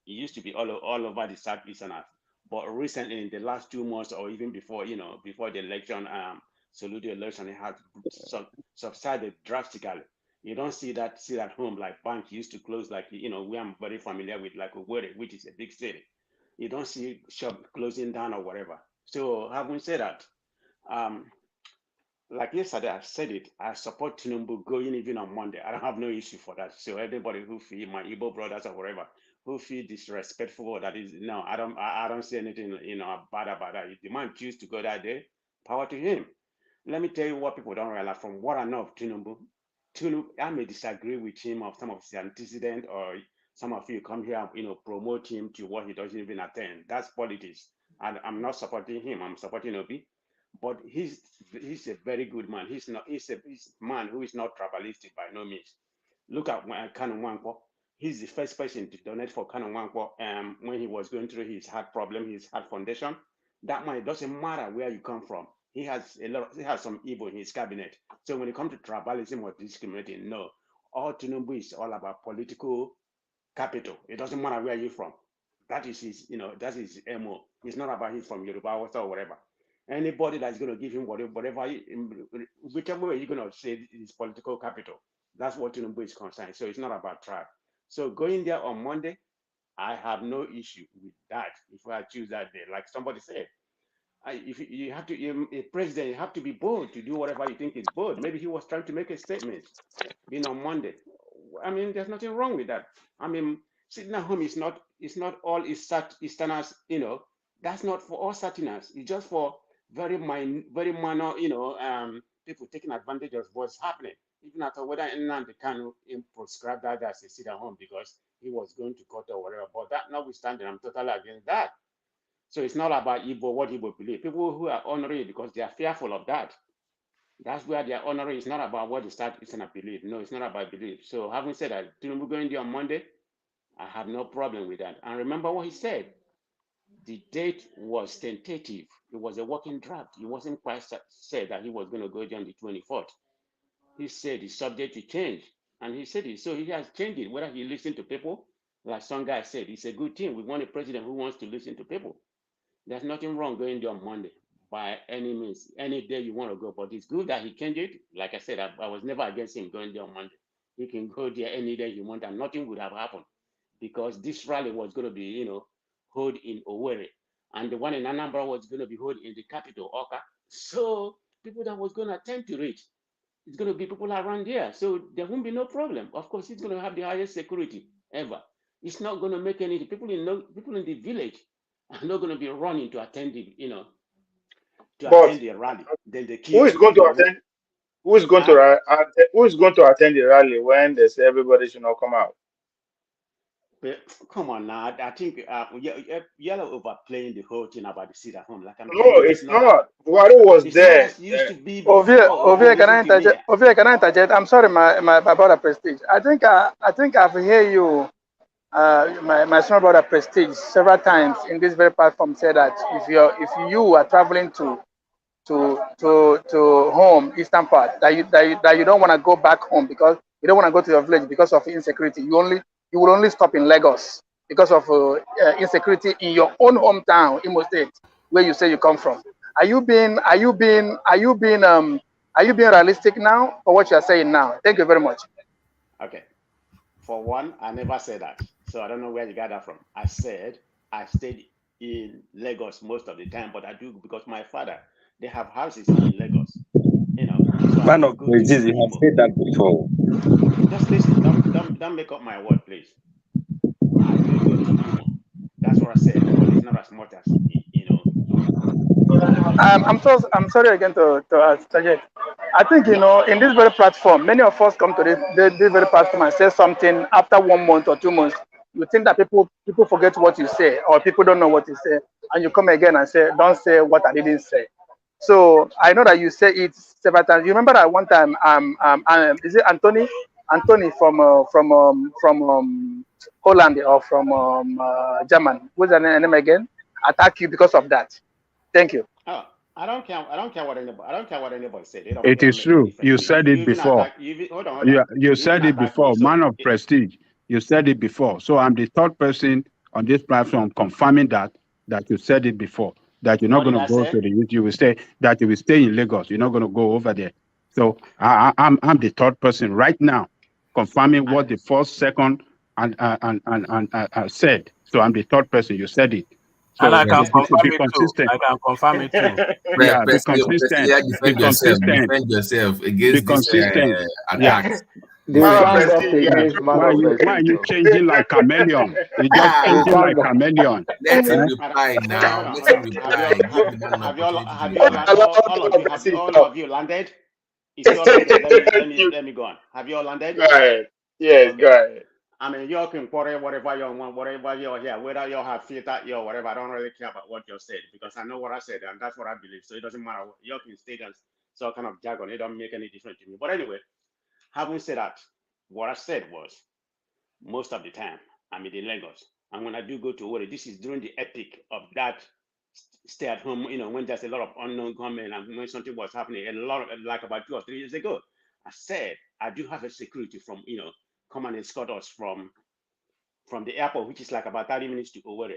used to be all over the southeasterners. But recently, in the last 2 months, or even before, before the election, salute the election, it has subsided drastically. You don't see that home like bank used to close, like we are very familiar with, like Owerri, which is a big city. You don't see shop closing down or whatever. So having said that, um, like yesterday, I said it. I support Tinubu going even on Monday. I don't have no issue for that. So everybody who feel, my Igbo brothers or whatever, who feel disrespectful, that is no, I don't say anything bad about that. If the man choose to go that day, power to him. Let me tell you what people don't realize from what I know of Tinubu. Tinubu, I may disagree with him of some of his antecedent, or some of you come here, promote him to what he doesn't even attend. That's politics. And I'm not supporting him. I'm supporting Obi, but he's a very good man. He's a man who is not tribalistic by no means. Look at Kanu Nwankwo. He's the first person to donate for Kanu Nwankwo when he was going through his heart problem, his heart foundation. That man, it doesn't matter where you come from. He has some evil in his cabinet. So when it comes to tribalism or discriminating, no. All Tinubu is all about political capital. It doesn't matter where you're from. That is that's his MO. It's not about he's from Yoruba or whatever. Anybody that's going to give him whatever, whichever way you're going to say his political capital, that's what Tinubu is concerned. So it's not about tribe. So going there on Monday, I have no issue with that. If I choose that day, like somebody said, if you have to, a president, you have to be bold to do whatever you think is bold. Maybe he was trying to make a statement, on Monday. I mean, there's nothing wrong with that. I mean, sitting at home is not all Easterners, that's not for all Southerners. It's just for very minor, people taking advantage of what's happening. Even after whether Nnamdi Kanu prescribed that as a sit at home because he was going to court or whatever. But that notwithstanding, I'm totally against that. So it's not about Igbo, what Igbo believe. People who are honoring it because they are fearful of that. That's where they are honoring. It's not about what the South Eastern believe. No, it's not about belief. So having said that, Tinubu going there on Monday, I have no problem with that. And remember what he said. The date was tentative. It was a working draft. He wasn't quite said that he was going to go there on the 24th. He said it's subject to change. And he said it. So he has changed it. Whether he listened to people, like some guy said, it's a good thing. We want a president who wants to listen to people. There's nothing wrong going there on Monday by any means. Any day you want to go, but it's good that he changed it. Like I said, I was never against him going there on Monday. He can go there any day you want, and nothing would have happened because this rally was going to be, held in Owerri, and the one in Anambra was going to be held in the capital, Oka. So people that was going to attend to it, it's going to be people around here, so there won't be no problem. Of course, it's going to have the highest security ever. It's not going to make any people in the village are not going to be running to attend the, But attend the rally. Then the who is kids going will to be attend? Who is going to who is going to attend the rally when they say everybody should not come out? but come on now. I think you're overplaying the whole thing about the sit at home. Like I'm No, telling you, it's not. Buhari was it's not there. as used to be before. Ovie, can Listen I to me. interject? Ovie, can I interject? I'm sorry, my brother Prestige. I think I've heard you, my small brother Prestige, several times in this very platform say that if you are traveling to home eastern part that you don't want to go back home because you don't want to go to your village because of insecurity. You will only stop in Lagos because of insecurity in your own hometown, Imo State, where you say you come from. Are you being realistic now for what you are saying now? Thank you very much. Okay. For one, I never said that. So I don't know where you got that from. I said I stayed in Lagos most of the time, but I do because my father, they have houses in Lagos. So I Man do of go to Jesus, you have Imo. said that before. Just listen. Don't make up my word, please. I do go to Imo. That's what I said, but it's not as much as I'm sorry again to suggest. I think in this very platform, many of us come to this very platform and say something after 1 month or 2 months. you think that people forget what you say, or people don't know what you say, and you come again and say, don't say what I didn't say. So I know that you say it several times. You remember that one time, is it Anthony? Anthony from Holland or from Germany. What's the name again? Attack you because of that. Thank you. Oh, I don't care. I don't care what anybody. I don't care what anybody said. It It don't is make any true. difference You to me. said You it even before. attack. You even, hold on. You You even said it attack me. before. So Man of prestige. You said it before. So I'm the third person on this platform confirming that you said it before. That you're not what going did to I go to say? the youth. You will stay. That you will stay in Lagos. You're not going to go over there. So I'm the third person right now confirming what the first, second, and said. So I'm the third person. You said it. And So I can confirm be it too. consistent. I can confirm it too. Yeah, be Prestigia, consistent. Be defend yourself. consistent. Defend yourself Be against this consistent. Yeah. attacks. They Man of gang up Prestige, you are against too man of Why are prestige. you Oh. changing like chameleon? You're just They changing like gang up. chameleon. Let him Eh? reply now. Let Hold him on. reply. Give the man an opportunity to Have you all reply. land, all of you landed? Is you all landed? Let me go on. Have you all landed? Go ahead. Yes, go ahead. I mean, you all can quarrel whatever you want, whatever you're here, whether you have filter, you whatever. I don't really care about what you said because I know what I said and that's what I believe. So it doesn't matter. You all can state and some kind of jargon. It don't make any difference to me. But anyway, having said that, what I said was most of the time I'm in Lagos, and when I do go to work, this is during the epic of that stay at home. You know, when there's a lot of unknown gunmen and when something was happening, a lot of like about 2 or 3 years ago, I said I do have a security from come and escort us from the airport, which is like about 30 minutes to Owerri.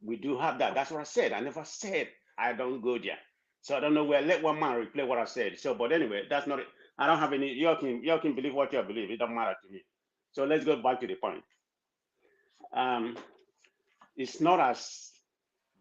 We do have that. That's what I said. I never said I don't go there. So I don't know where. Let one man replay what I said. So, but anyway, that's not it. I don't have any. You can believe what you believe. It doesn't matter to me. So let's go back to the point. It's not as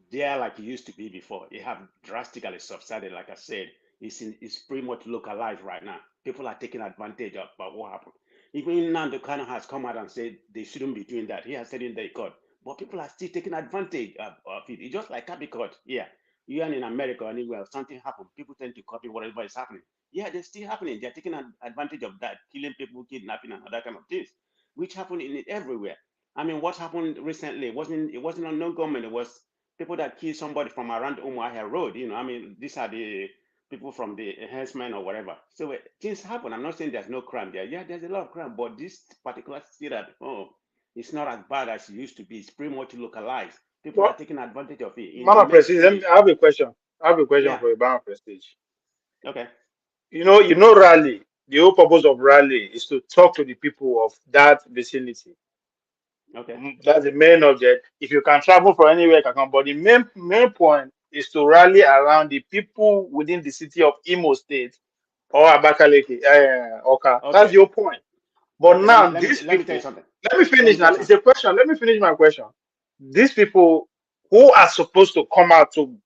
there like it used to be before. It have drastically subsided. Like I said, it's pretty much localized right now. People are taking advantage of what happened. Even Nando Kano has come out and said they shouldn't be doing that. He has said in the court, but people are still taking advantage of it. It's just like copy court. Yeah, you and in America or anywhere something happened, people tend to copy whatever is happening. Yeah, they're still happening. They're taking advantage of that, killing people, kidnapping, and other kind of things, which happen in it everywhere. I mean, what happened recently it wasn't on no government. It was people that killed somebody from around Umuahia Road. I mean, these are the people from the enhancement or whatever. So things happen. I'm not saying there's no crime there. Yeah, there's a lot of crime, but this particular state at home, it's not as bad as it used to be. It's pretty much localized. People are Well, taking advantage of it in Man the of main Prestige, city. I have a question. I have a question Yeah. for you, Man of Prestige. Okay. Rally. The whole purpose of rally is to talk to the people of that vicinity. Okay. That's the main object. If you can travel from anywhere, you can come. But the main point is to rally around the people within the city of Imo State or Abakaliki, Oka. That's Okay. your point. But Okay. now Let these me tell you people, something. let me Let finish me tell now. you It's a something. question. Let me finish my question. These people who are supposed to come out to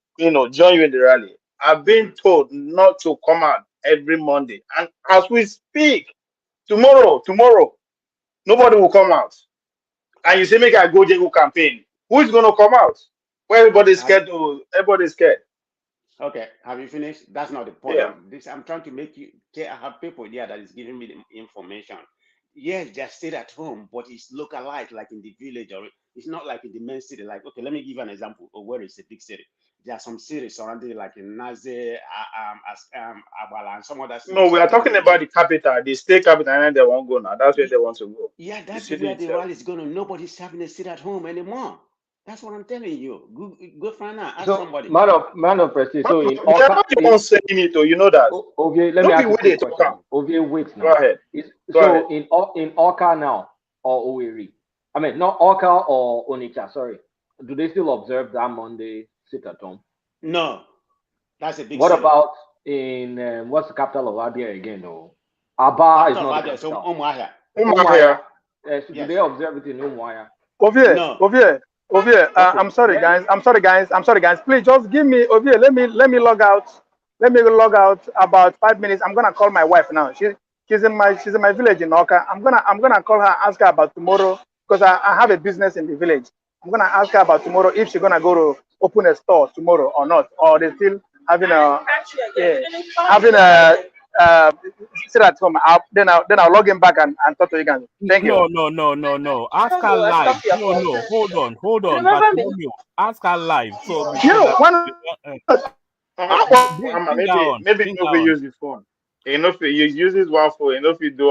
join you in the rally are being told not to come out every Monday. And as we speak, tomorrow, nobody will come out. And you say, make I go Jego campaign. Who is going to come out? Well, everybody's scared. Everybody's scared. Okay, have you finished? That's not the point. Yeah. I'm trying to make you. I have people there that is giving me the information. Yes, they're still at home, but it's localized, like in the village, or it's not like in the main city. Like, okay, let me give you an example of where it's a big city. There are some cities surrounding, like in Naze, Abala, and some other No, cities we are surrounding talking it. about the capital, the state capital, and they won't go now. That's where they want to go. Yeah, The that's city where the itself. rally is going to. Nobody's having a sit at home anymore. That's what I'm telling you. Go find out. Ask So somebody. man of prestige. So in They're Oka, not the ones saying it, though. You know that. okay, let me Don't be ask you a where they quick talk question. am. Okay, wait Go now. ahead. Go So ahead. in Oka now or Owerri, I mean not Oka or Onitsha. Sorry, do they still observe that Monday sit at home? No, that's a big What city. about in what's the capital of Abia again? Though Aba is Capital not of the Abia, so capital. Umuahia. Umuahia. Do Yes. they observe it in Umuahia? Ovie, No. Okay. I'm sorry, Then guys. Please just give me Ovie. Let me log out. Let me log out about 5 minutes. I'm gonna call my wife now. She's in my village in Oka. I'm gonna call her, ask her about tomorrow because I have a business in the village. I'm gonna ask her about tomorrow if she's gonna go to open a store tomorrow or not, or they still having a sit at home. Then I'll log in back and talk to you guys. Thank you. No. Ask her live. No. Hold on. Bartholomew, ask her live. So before No, why bring that on. Maybe Bring no that we on. use the phone. Enough he uses one phone. Enough you do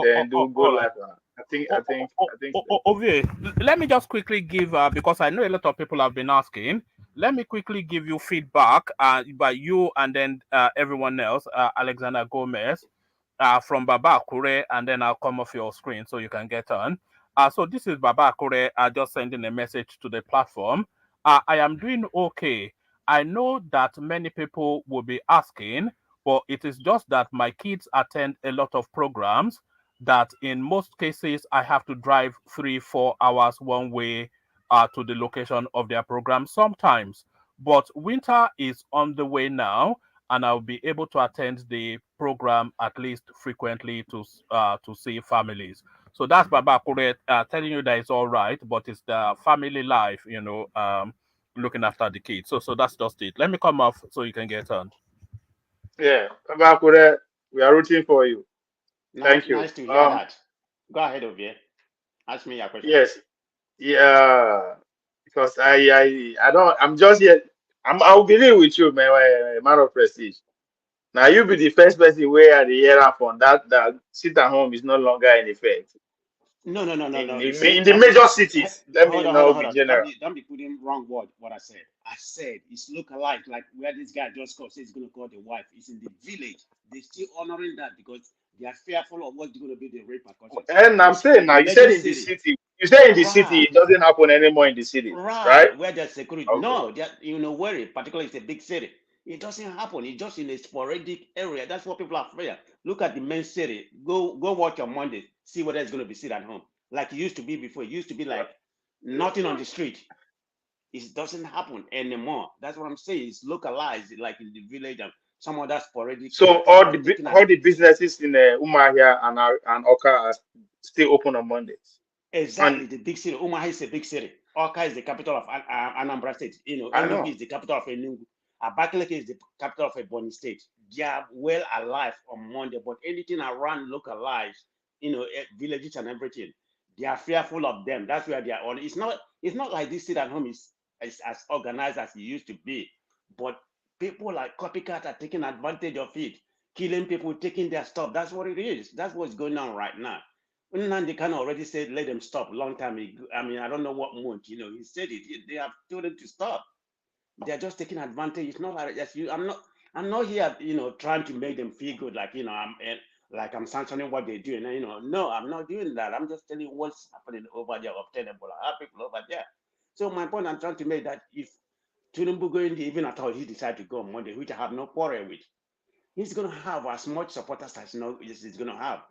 then do go All right. live. I think so. Okay, let me just quickly give because I know a lot of people have been asking. Let me quickly give you feedback by you and then everyone else. Alexander Gomez from Baba Akure, and then I'll come off your screen so you can get on. So this is Baba Akure just sending a message to the platform. I am doing okay. I know that many people will be asking, but it is just that my kids attend a lot of programs that in most cases I have to drive 3-4 hours one way to the location of their program sometimes. But winter is on the way now, and I'll be able to attend the program at least frequently to see families. So that's Baba Kure telling you that it's all right, but it's the family life, looking after the kids. So that's just it. Let me come off so you can get on. Yeah, Kabakure, we are rooting for you. Thank you. Nice to hear that. Go ahead, Ovie. Ask me your question. Yes, yeah, because I don't. I'm just here. I'll believe with you, man of prestige. Now you be the first person where the year from that sit at home is no longer in effect. No. In You see, the major cities, let me hold be on. general. Don't be putting wrong word. What I said. I said it's look alike, like where this guy just called. Says he's gonna call the wife. It's in the village. They still honoring that because they are fearful of what's going to be the repercussions. And I'm It's saying now, the you said major in the city. city. You said in the city, Right. it doesn't happen anymore in the city, right? Right, where there's security. Okay. No, where it, particularly it's a big city. It doesn't happen. It's just in a sporadic area. That's what people are afraid. Look at the main city. Go watch on Monday. See whether it's going to be sit at home. Like it used to be before. It used to be like nothing on the street. It doesn't happen anymore. That's what I'm saying. It's localized, like in the village and some other sporadic. So all the businesses in Umahia and Oka are still open on Mondays. Exactly, the big city. Umuahia is a big city. Oka is the capital of Anambra State. Enugu is the capital of Enugu. Abakaliki is the capital of Ebonyi State. They are well alive on Monday, but anything around localized, villages and everything, they are fearful of them. That's where they are on. It's not like this city at home is as organized as it used to be, but people like copycat are taking advantage of it, killing people, taking their stuff. That's what it is. That's what's going on right now. They kind of already said let them stop long time ago. I mean, I don't know what month. He said it. They have told them to stop. They're just taking advantage. It's not like I'm not here, trying to make them feel good, like I'm sanctioning what they're doing. No, I'm not doing that. I'm just telling you what's happening over there, obtainable. I have people over there. So my point I'm trying to make that if Tinubu going even at all, he decide to go on Monday, which I have no quarrel with, he's going to have as much supporters as he's going to have.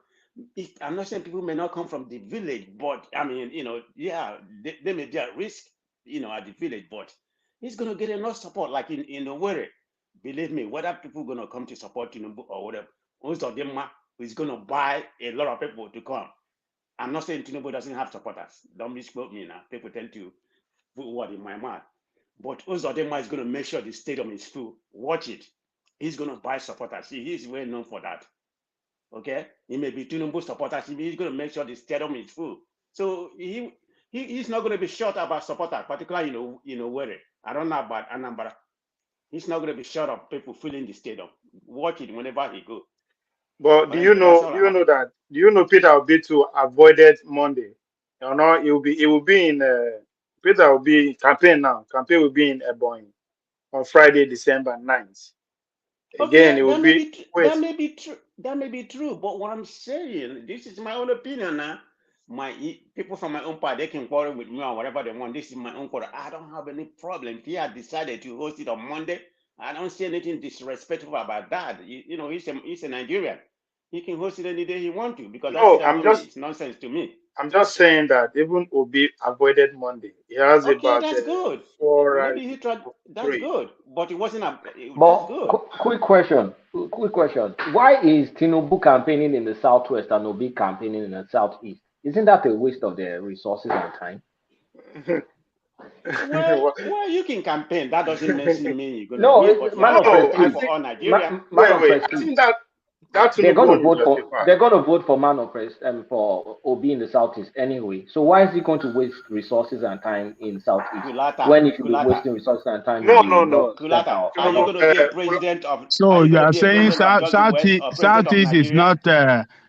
I'm not saying people may not come from the village, but I mean, they may be at risk, at the village, but he's going to get enough support, like in the Owerri. Believe me, whether people are going to come to support Tinubu or whatever, most of them is going to buy a lot of people to come. I'm not saying Tinubu doesn't have supporters. Don't misquote me now. People tend to put word in my mouth. But Uzodinma is going to make sure the stadium is full. Watch it. He's going to buy supporters. He's well known for that. Okay, he may be Tinubu supporters. He's going to make sure the stadium is full. So he's not going to be short about supporters, particularly Owerri. I don't know about Anambra. He's not going to be short of people filling the stadium. Watch it whenever he go. But do you know Peter Obi to avoided Monday? It will be in Peter will be campaign now. Campaign will be in Ebonyi on Friday, December 9th. Again, Okay, it will be that may be true. That may be true. But what I'm saying, this is my own opinion now. People from my own party, they can quarrel with me or whatever they want. This is my own quarrel. I don't have any problem. If he had decided to host it on Monday, I don't see anything disrespectful about that. He's a Nigerian. He can host it any day he wants to, because it's nonsense to me. I'm just saying that even Obi avoided Monday. He has about that's good. 4 Maybe he tried. That's good, but it wasn't that's good. Quick question. Why is Tinubu campaigning in the southwest and Obi campaigning in the southeast? Isn't that a waste of their resources and time? Well, you can campaign. That doesn't necessarily mean you're going to win. No, man of prestige. Wait. That's they're going to Tinubu vote for justify. they're going to vote for for Obi in the southeast anyway. So why is he going to waste resources and time in southeast when he should be wasting resources and time in No, the no, north no. central Are and you Tinubu, north? going to be a president of? Are So you you going to are be a saying president of just the West or president Southeast of is Nigeria? not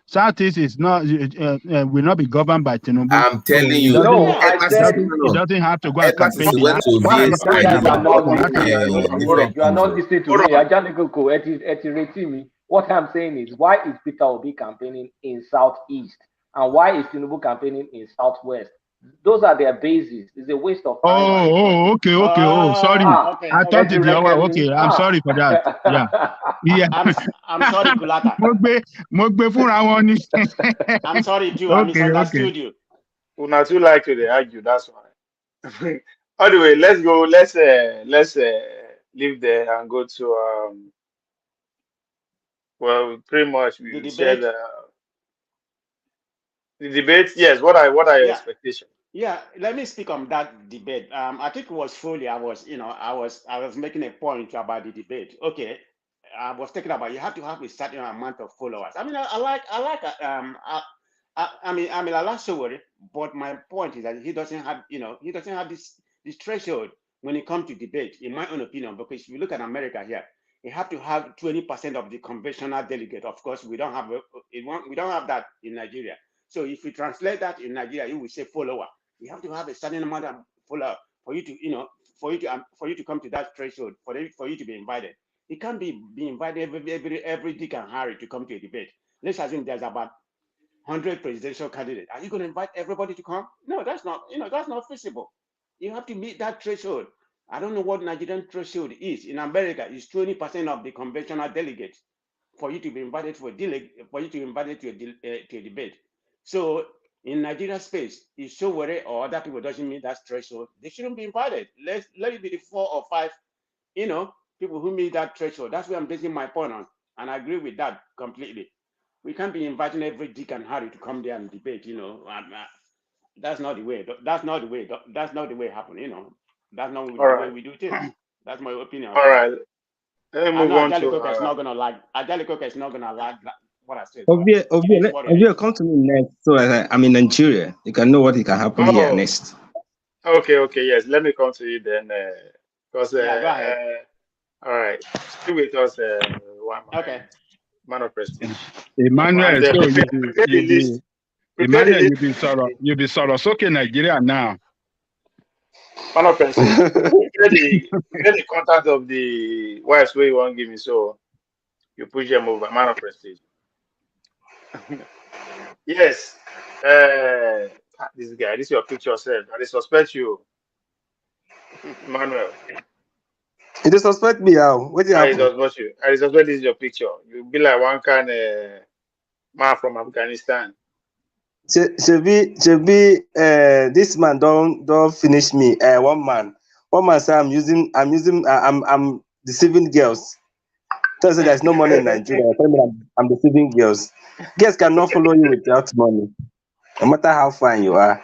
Southeast is not will not be governed by Tinubu. I'm So telling it you, doesn't No, I ever since said it doesn't have to go and ever campaign since he in went that. to What are you V's, you I talking guys knew are he about? was not talking Nothing. listening. Hold different up, you are things. not listening to hold me. on. Ajaniko rating me. What I'm saying is, why is Peter Obi campaigning in southeast, and why is Tinubu campaigning in southwest? Those are their bases. It's a waste of time and resources. Okay. Oh, sorry. Okay, I thought okay. it the other way. Etirekemi. Okay, I'm sorry for that. Yeah. Yeah. I'm sorry, Kulata. Mogbe fúnra wọn ni. I'm sorry too. I Okay. misunderstood you. Una too like to dey argue. That's why. Anyway, let's go. Let's leave there and go to well, pretty much The we said debate. the debate. Yes. What are your Yeah, expectations? yeah. Let me speak on that debate. I think it was fully. I was making a point about the debate. Okay, I was talking about you have to have a certain amount of followers. I mean, I like Sowore, but my point is that he doesn't have this threshold when it comes to debate, in my own opinion. Because if you look at America here, you have to have 20% of the conventional delegate. Of course, we don't have that in Nigeria. So if you translate that in Nigeria, you will say follower. You have to have a certain amount of follower for you to for you to come to that threshold for you to be invited. You can't be invited every Dick and Harry to come to a debate. Let's assume there's about 100 presidential candidates. Are you going to invite everybody to come? No, that's not feasible. You have to meet that threshold. I don't know what Nigerian threshold is. In America, it's 20% of the conventional delegates for you to be invited to a debate. So in Nigeria space, if Sowore or other people doesn't meet that threshold, they shouldn't be invited. Let it be the 4 or 5, people who meet that threshold. That's where I'm basing my point on, and I agree with that completely. We can't be inviting every Dick and Harry to come there and debate. That's not the way. That's not the way. That's not the way it happened. That's not All the way right. we do things. That's my opinion All about that. right. Let me I move know on Ajali to Coca is not gonna like. Ajali Coca is not gonna like what I said, but it is what it Ovie, is. come to me next. So I'm in Nigeria. You can know what can happen here oh, next. okay, yes. Let me come to you then, because Yeah, go ahead. all right, still with us, one Okay. man of prestige, No and Emmanuel, problem. so prepare the list. Prepare the Emmanuel, list. you be sọ̀rọ̀ sókè Nigeria now. Man of prestige. Prepare the contact of the wives where you want to give me, so you push them over. Man of prestige. Yes. This guy, this is your picture, self. I suspect you, Emmanuel. You dey suspect me how? What did I happen? suspect you. I suspect this is your picture. You be like one kind man from Afghanistan. Shebi, this man don't finish me. One man say I'm deceiving girls. Tell say there's no money in Nigeria. Tell me I'm deceiving girls. Girls cannot follow you without money, no matter how fine you are.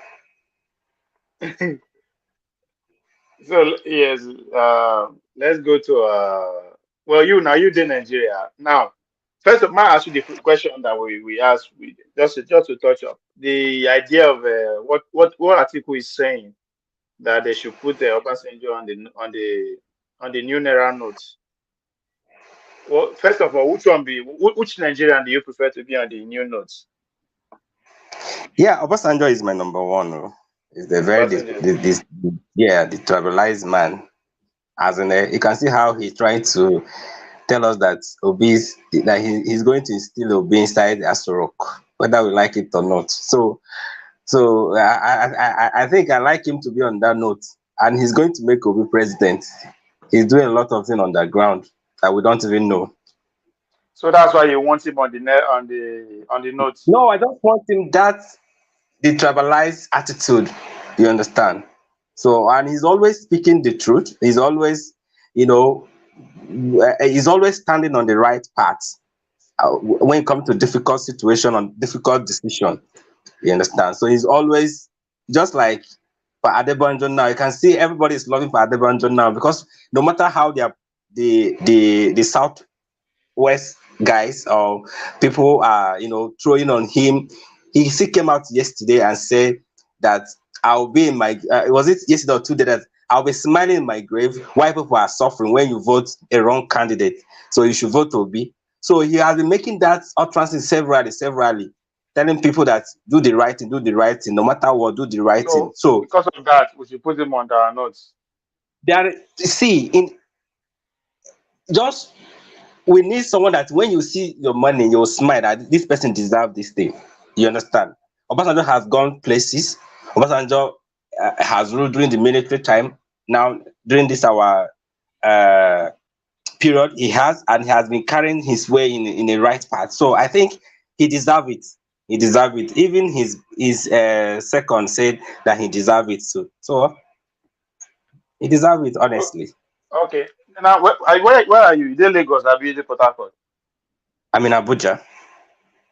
So yes, let's go to well, you did Nigeria now. First of all, I ask you the question that we asked. Just to touch up the idea of what Atiku is saying, that they should put the Obasanjo on the new Naira notes. Well, first of all, which Nigerian do you prefer to be on the new notes? Yeah, Obasanjo is my number one. Oh. He's the very Obasanjo. the tribalized man. As in, you can see how he's trying to tell us that he's going to instill Obi inside Aso Rock, whether we like it or not. So I think I like him to be on that note, and he's going to make Obi president. He's doing a lot of things on the ground that we don't even know. So that's why you want him on the notes. No, I just want him the tribalized attitude. You understand? So, and he's always speaking the truth. He's always, he's always standing on the right path when it comes to difficult situation and difficult decision. You understand? So he's always just like for Adebanjo now. You can see everybody is loving for Adebanjo now because no matter how the South West guys or people are, throwing on him. He still came out yesterday and said that I'll be in my, was it yesterday or 2 days, that I'll be smiling in my grave while people are suffering when you vote a wrong candidate. So you should vote Obi. So he has been making that utterance severally, telling people that do the right thing, no matter what, do the right thing. So So because of that, we should put him on our notes. there, see, in just we need someone that when you see your money, you'll smile that this person deserves this thing. You understand? Obasanjo has gone places. Obasanjo has ruled during the military time. Now, during this our uh, period, he has been carrying his way in the right path. So I think he deserves it. He deserves it. Even his second said that he deserves it too. So he deserves it, honestly. Okay. Now, where are you? You in Lagos? Are you in Port Harcourt? I'm in Abuja.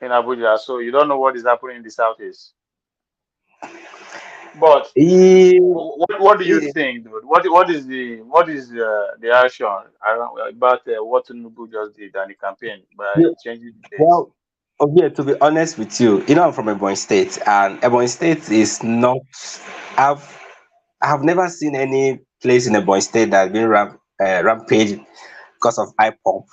In Abuja. So you don't know what is happening in the southeast. But He, what do you think, dude? What is the action about what Tinubu just did on the campaign by changing the dates? well, okay, to be honest with you, I'm from Ebonyi State, and Ebonyi State is not. I've I've never seen any place in Ebonyi State that's been rampage because of IPOP.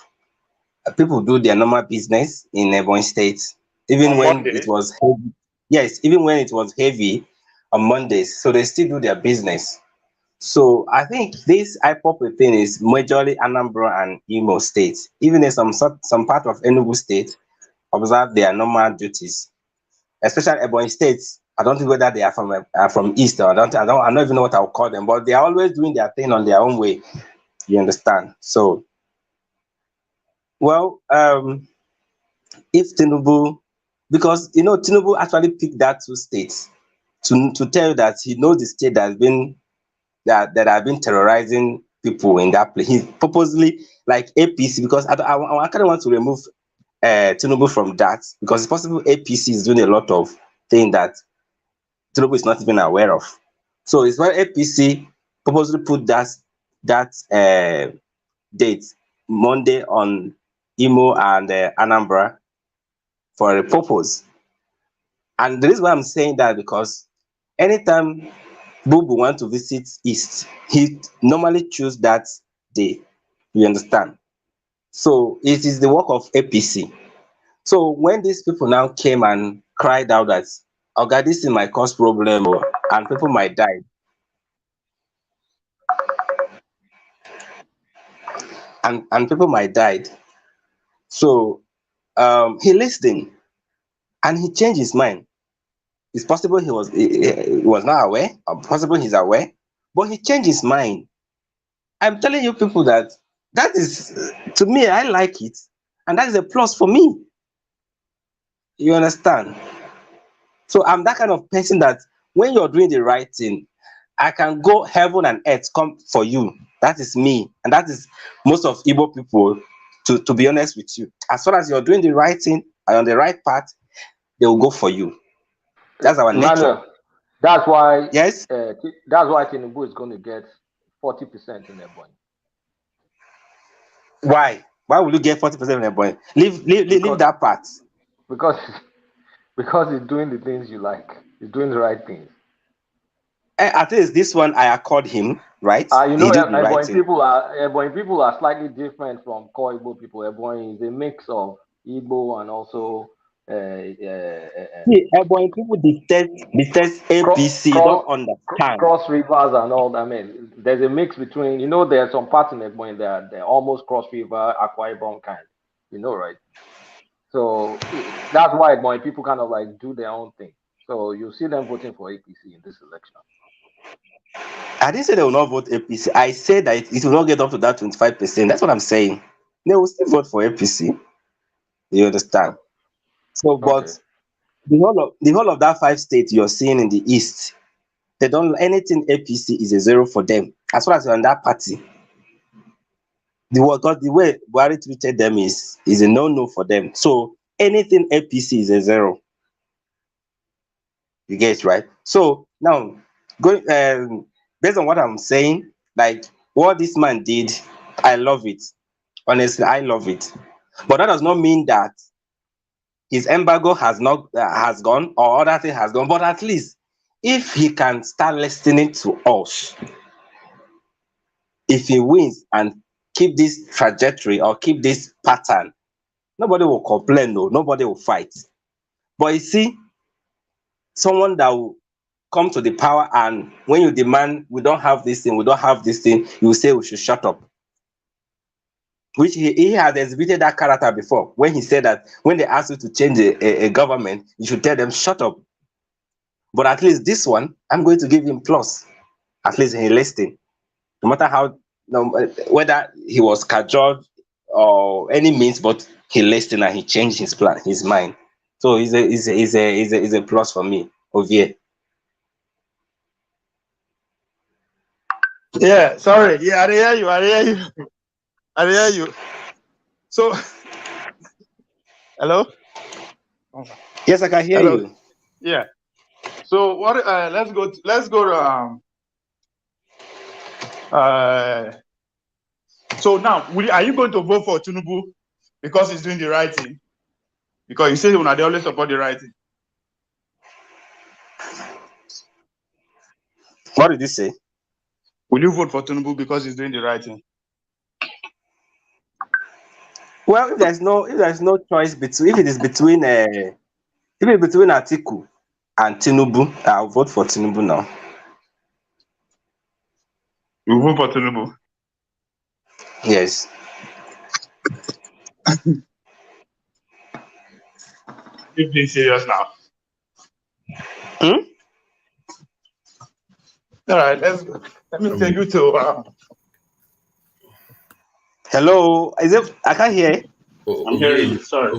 People do their normal business in Ebonyi State, even On when it Mondays? was heavy. Yes, even when it was heavy on Mondays, so they still do their business. So I think this IPOP thing is majorly Anambra and Imo states. Even in some part of Enugu State, observe their normal duties, especially Ebonyi states. I don't think whether they are from east, or I don't even know what I'll call them, but they are always doing their thing on their own way. You understand? So, well, if Tinubu, because Tinubu actually picked that 2 states to tell you that he knows the state that have been terrorizing people in that place. He purposely, like APC, because I kind of want to remove Tinubu from that, because it's possible APC is doing a lot of things that Tinubu is not even aware of. So it's why APC purposely put that date Monday on Imo and Anambra for a purpose. And the reason why I'm saying that, because anytime Bubu want to visit East, he normally choose that day. You understand? So it is the work of APC. So when these people now came and cried out that, "Oh God, this is my cause problem," and people might die, and people might die. So he listened and he changed his mind. It's possible he was not aware, or possible he's aware, but he changed his mind. I'm telling you people that is, to me, I like it, and that is a plus for me. You understand? So I'm that kind of person that when you're doing the right thing, I can go heaven and earth come for you. That is me, and that is most of Igbo people. To be honest with you, as far as you're doing the right thing and on the right path, they will go for you. That's our nature. Emmanuel, that's why Yes. that's why Tinubu is going to get 40% in Ebonyi. Why? Why will you get 40% of the point? Leave because that part. because because he's doing the things you like. He's doing the right things. At least this one I accord him, right? He did the right thing. Ebonyi people are slightly different from core Igbo people. Ebonyi is a mix of Igbo and also See, Ebonyi people detest APC. Don't understand. cross rivers and all that. I mean, there's a mix between, there's some parts in Ebonyi that they're almost cross river, Akwa Ibom kind, right? So that's why Ebonyi people kind of like do their own thing. So you see them voting for APC in this election. I didn't say they will not vote APC. I said that it will not get up to that 25%. That's what I'm saying. They will still vote for APC. You understand? So, but Okay. the whole of that 5 states you're seeing in the east, they don't anything APC is a zero for them. As far as you're on that party, the way Buhari treated them is a no for them. So anything APC is a zero. You get it, right? So now, going based on what I'm saying, like what this man did, I love it. Honestly, I love it. But that does not mean that his embargo has gone or other thing has gone. But at least if he can start listening to us, if he wins and keep this trajectory or keep this pattern, nobody will complain, no, nobody will fight. But you see, someone that will come to the power, and when you demand, we don't have this thing, you say we should shut up. Which he has exhibited that character before, when he said that when they ask you to change a government, you should tell them shut up. But at least this one, I'm going to give him plus. At least he listened. No matter how, whether he was cajoled or any means, but he listened and he changed his mind. So he's a plus for me. Ovie. Yeah, sorry. Yeah, I hear you. So, hello? Yes, I can hear you. Yeah. So what? Let's go. So now, are you going to vote for Tinubu because he's doing the right thing? Because you say they always support the right thing. What did you say? Will you vote for Tinubu because he's doing the right thing? Well, if there's no choice between, if it is between Atiku and Tinubu, I'll vote for Tinubu now. You vote for Tinubu? Yes. You're being serious now. All right, let me take you to. Hello, is it? I can't hear. I'm hearing you. Sorry.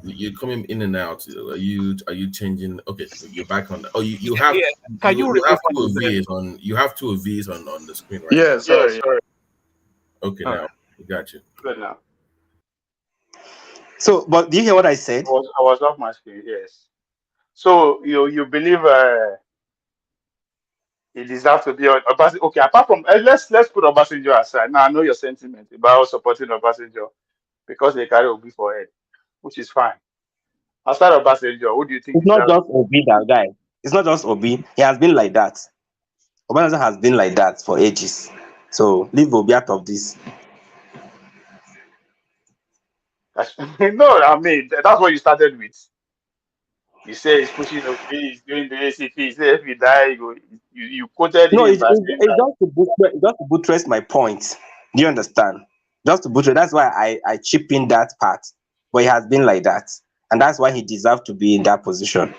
You're coming in and out. Are you changing? Okay, you're back on. You have. Yeah. Can you have two of these on? You have two of these on the screen, right? Yeah, sorry. Okay, now we got you. Good now. So, but do you hear what I said? I was off my screen. Yes. So you believe it deserves to be on Obasanjo? Okay. Apart from let's put Obasanjo aside. Now I know your sentiment about supporting Obasanjo because they carry Obi for head, which is fine. Aside Obasanjo, who do you think? It's not just Obi, that guy. It's not just Obi. He has been like that. Obasanjo has been like that for ages. So leave Obi out of this. No, I mean that's what you started with. You say he's pushing Obi, he's doing the ACP. You say if he die, you quoted No, him. it's just to buttress my point. Do you understand? Just to buttress. That's why I chip in that part. But he has been like that, and that's why he deserves to be in that position.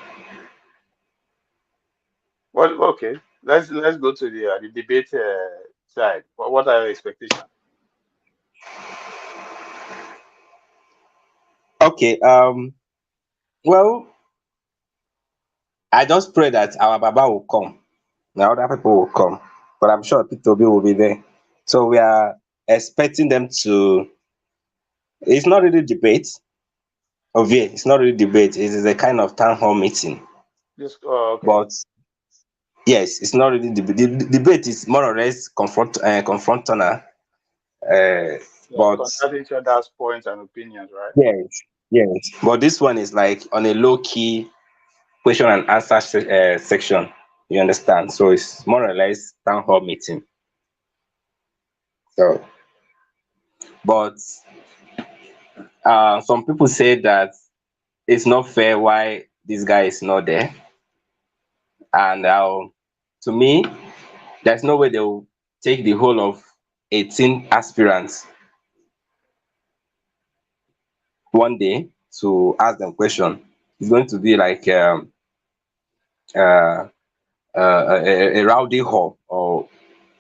Well, okay. Let's go to the debate side. What are your expectations? Okay. Well, I just pray that our Baba will come. Now other people will come, but I'm sure P2B will be there. So we are expecting them to. It's not really debate. It's not really debate. It is a kind of town hall meeting. Yes. Okay. But yes, it's not really debate. The debate is more or less confrontational. But contrasting each other's points and opinions, right? Yes. But this one is like on a low key question and answer section. You understand? So it's more or less town hall meeting. So, but some people say that it's not fair why this guy is not there, and to me, there's no way they will take the whole of 18 aspirants one day to ask them question. It's going to be like a rowdy hall, or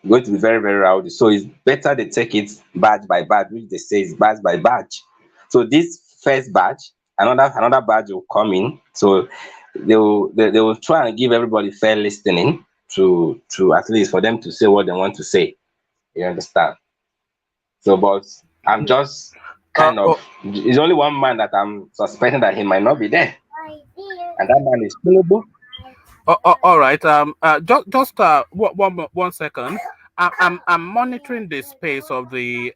going to be very, very rowdy. So it's better they take it badge by badge, which they say is badge by badge. So this first batch, another badge will come in. So they will try and give everybody fair listening to at least for them to say what they want to say. You understand? So, but I'm just kind of. It's only one man that I'm suspecting that he might not be there, and that man is Tinubu. All right. Just one second. I'm monitoring the space of the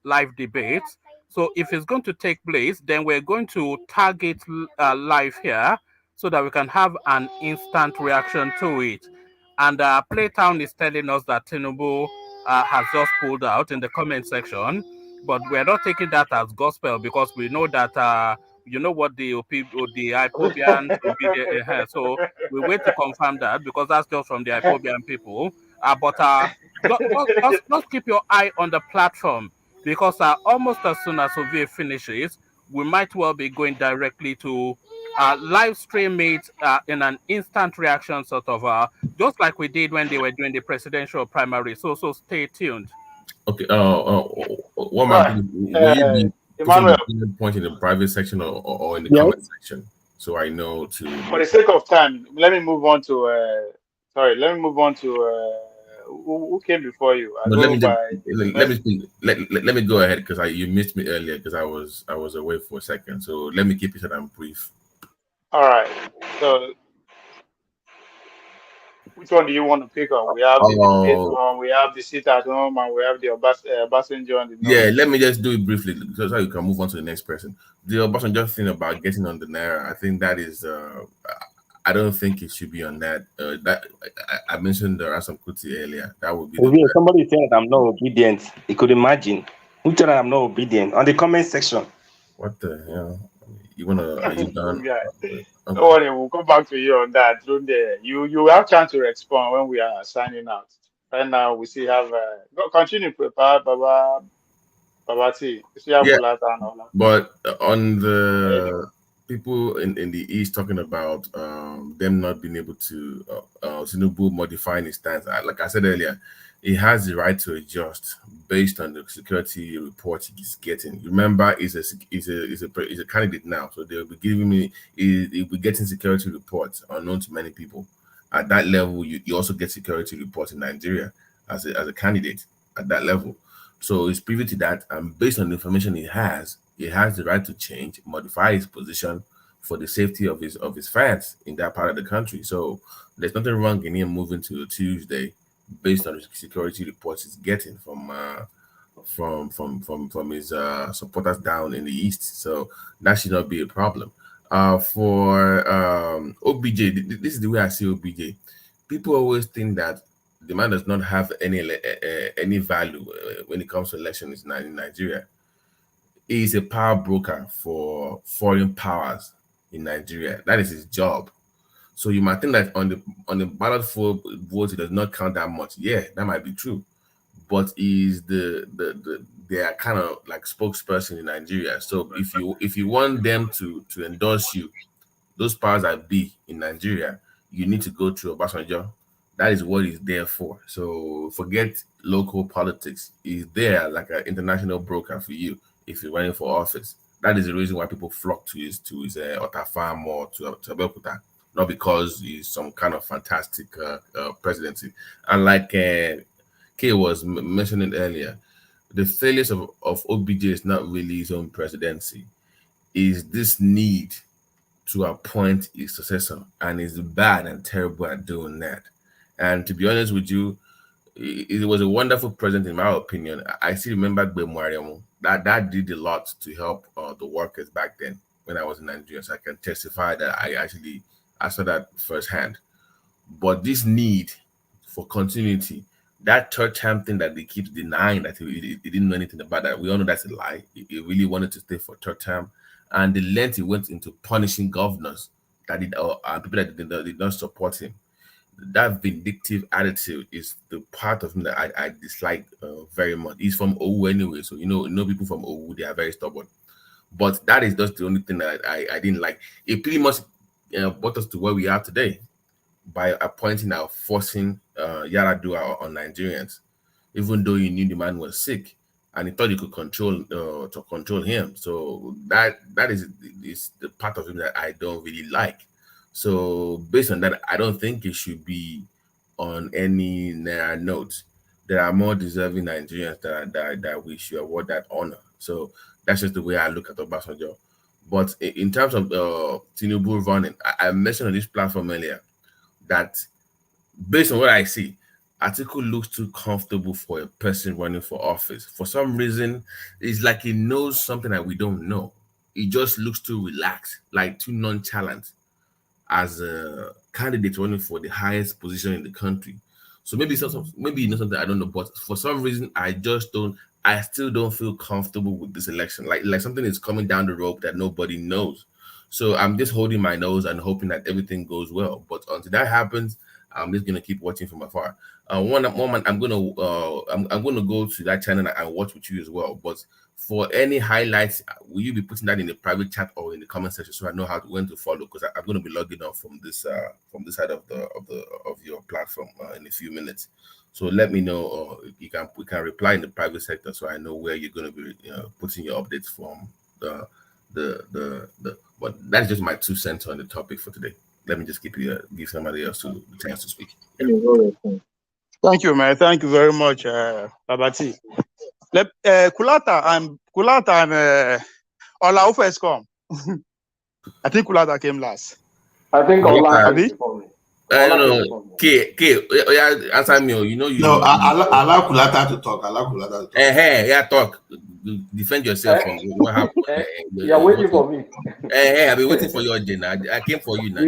live debates. So if it's going to take place, then we're going to target live here so that we can have an instant reaction to it. And Playtown is telling us that Tinubu has just pulled out in the comment section, but we're not taking that as gospel because we know that you know what the Ipobians will be there. So we wait to confirm that because that's just from the Ipobian people. But just keep your eye on the platform because almost as soon as Ovie finishes, we might well be going directly to live stream it in an instant reaction sort of just like we did when they were doing the presidential primary. So stay tuned. Okay. What man, Right. will you be putting Emmanuel, the point in the private section or in the Yes. comment section so I know for the to? sake of time, let me move on to sorry, let me move on to who came before you. I No, let go me just, by let me Mercy. speak. Let me go ahead because you missed me earlier because I was away for a second. So let me keep it short and brief. All right. So which one do you want to pick on? We have the debate Oh, one, we have the sit at home, and we have the Obasanjo on the yeah. notes. Let me just do it briefly so you can move on to the next person. The Obasanjo thing about getting on the Naira, I think that is. I don't think it should be on that. That I mentioned the Ransom Kuti earlier. That would be the Ovie, somebody said I'm not obedient. You could imagine. Who told I'm not obedient? On the comment section. what the hell. You wanna? Are you This done? guy. Don't Okay. worry, we'll come back to you on that. Don't there. You have chance to respond when we are signing out. Right now, we still have continue prepare Baba T. We still have Yeah. Bulata and all that. But on Anyway, the people in the east talking about them not being able to Tinubu modifying his stance, like I said earlier, he has the right to adjust based on the security report he's getting. Remember, he's a candidate now, so they'll be giving me he'll be getting security reports unknown to many people. At that level, you also get security reports in Nigeria as a candidate at that level. So he's privy to that, and based on the information he has the right to change, modify his position for the safety of his fans in that part of the country. So there's nothing wrong in him moving to Tuesday based on the security reports he's getting from his supporters down in the east. So that should not be a problem. For OBJ, this is the way I see OBJ. People always think that the man does not have any value when it comes to elections in Nigeria. He is a power broker for foreign powers in Nigeria. That is his job. So you might think that on the ballot for votes, it does not count that much. Yeah, that might be true, but he's they are kind of like spokesperson in Nigeria. So if you want them to endorse you, those powers that be in Nigeria, you need to go through Obasanjo. That is what he's there for. So forget local politics. He's there like an international broker for you if you're running for office. That is the reason why people flock to his Ota farm or to Abeokuta, not because he's some kind of fantastic presidency. And like Kay was mentioning earlier, the failures of OBJ is not really his own presidency. Is this need to appoint a successor, and is bad and terrible at doing that. And to be honest with you, it was a wonderful president in my opinion. I still remember Gbemwariamu. That did a lot to help the workers back then when I was in Nigeria. So I can testify that I saw that firsthand. But this need for continuity, that third term thing that they keep denying that he didn't know anything about that, we all know that's a lie. He really wanted to stay for third term, and the length he went into punishing governors that did and people that did not support him. That vindictive attitude is the part of him that I dislike very much. He's from Owu anyway, so you know people from Owu, they are very stubborn. But that is just the only thing that I didn't like. It pretty much brought us to where we are today by appointing or forcing Yaradua on Nigerians, even though he knew the man was sick and he thought he could control him. So that is the part of him that I don't really like. So based on that, I don't think it should be on any note. There are more deserving Nigerians that we should award that honor. So that's just the way I look at Obasanjo. But in terms of Tinubu running, I mentioned on this platform earlier that based on what I see, Atiku looks too comfortable for a person running for office. For some reason, it's like he knows something that we don't know. He just looks too relaxed, like too nonchalant as a candidate running for the highest position in the country. So maybe maybe you know something I don't know, but for some reason I still don't feel comfortable with this election. Like something is coming down the rope that nobody knows. So I'm just holding my nose and hoping that everything goes well. But until that happens, I'm just gonna keep watching from afar. One moment I'm gonna go to that channel and watch with you as well. But for any highlights, will you be putting that in the private chat or in the comment section so I know when to follow? Because I'm going to be logging off from this side of your platform in a few minutes. So let me know, or we can reply in the private sector so I know where you're going to be putting your updates from. But that's just my 2 cents on the topic for today. Let me just give somebody else the chance to speak. Yeah. Thank you, man. Thank you very much, Babati. Kulata and Ola first come. I think Kulata came last. I think Ola came before me. Answer me. No, allow Kulata to talk. Yeah, talk. Defend yourself from what happened. You're waiting for me. I've been waiting for your dinner. I came for you now.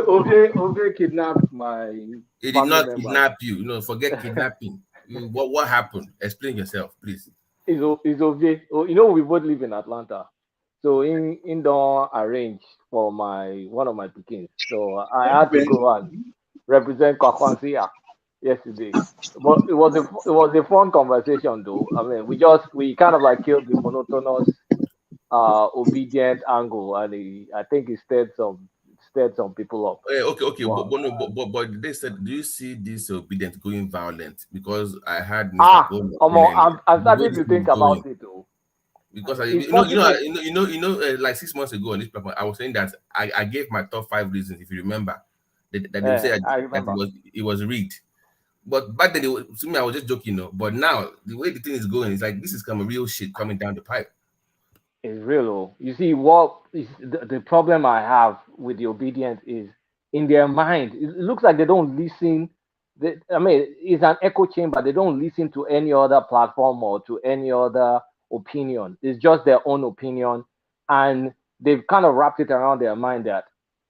Ovie kidnapped my. He did not kidnap you. Forget kidnapping. What happened? Explain yourself, please. It's Ovie. We both live in Atlanta. So in don't arrange for one of my pickings. So I had to go and represent Kwakwansia yesterday. But it was a fun conversation though. I mean, we kind of like killed the monotonous obedient angle, and I think it stirred some people up. Okay. Wow. But they said, do you see this obedient going violent? Because I had I'm starting to think about it though. Because like 6 months ago on this platform, I was saying that I gave my top 5 reasons, if you remember, that they said that it was rigged. But back then, to me, I was just joking, But now, the way the thing is going, it's like this is kind of real shit coming down the pipe. It's real. You see, what is the problem I have with the obedience is in their mind. It looks like they don't listen. It's an echo chamber. They don't listen to any other platform or to any other opinion. It's just their own opinion, and they've kind of wrapped it around their mind that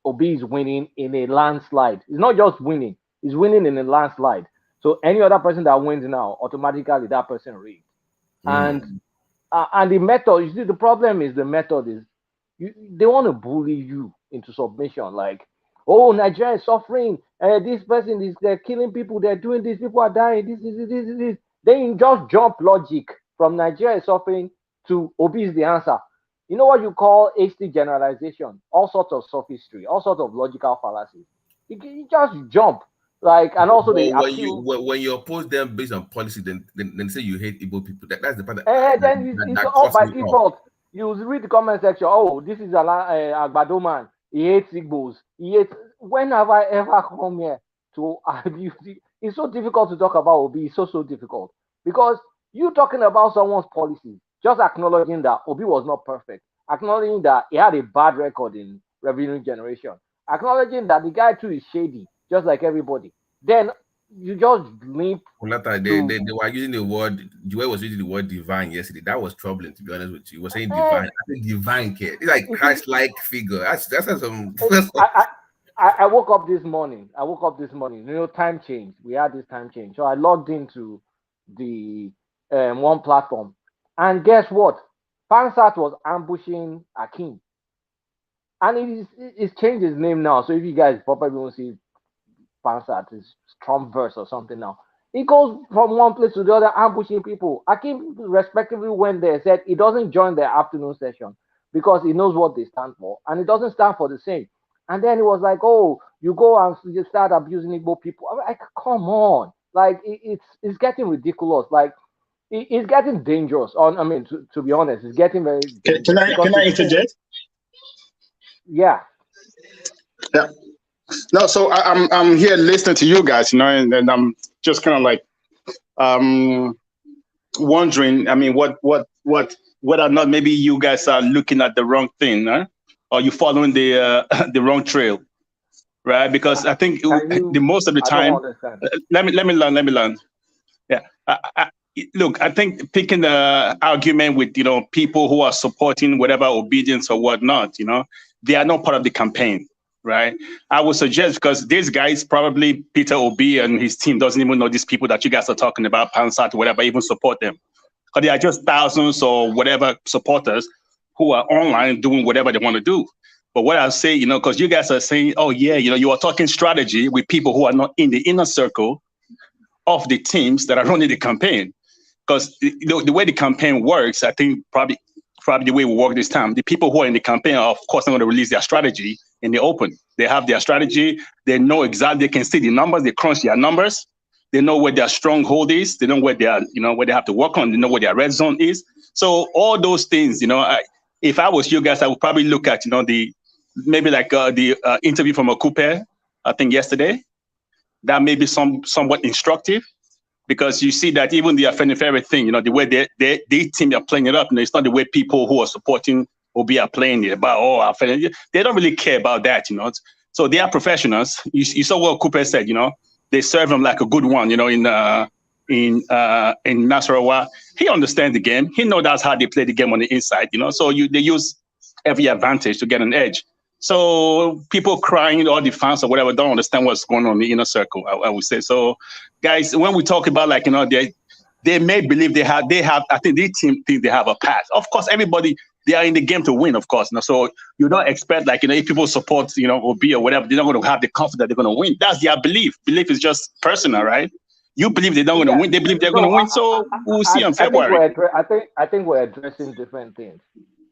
Obi is winning in a landslide. It's not just winning; it's winning in a landslide. So any other person that wins now, automatically that person rigged. And the method, you see, the problem is the method is they want to bully you into submission. Like, oh, Nigeria is suffering. This person they're killing people. They're doing this. People are dying. This. They just jump logic from Nigeria is suffering to Obi is the answer. You know what you call hasty generalization? All sorts of sophistry, all sorts of logical fallacies. You just jump. Like, and also when you oppose them based on policy, then say you hate Igbo people. That's the part it's all by default. You read the comment section. Oh, this is Agbado man. He hates Igbos. When have I ever come here to abuse? It's so difficult to talk about Obi. It's so difficult because you talking about someone's policies, just acknowledging that Obi was not perfect, acknowledging that he had a bad record in revenue generation, acknowledging that the guy too is shady, just like everybody. Then you just limp. They were using the word. Joel was using the word divine yesterday. That was troubling, to be honest with you. He was saying divine. I think divine care. It's like Christ-like figure. That's some. I woke up this morning. Time change. We had this time change. So I logged into the one platform, and guess what? Fansat was ambushing Akim, and it's changed his name now. So if you guys probably won't see Fansat, it's Trumpverse or something now. He goes from one place to the other ambushing people. Akim respectively went there, said he doesn't join the afternoon session because he knows what they stand for, and it doesn't stand for the same. And then he was like, "Oh, you go and you start abusing Igbo people." I'm like, come on, like it's getting ridiculous. Like it's getting dangerous. To be honest, it's getting very dangerous. Can I interject? Yeah. No, so I'm here listening to you guys, and I'm just kind of like wondering. I mean, what whether or not maybe you guys are looking at the wrong thing, huh? Or you following the wrong trail? right? Because I think the most of the I don't time, understand. let me learn. Yeah. Look, I think picking the argument with, people who are supporting whatever obedience or whatnot, they are not part of the campaign, right? I would suggest, because these guys, probably Peter Obi and his team doesn't even know these people that you guys are talking about, Pansat, whatever, even support them. Because they are just thousands or whatever supporters who are online doing whatever they want to do. But what I'll say, because you guys are saying, oh yeah, you are talking strategy with people who are not in the inner circle of the teams that are running the campaign. Because the way the campaign works, I think probably the way we work this time, the people who are in the campaign are, of course, not going to release their strategy in the open. They have their strategy. They know exactly, they can see the numbers. They crunch their numbers. They know where their stronghold is. They know where they are, where they have to work on. They know where their red zone is. So all those things, if I was you guys, I would probably look at, the interview from Okupe, I think yesterday. That may be somewhat instructive. Because you see that even the Afenifere thing, the way they team are playing it up, it's not the way people who are supporting Obi are playing it. About they don't really care about that, So they are professionals. You saw what Cooper said, they serve him like a good one, in Nasarawa. He understands the game. He knows that's how they play the game on the inside, So they use every advantage to get an edge. So people crying, all the fans or whatever, don't understand what's going on in the inner circle, I would say. So guys, when we talk about they may believe they have, I think the team think they have a pass. Of course, everybody, they are in the game to win, of course. So you don't expect if people support, Obi or whatever, they're not going to have the confidence that they're going to win. That's their belief. Belief is just personal, right? You believe they're not going to win. They believe they're going to win. So we'll see in February. I think we're addressing different things.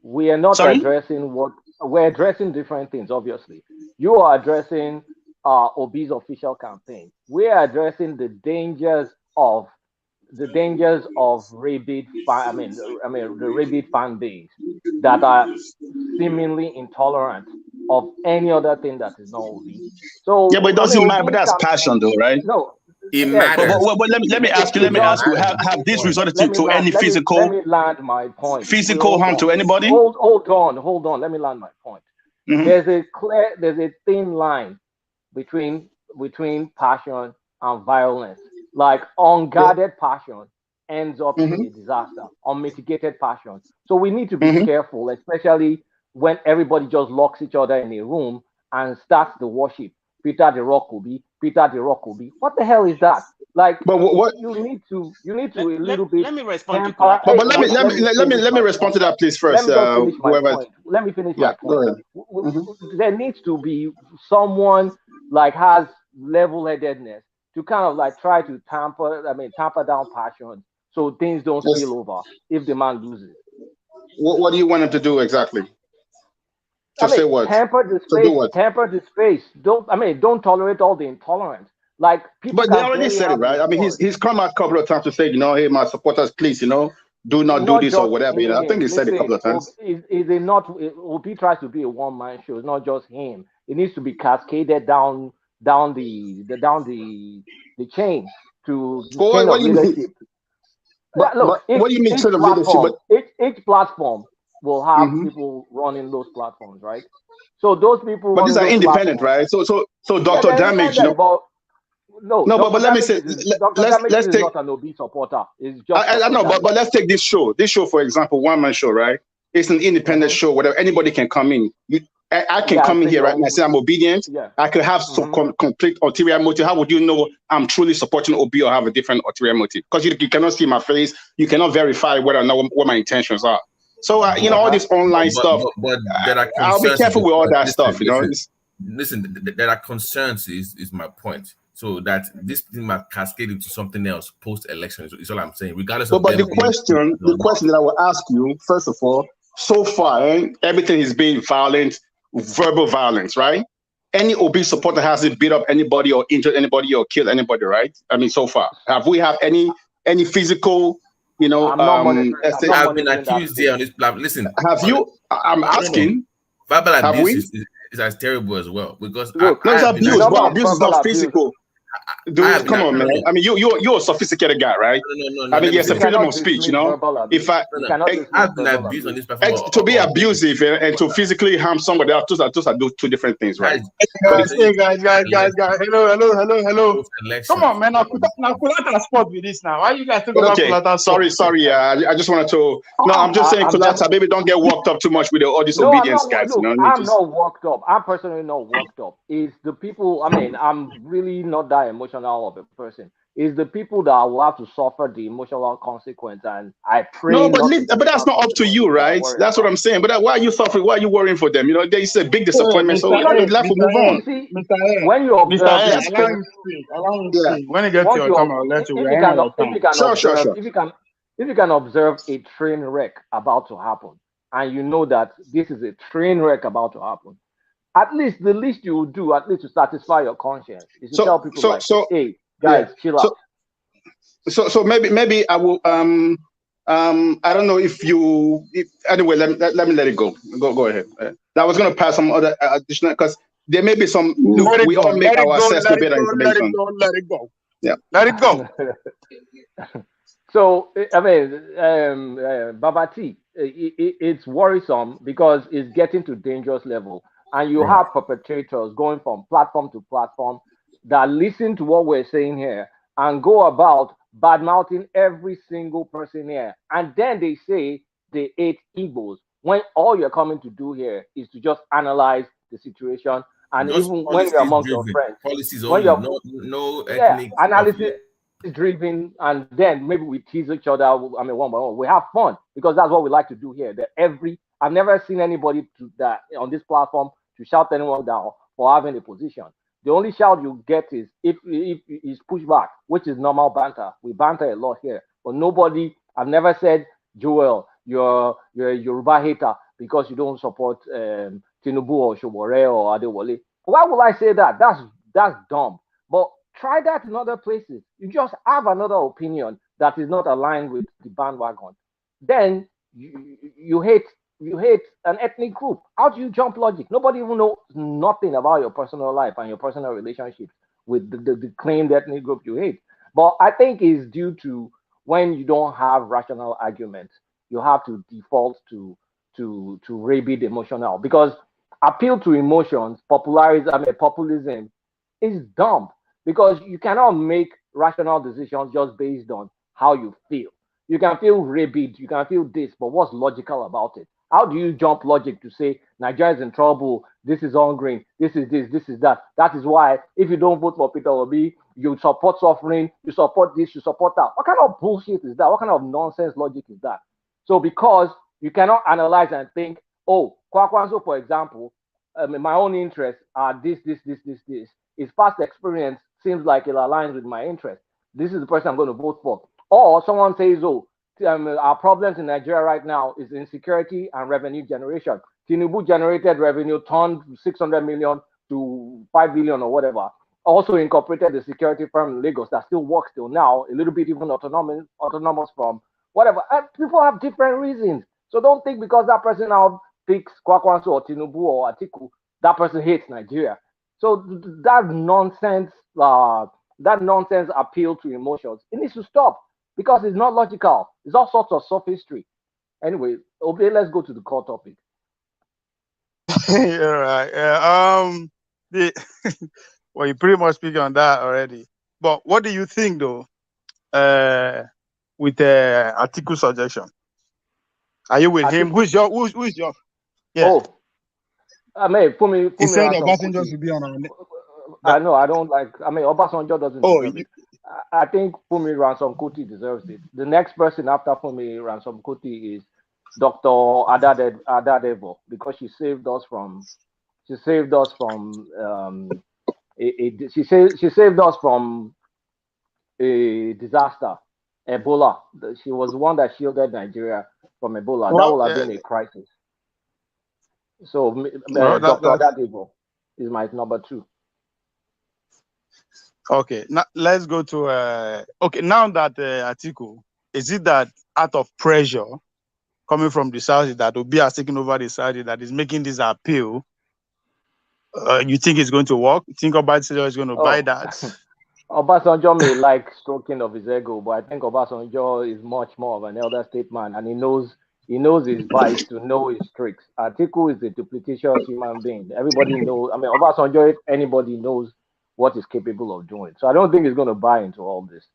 We are not addressing we're addressing different things, obviously. You are addressing Obi's official campaign. We are addressing the dangers of rabid the rabid fan base that are seemingly intolerant of any other thing that is not Obi. So yeah, but it doesn't matter. But that's passion, though, right? No, it matters. But let me ask you. Have this resulted to any physical? Let me land my point. Physical harm to anybody? Hold on. Let me land my point. Mm-hmm. There's a thin line between passion and violence. Like unguarded passion ends up in a disaster. Unmitigated passion. So we need to be careful, especially when everybody just locks each other in a room and starts the worship. Peter the Rock Obi. What the hell is that? Like, but what you need to a little bit. Let me respond to that. But let me respond to that, please, first. Let me finish my point. There needs to be someone has level-headedness to kind of try to tamper down passion so things don't spill over if the man loses. What do you want him to do exactly? Say what? Temper the space. Don't tolerate all the intolerance. People. But they already said it, right? He's come out a couple of times to say, hey, my supporters, please, do not do this or whatever. I think he said it a couple of times. Obi tries to be a one-man show. It's not just him. It needs to be cascaded down the chain to the chain of leadership. What do you mean chain of leadership? Each platform will have people running those platforms, right? So those people. But these are independent, right? So Dr. Damage, but let me say, let's take. Not an Obi supporter. It's just. I know, but let's take this show. This show, for example, one-man show, right? It's an independent show. Whatever, anybody can come in. I can come in here right now and say I'm obedient. Yeah. I could have some complete ulterior motive. How would you know I'm truly supporting Obi or have a different ulterior motive? Because you cannot see my face. You cannot verify whether or not what my intentions are. So all this online stuff. But there are I'll be careful with all that stuff. Listen, there are concerns. Is my point. So that this thing might cascade into something else post-election is all I'm saying. Regardless of. But the question that I will ask you first of all, so far everything is being violent. Verbal violence, right? Any Obi supporter hasn't beat up anybody or injured anybody or killed anybody, right? So far, have we had any physical, I've been accused here on this platform. Listen, have you? I'm asking. Verbal abuse is as terrible as well because it's abuse, but abuse is not physical. Dude, come on, man. I mean, you're a sophisticated guy, right? No. I mean, yes, You a freedom cannot of speech, you dismiss know. verbal abuse. If I You cannot dismiss I've been verbal abused on abuse. this platform. to be abusive and to physically harm somebody, those are two different things, right? Guys, Hey, guys. Hello. Come on, man. Now Kulata sport with this now. Why you guys talk about Okay, Kulata sorry. I just wanted to. No, I'm just saying, Kulata, baby, don't get worked up too much with all this No, I'm obedience, not. guys. Look, You know, I'm not worked up. I'm personally not worked up. It's the people. I mean, I'm really not that emotional of a person. It's the people that will have to suffer the emotional consequence, and I pray no, not to but that's not up to you, right? That's what I'm saying. But why are you suffering? Why are you worrying for them? You know, there's a big disappointment. So life will move on. When you observe, Allow him to speak. When you get to your time, I'll let you. Sure. If you can observe a train wreck about to happen, and you know that this is a train wreck about to happen, at least the least you will do, at least to satisfy your conscience, is to tell people hey, guys, chill out. So maybe I will I don't know if anyway, let me let it go. Go ahead. I was going to pass some other additional, because there may be some. Look, we all make our assessment better information. Let it go. Yeah. Let it go. So I mean, Babati, it's worrisome because it's getting to dangerous level, and you have perpetrators going from platform to platform that listen to what we're saying here and go about bad-mouthing every single person here, and then they say they hate Igbos when all you're coming to do here is to just analyze the situation, and Just even when you're amongst your friends, when you're no ethnic analysis driven, and then maybe we tease each other. I mean, one by one, we have fun because that's what we like to do here. I've never seen anybody that on this platform to shout anyone down for having a position. The only shout you get is if is pushback, which is normal banter. We banter a lot here, but I've never said, Joel, you're a Yoruba hater because you don't support Tinubu or Shobore or Adewale. Why would I say that? That's dumb. But try that in other places. You just have another opinion that is not aligned with the bandwagon. Then you hate an ethnic group. How do you jump logic? Nobody even knows nothing about your personal life and your personal relationships with the claimed ethnic group you hate. But I think it's due to when you don't have rational arguments, you have to default to rabid emotional, because appeal to emotions, populism is dumb, because you cannot make rational decisions just based on how you feel. You can feel rabid, you can feel this, but what's logical about it? How do you jump logic to say Nigeria is in trouble, this is hungry, this is that? That is why if you don't vote for Peter Obi, you support suffering, you support this, you support that. What kind of bullshit is that? What kind of nonsense logic is that? So because you cannot analyze and think, oh, Kwakwanzo, for example, my own interests are this. His past experience seems like it aligns with my interest. This is the person I'm going to vote for. Or someone says, oh, our problems in Nigeria right now is insecurity and revenue generation. Tinubu generated revenue, turned 600 million to 5 billion or whatever. Also incorporated the security firm in Lagos that still works till now, a little bit even autonomous from whatever. And people have different reasons. So don't think because that person now picks Kwakwanso or Tinubu or Atiku, that person hates Nigeria. So that nonsense appeal to emotions, it needs to stop because it's not logical. It's all sorts of sophistry. Anyway, okay, let's go to the core topic. All right. Yeah. Well, you pretty much speak on that already. But what do you think, though, with Atiku's suggestion? Are you with him? Who's your? Yeah. Oh, I mean, Fumi he said Obasanjo should be on our. I know. I don't like. I mean, Obasanjo doesn't deserve it. I think Fumi Ransom Kuti deserves it. The next person after Fumi Ransom Kuti is Dr. Adadevo, because she saved us from a disaster, Ebola. She was the one that shielded Nigeria from Ebola. That would have been a crisis. So Dr. Adadevo is my number 2. Okay, now let's go to now that Atiku, is it that out of pressure coming from the South that Obi has taken over the South that is making this appeal? You think it's going to work? You think Obasanjo is going to buy that? Obasanjo may like stroking of his ego, but I think Obasanjo is much more of an elder statesman, and he knows his vice to know his tricks. Atiku is a duplicitous human being. Everybody knows. I mean, Obasanjo, if anybody knows what he's capable of doing, so I don't think he's going to buy into all this.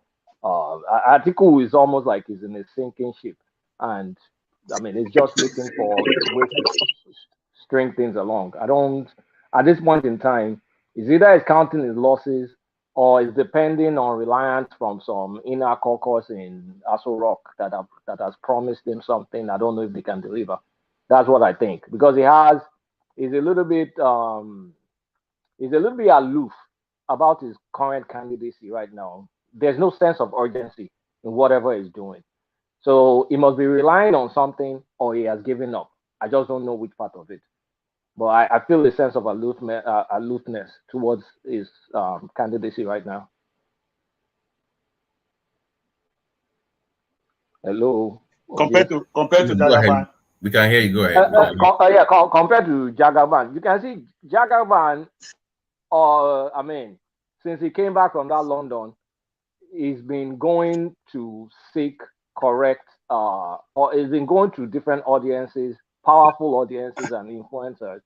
Atiku is almost like he's in a sinking ship, and I mean, he's just looking for ways to string things along. I don't. At this point in time, is either he's counting his losses or is depending on reliance from some inner caucus in Aso Rock that has promised him something. I don't know if they can deliver. That's what I think because he's a little bit aloof about his current candidacy right now. There's no sense of urgency in whatever he's doing. So he must be relying on something or he has given up. I just don't know which part of it. But I feel a sense of aloofness towards his candidacy right now. Hello. Compared to Go ahead. Jagaban. We can hear you. Go ahead. Compared to Jagaban, you can see Jagaban. I mean, since he came back from that London, he's been going to seek correct, or he's been going to different audiences, powerful audiences and influencers,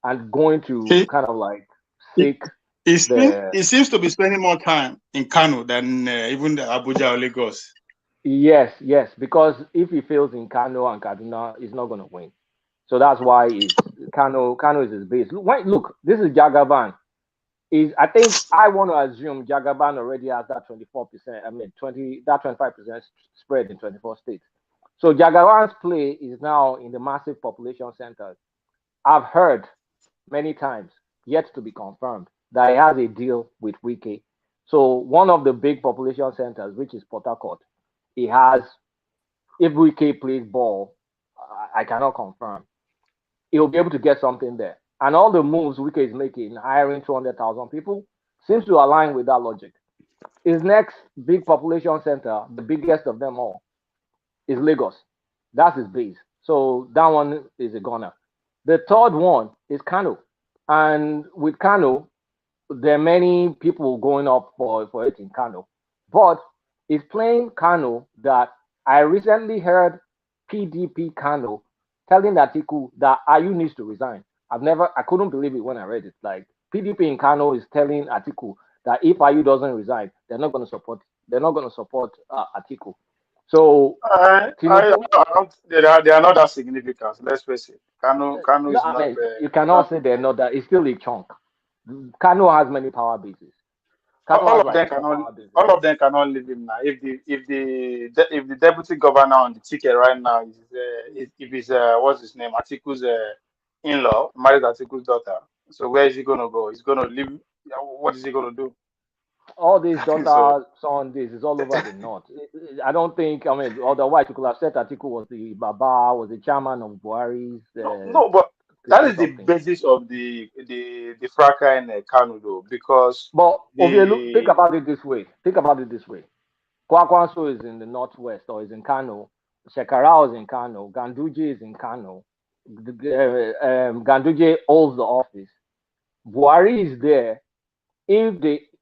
and going to kind of like seek. He seems to be spending more time in Kano than even the Abuja or Lagos. Yes, because if he fails in Kano and Kaduna, he's not going to win. So that's why Kano is his base. Look, this is Jagaban. I think I want to assume Jagaban already has that 24%. I mean, 25% spread in 24 states. So Jagaban's play is now in the massive population centers. I've heard many times, yet to be confirmed, that he has a deal with Wike. So one of the big population centers, which is Port Harcourt, he has. If Wike plays ball, I cannot confirm. He'll be able to get something there. And all the moves Wike is making, hiring 200,000 people, seems to align with that logic. His next big population center, the biggest of them all, is Lagos. That's his base. So that one is a goner. The third one is Kano. And with Kano, there are many people going up for it in Kano. But it's playing Kano that I recently heard PDP Kano telling Atiku that Ayu needs to resign. I couldn't believe it when I read it. Like PDP in Kano is telling Atiku that if Ayu doesn't resign, they're not going to support Atiku. So they are not that significant. Let's face it. Kano is not. You cannot say they're not that. It's still a chunk. Kano has many power bases. All of them cannot leave him now. If the deputy governor on the ticket right now is if he's what's his name, Atiku's in-law, married Atiku's daughter. So where is he gonna go? He's gonna leave. What is he gonna do? All these daughter son this is all over the north. I don't think. I mean, otherwise you could have said Atiku was the chairman of Buhari's. No, but that is the basis of the fracas in Kano, though, because. But think about it this way. Kwakwanso is in the northwest, or is in Kano. Shekarau is in Kano. Ganduje is in Kano. Ganduje holds the office. Buhari is there.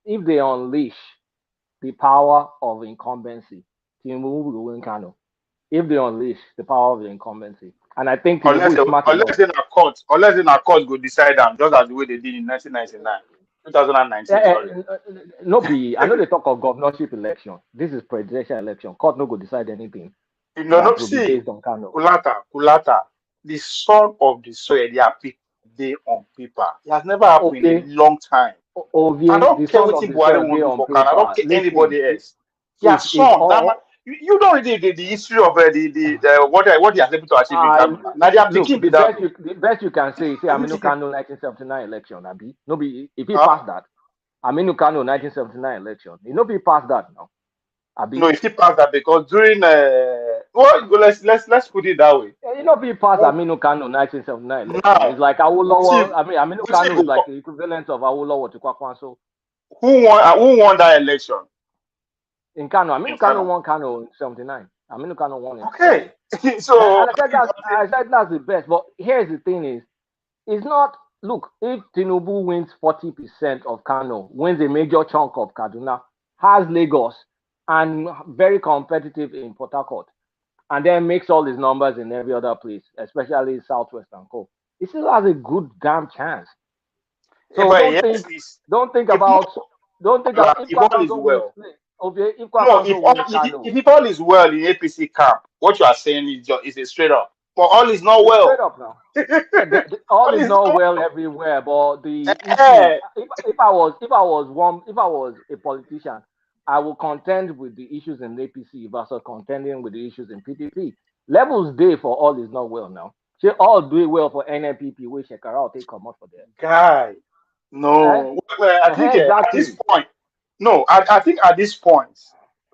If they unleash the power of incumbency, Tinubu will win Kano. If they unleash the power of the incumbency, and I think unless in a court go decide them, just as the way they did in 1999, 2019. I know they talk of governorship election. This is presidential election. Court no go decide anything. No, see, based on Kano. Kulata, the son of the soil, they are on paper. It has never happened in a long time. I don't care what Buhari want to do for Kano. I don't care anybody else. Yeah, son. You don't read the history of what he has able to achieve in Kano. Now they are picking the best you can say is Aminu Kano 1979 election. No be if he passed that. Aminu Kano 1979 election. He no be past that now. No, if he passed that because during let's put it that way. You know, be past Aminu Kano 1979 election. It's like Awolowo. Aminu Kano is like the equivalent of Awolowo to Kwakwanso. Who won that election? In Kano, Aminu Kano won Kano in 79. Aminu Kano won it. Okay. So I said that's the best. But here's the thing: it's not look, if Tinubu wins 40% of Kano, wins a major chunk of Kaduna, has Lagos, and very competitive in Port Harcourt, and then makes all his numbers in every other place, especially Southwest and Co. He still has a good damn chance. So But yes, it's, don't think if about don't think about if if all is Kwankwanso wins well. okay, if No, Kwankwanso wins Kano, if all is well in APC camp, what you are saying is just is a straight up. But all is not it's straight well. up now. All All is is not not well well. everywhere, but the issue, Eh, if I was a politician, I would contend with the issues in APC versus contending with the issues in PDP. Levels day for all is not well now. She all do it well for NNPP, which Shekara will take come out for them. guy, Eh? no. Well, I think at this Exactly. point, no, I think at this point,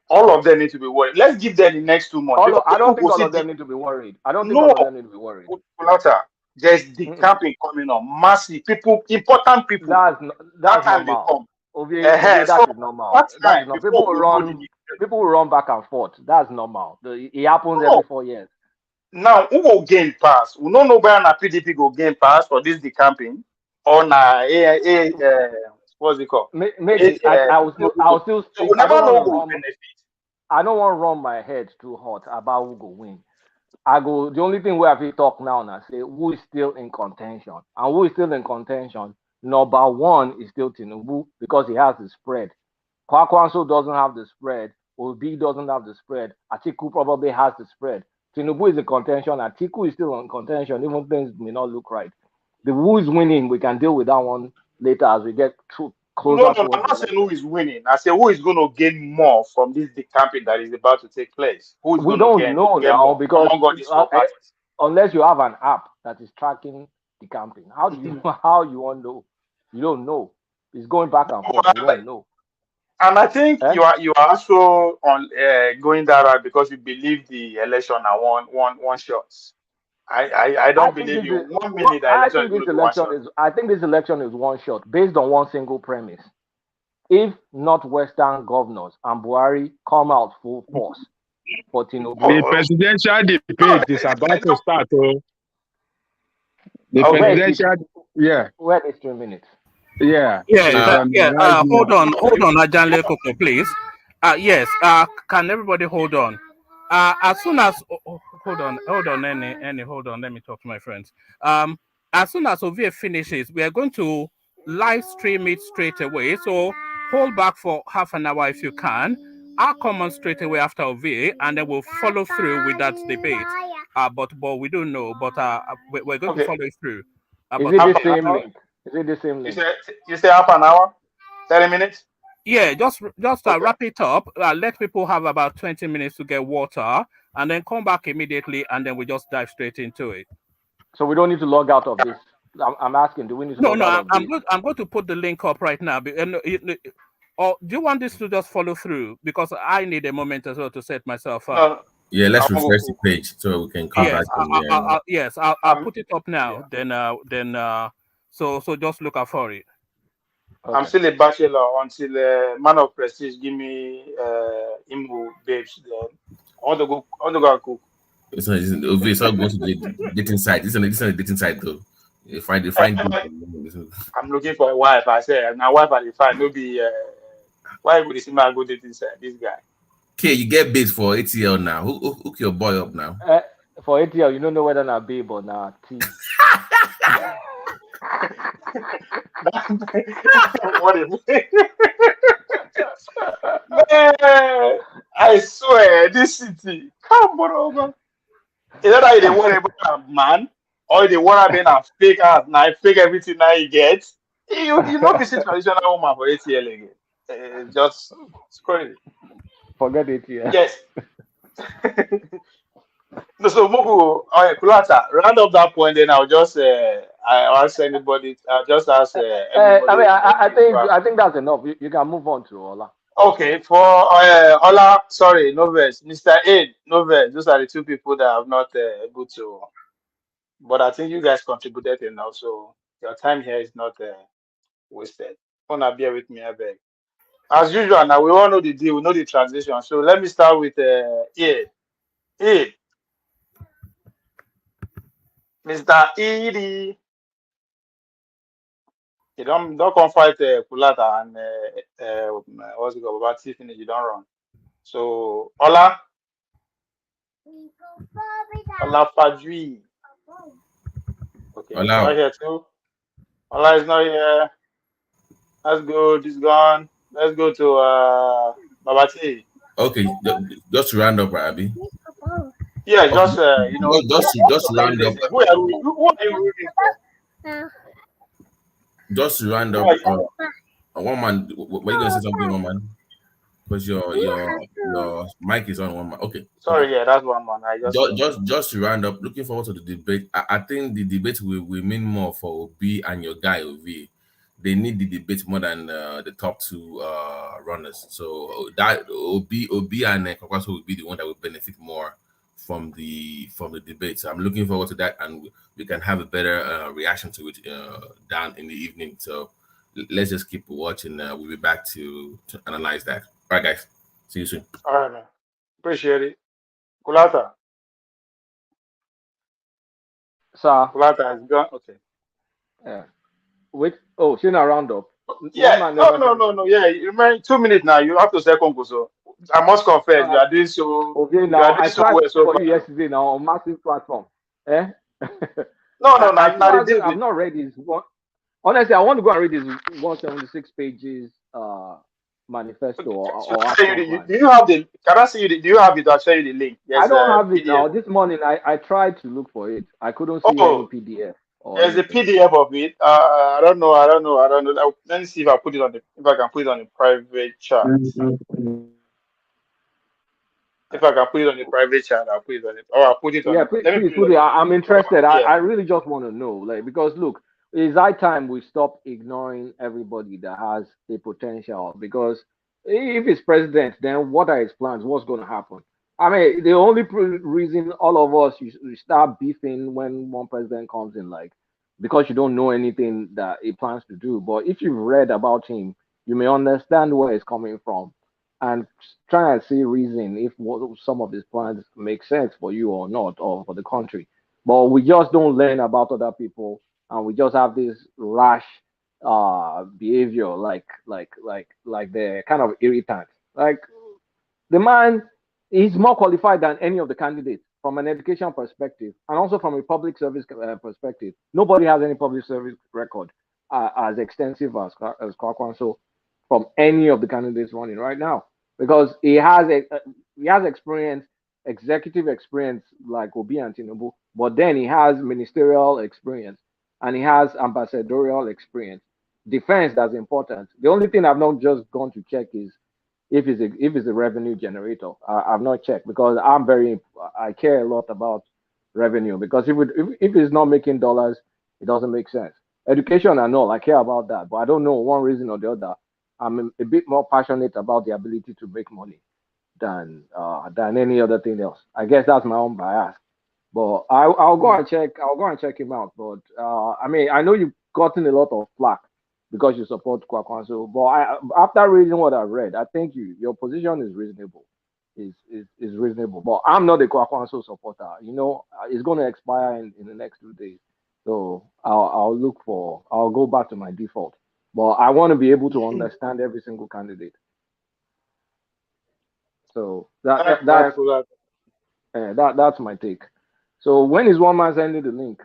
all of them need to be worried. Let's give them the next 2 months because I don't people think will all see of them need to be worried. I don't think no all of them need to be worried. Kulata. There's the Mm-mm. camping coming on. Massive people, important people. That That's time they normal. come. Ovie, So that is normal. that That time is not. before we go know the People will run back and forth. That's normal. It happens every no. 4 years. Now who will gain pass? We don't know whether na PDP go gain pass for this the camping or na what's it called? Maybe I will still So speak. we never know who go benefit. I don't want to run my head too hot about who go win. The only thing where I feel talk now and I say who is still in contention. And who is still in contention, number one is still Tinubu because he has the spread. Kwakwanso doesn't have the spread. Obi doesn't have the spread. Atiku probably has the spread. Tinubu is in contention. Atiku is still in contention, even things may not look right. The who is winning, we can deal with that one later as we get closer I'm towards the not saying election. who is winning. I say who is going to gain more from this the camping that is about to take place. Who is We going to don't know get now more because among all these four parties? unless you have an app that is tracking the camping, how do you how you want to know? You don't know. It's going back and forth. We don't know. And I think Eh? you are also on going that route because you believe the election are one shots. I don't believe you 1 minute that election is going to be one shot. I think this election is one shot based on one single premise. If Northwestern governors and Buhari come out full force for Tinubu, the presidential debate is about to start. Oh. The presidential, yeah. Where is 3 minutes? Yeah. Hold on, Ajanle Koko, please. Yes. Can everybody hold on? As soon as hold on, hold on. Let me talk to my friends. As soon as Ovie finishes, we are going to live stream it straight away. So hold back for half an hour if you can. I'll come on straight away after Ovie, and then we'll follow through with that debate. But we don't know. But we're going to follow it through. Is it the same link? Is it the same link? You say half an hour, 30 minutes? Yeah, just wrap it up. Let people have about 20 minutes to get water, and then come back immediately, and then we just dive straight into it. So we don't need to log out of this. I'm asking, do we need to log out of this? I'm going to put the link up right now. Or do you want this to just follow through? Because I need a moment as well to set myself up. Yeah, let's refresh the page so we can come back. I'll put it up now. Yeah. So just look out for it. Okay. I'm still a bachelor until man of prestige give me Imbu babes. Then I want to go and cook. It's not going to the dating site. It's not a dating site though. You find I'm looking for a wife. I said, now wife I find no be why would you see my go dating site? This guy. Okay, you get bait for ATL now. Hook your boy up now. For ATL, you don't know whether not babe or not T. What is man, I swear, this city, come on. Is that how they want about a man? Or they want to be a fake ass, now fake everything now you get? You know, visit traditional woman for ATL again. It's crazy. Forget ATL. Yes. No, so Moku, Kulata, round up that point, then I'll just I'll ask anybody. I'll just ask everybody. I think that's enough. You can move on to Ola. Okay, for Ola, sorry, Noves, Mr. Aid, Noves, those are the two people that have not able to. But I think you guys contributed enough, so your time here is not wasted. Wanna bear with me, I beg. As usual, now we all know the deal, we know the transition. So let me start with Aid. Aid. Mr. Edie. You don't come fight Kulata and what's it called? About finish. You don't run. So Ola Fajui. Okay, he's not Allow. here too. Ola is not here. Let's go. This gone. Let's go to Babati. Okay, just to round up, Abby. Yeah, Okay, just just what's to your round up, candidacy? Who are you rooting for? just to round Who up. are you? One man, were you gonna say something, one man? Because your mic is on, one man. Okay, okay. Sorry, yeah, that's one man. I just saw. Just to round up, looking forward to the debate. I think the debate will mean more for Obi and your guy Obi. They need the debate more than the top two runners. So that Obi and Kwakwaso will be the one that will benefit more from the debate. So I'm looking forward to that, and we can have a better reaction to it down in the evening. So let's just keep watching. We'll be back to analyze that. All right, guys. See you soon. All right, man. Appreciate it. Kulata. Sir. Kulata is gone. Okay. Yeah. Wait. Oh, she's not round up. Yeah. One man never said. No. Yeah. You remember 2 minutes now. You have to second so. I must confess, you are doing so. Okay, You now are doing I so tried well so for far. you yesterday now on massive platform. Eh? No. I still Now the I've not read his one. Honestly, I want to go and read his 176 pages manifesto or action plan. Do you have the? Can I see you? Do you have it? I'll show you the link. I There's don't a have it PDF. now. This morning I tried to look for it. I couldn't see any Oh, PDF or there's a anything. PDF of it. I don't know. Let me see if I put it on the. If I can put it on the private chat. If I can put it on the private chat, I'll put it on it. Or I'll put it on Yeah, the. Let me please put it put on it. the. I'm interested. Yeah. I really just want to know, like, because look, it's high time we stop ignoring everybody that has a potential. Because if he's president, then what are his plans? What's going to happen? I mean, the only reason all of us you start beefing when one president comes in, like, because you don't know anything that he plans to do. But if you've read about him, you may understand where he's coming from and try and see reason if some of these plans make sense for you or not, or for the country. But we just don't learn about other people, and we just have this rash behavior, like they're kind of irritant. Like, the man is more qualified than any of the candidates from an education perspective and also from a public service perspective. Nobody has any public service record as extensive as Kwakwan. So from any of the candidates running right now, because he has experience, executive experience like Obi and Tinubu, but then he has ministerial experience and he has ambassadorial experience. Defense, that's important. The only thing I've not just gone to check is if it's a revenue generator. I've not checked because I care a lot about revenue, because if it's not making dollars, it doesn't make sense. Education and all, I care about that, but I don't know one reason or the other. I'm a bit more passionate about the ability to make money than any other thing else. I guess that's my own bias. But I'll go and check. I'll go and check him out. But I mean, I know you've gotten a lot of flack because you support Kwakwanso. But after reading what I've read, I think your position is reasonable. Is reasonable. But I'm not a Kwakwanso supporter. You know, it's going to expire in the next 2 days. So I'll go back to my default. But I want to be able to understand every single candidate. So that's my take. So when is one man sending the link?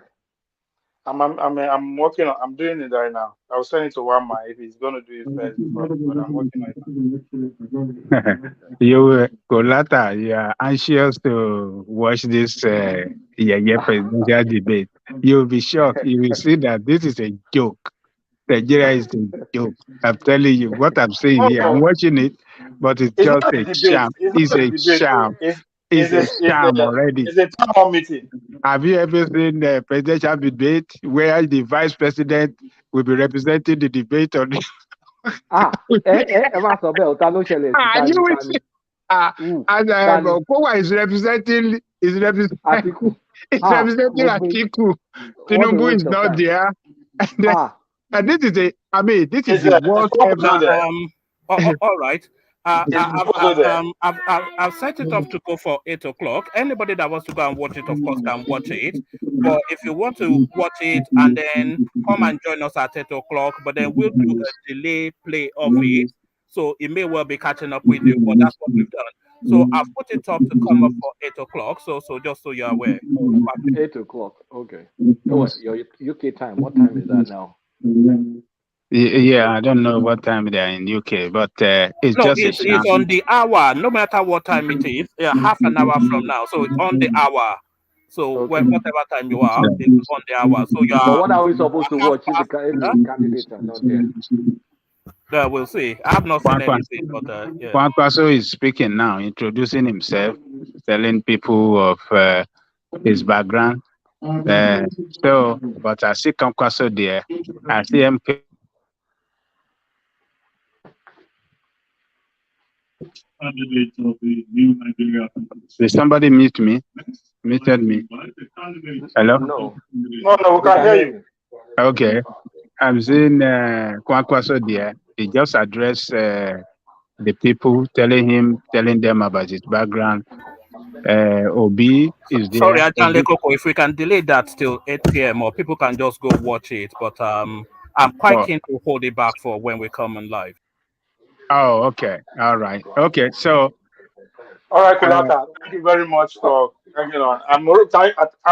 I'm working on. I'm doing it right now. I'll send it to one man if he's gonna do it first before. But I'm working on it. You, Kolata, you are anxious to watch this presidential debate. You'll be shocked. You will see that this is a joke. Nigeria is a joke. I'm telling you what I'm saying here. I'm watching it, but it's just not a a debate. sham. It's not a debate. sham. It's a sham already. It's a town hall meeting. Have you ever seen the presidential debate where the vice president will be representing the debate on the Kowa is representing Atiku. Atiku. Tinubu is not there. And this is the worst ever. All right. I've set it up to go for 8 o'clock. Anybody that wants to go and watch it, of course, can watch it. But if you want to watch it and then come and join us at 8 o'clock, but then we'll do a delay play of it. So it may well be catching up with you, but that's what we've done. So I've put it up to come up for 8 o'clock. So just so you're aware. 8 o'clock. Okay. Oh, your UK time. What time is that now? Yeah, I don't know what time they are in UK, but it's No, just a it's chance. on the hour. No matter what time it is, half an hour from now. So it's on the hour. So whatever time you are, it's on the hour. So you But are. what are we supposed to watch if the candidates are not there? We'll see. I have not seen anything, but yeah. Kwankwaso is speaking now, introducing himself, telling people of his background. But I see Kwankwaso there. I see him. Did somebody mute me? Muted me. Hello? No, we can hear you. Okay. I'm seeing Kwankwaso there. He just addressed the people, telling them about his background. Obi is there. Sorry, Ajanle Koko, if we can delay that till 8 p.m. or people can just go watch it. But I'm quite keen to hold it back for when we come on live. Oh, okay. All right. Okay. So. All right, Kulata. Thank you very much for hanging on. I'm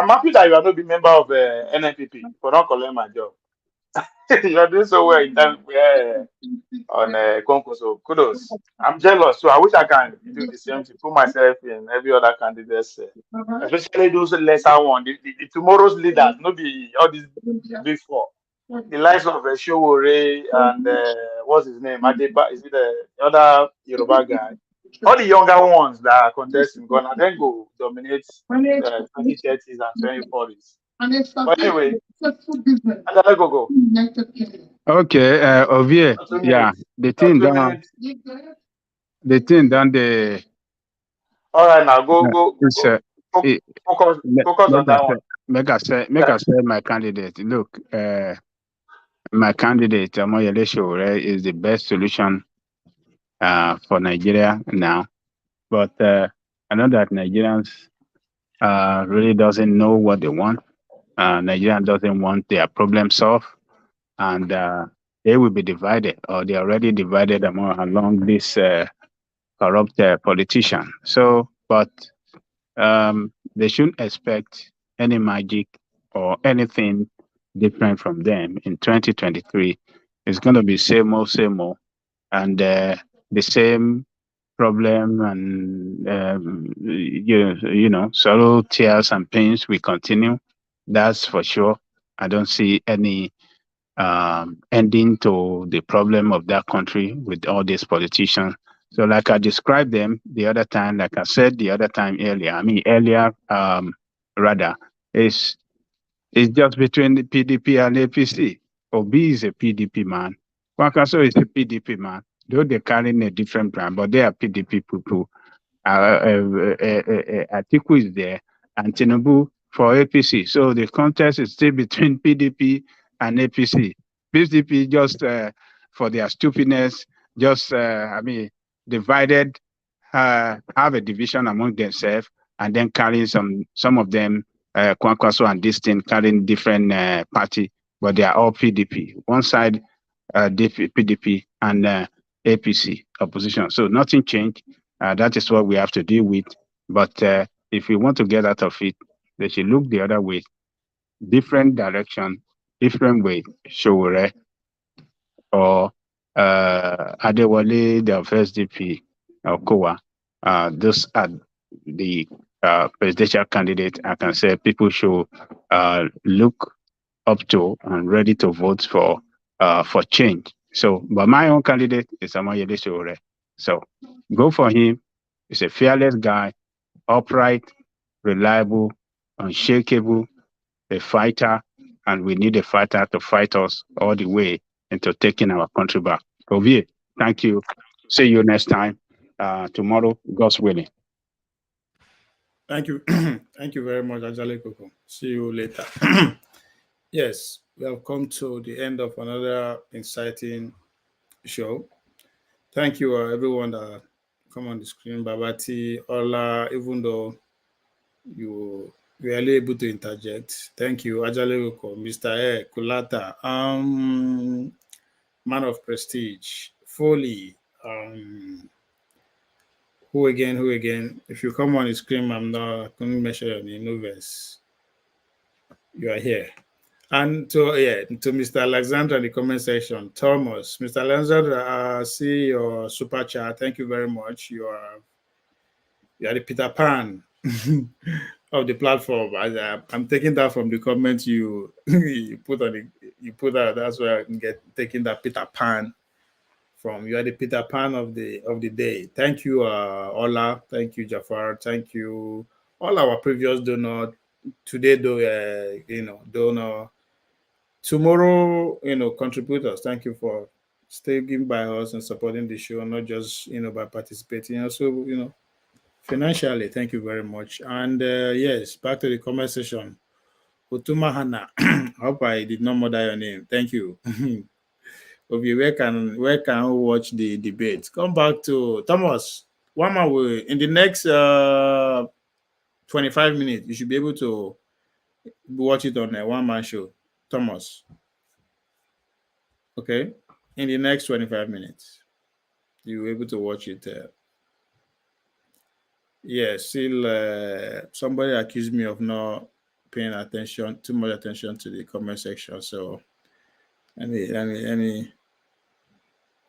happy that you are not a member of NNPP for not calling my job. You are doing so well in time on Concourse. So kudos. I'm jealous, so I wish I can do the same to put myself in every other candidate's, especially those lesser ones, the tomorrow's leaders, not be all these big four. The likes of Showore and what's his name? Adeba, is it the other Yoruba guy? All the younger ones that are contesting, gonna then go dominate the 2030s and 2040s. But anyway, I go. Okay, Ovie, yeah, the team done. All right, now go. Focus on that one. Make I say my candidate. Look, my candidate, Omoyele Sowore, is the best solution for Nigeria now. But I know that Nigerians really doesn't know what they want. Nigeria doesn't want their problem solved, and they will be divided, or they're already divided along this corrupt politician. So, but they shouldn't expect any magic or anything different from them in 2023. It's going to be same old, and the same problem and you know, sorrow, tears, and pains will continue. That's for sure. I don't see any ending to the problem of that country with all these politicians. So, like I described them the other time, like I said the other time earlier, rather, it's just between the PDP and APC. Obi is a PDP man. Kwakaso is a PDP man. Though they're carrying a different brand, but they are PDP people. Atiku is there, and Tinubu for APC. So the contest is still between PDP and APC. PDP just for their stupidness, just divided, have a division among themselves, and then carrying some of them, Kwankwaso and this thing, carrying different party, but they are all PDP. One side, PDP and APC opposition. So nothing changed. That is what we have to deal with. But if we want to get out of it, they should look the other way, different direction, different way. Sowore or Adewale, the first DP, or Kowa. Those are the presidential candidate. I can say people should look up to and ready to vote for change. So, but my own candidate is Omoyele Sowore. So, go for him. He's a fearless guy, upright, reliable, unshakable, a fighter, and we need a fighter to fight us all the way into taking our country back. Ovie, thank you. See you next time. Tomorrow, God's willing. Thank you. Thank you very much, Ajale Koko. See you later. Yes, we have come to the end of another exciting show. Thank you, everyone that come on the screen. Babati, Ola, even though you were able to interject. Thank you, Ajalewoko, Mr. E, Kulata, Man of Prestige, Foley, who again, who again? If you come on the screen, I'm not, I couldn't mention your name, no verse. You are here. And to Mr. Alexander in the comment section, Thomas, Mr. Alexander, see your super chat. Thank you very much. You are the Peter Pan of the platform. I'm taking that from the comments you you put on you put out. That's where I can get taking that Peter Pan from. You are the Peter Pan of the day. Thank you, Ola. Thank you, Jafar. Thank you, all our previous donor. Today, donor. Tomorrow, contributors. Thank you for staying by us and supporting the show, not just by participating. Also, financially. Thank you very much. And yes, back to the comment section. Utuma Hana. I hope I did not murder your name. Thank you. Obi, where can we watch the debate? Come back to Thomas. One more way. In the next 25 minutes, you should be able to watch it on a one-man show. Thomas. Okay? In the next 25 minutes, you'll be able to watch it. Yes, still somebody accused me of not paying too much attention to the comment section. So let me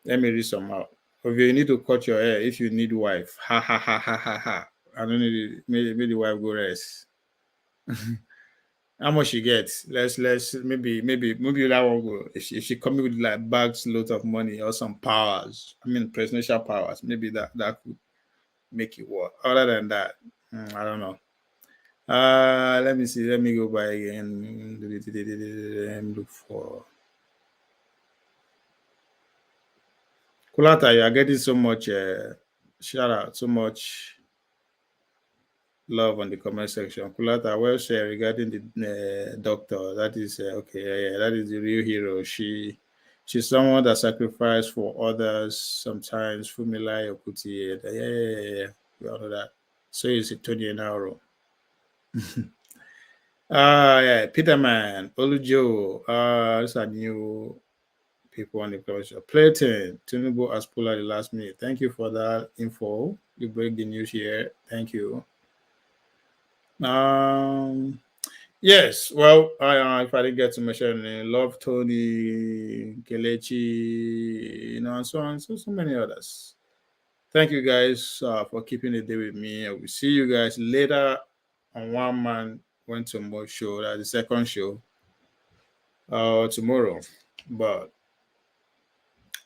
read some out. If you need to cut your hair, if you need wife, ha ha ha ha ha ha. I don't need maybe the wife go rest. How much she gets? Let's maybe that one go. If she come with like bags loads of money or some powers, presidential powers, maybe that could make it work. Other than that, I don't know. Let me see. Let me go by again and look for Kulata. You are getting so much shout out, so much love on the comment section. Kulata, well said regarding the doctor. That is okay. Yeah, that is the real hero. She's someone that sacrificed for others. Sometimes Fumila Okuti. Yeah. We all know that. So is it Tony Enaro. Yeah, Peterman, Olujo, these are new people on the culture. Platon, Tinubu has pulled at the last minute. Thank you for that info. You break the news here. Thank you. Yes, well, if I didn't get to mention, Love Tony, Kelechi, and so on, so many others. Thank you guys for keeping the day with me. I will see you guys later on One Man Went to More show. That's the second show tomorrow. But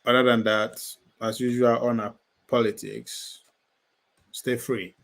other than that, as usual on our politics, stay free.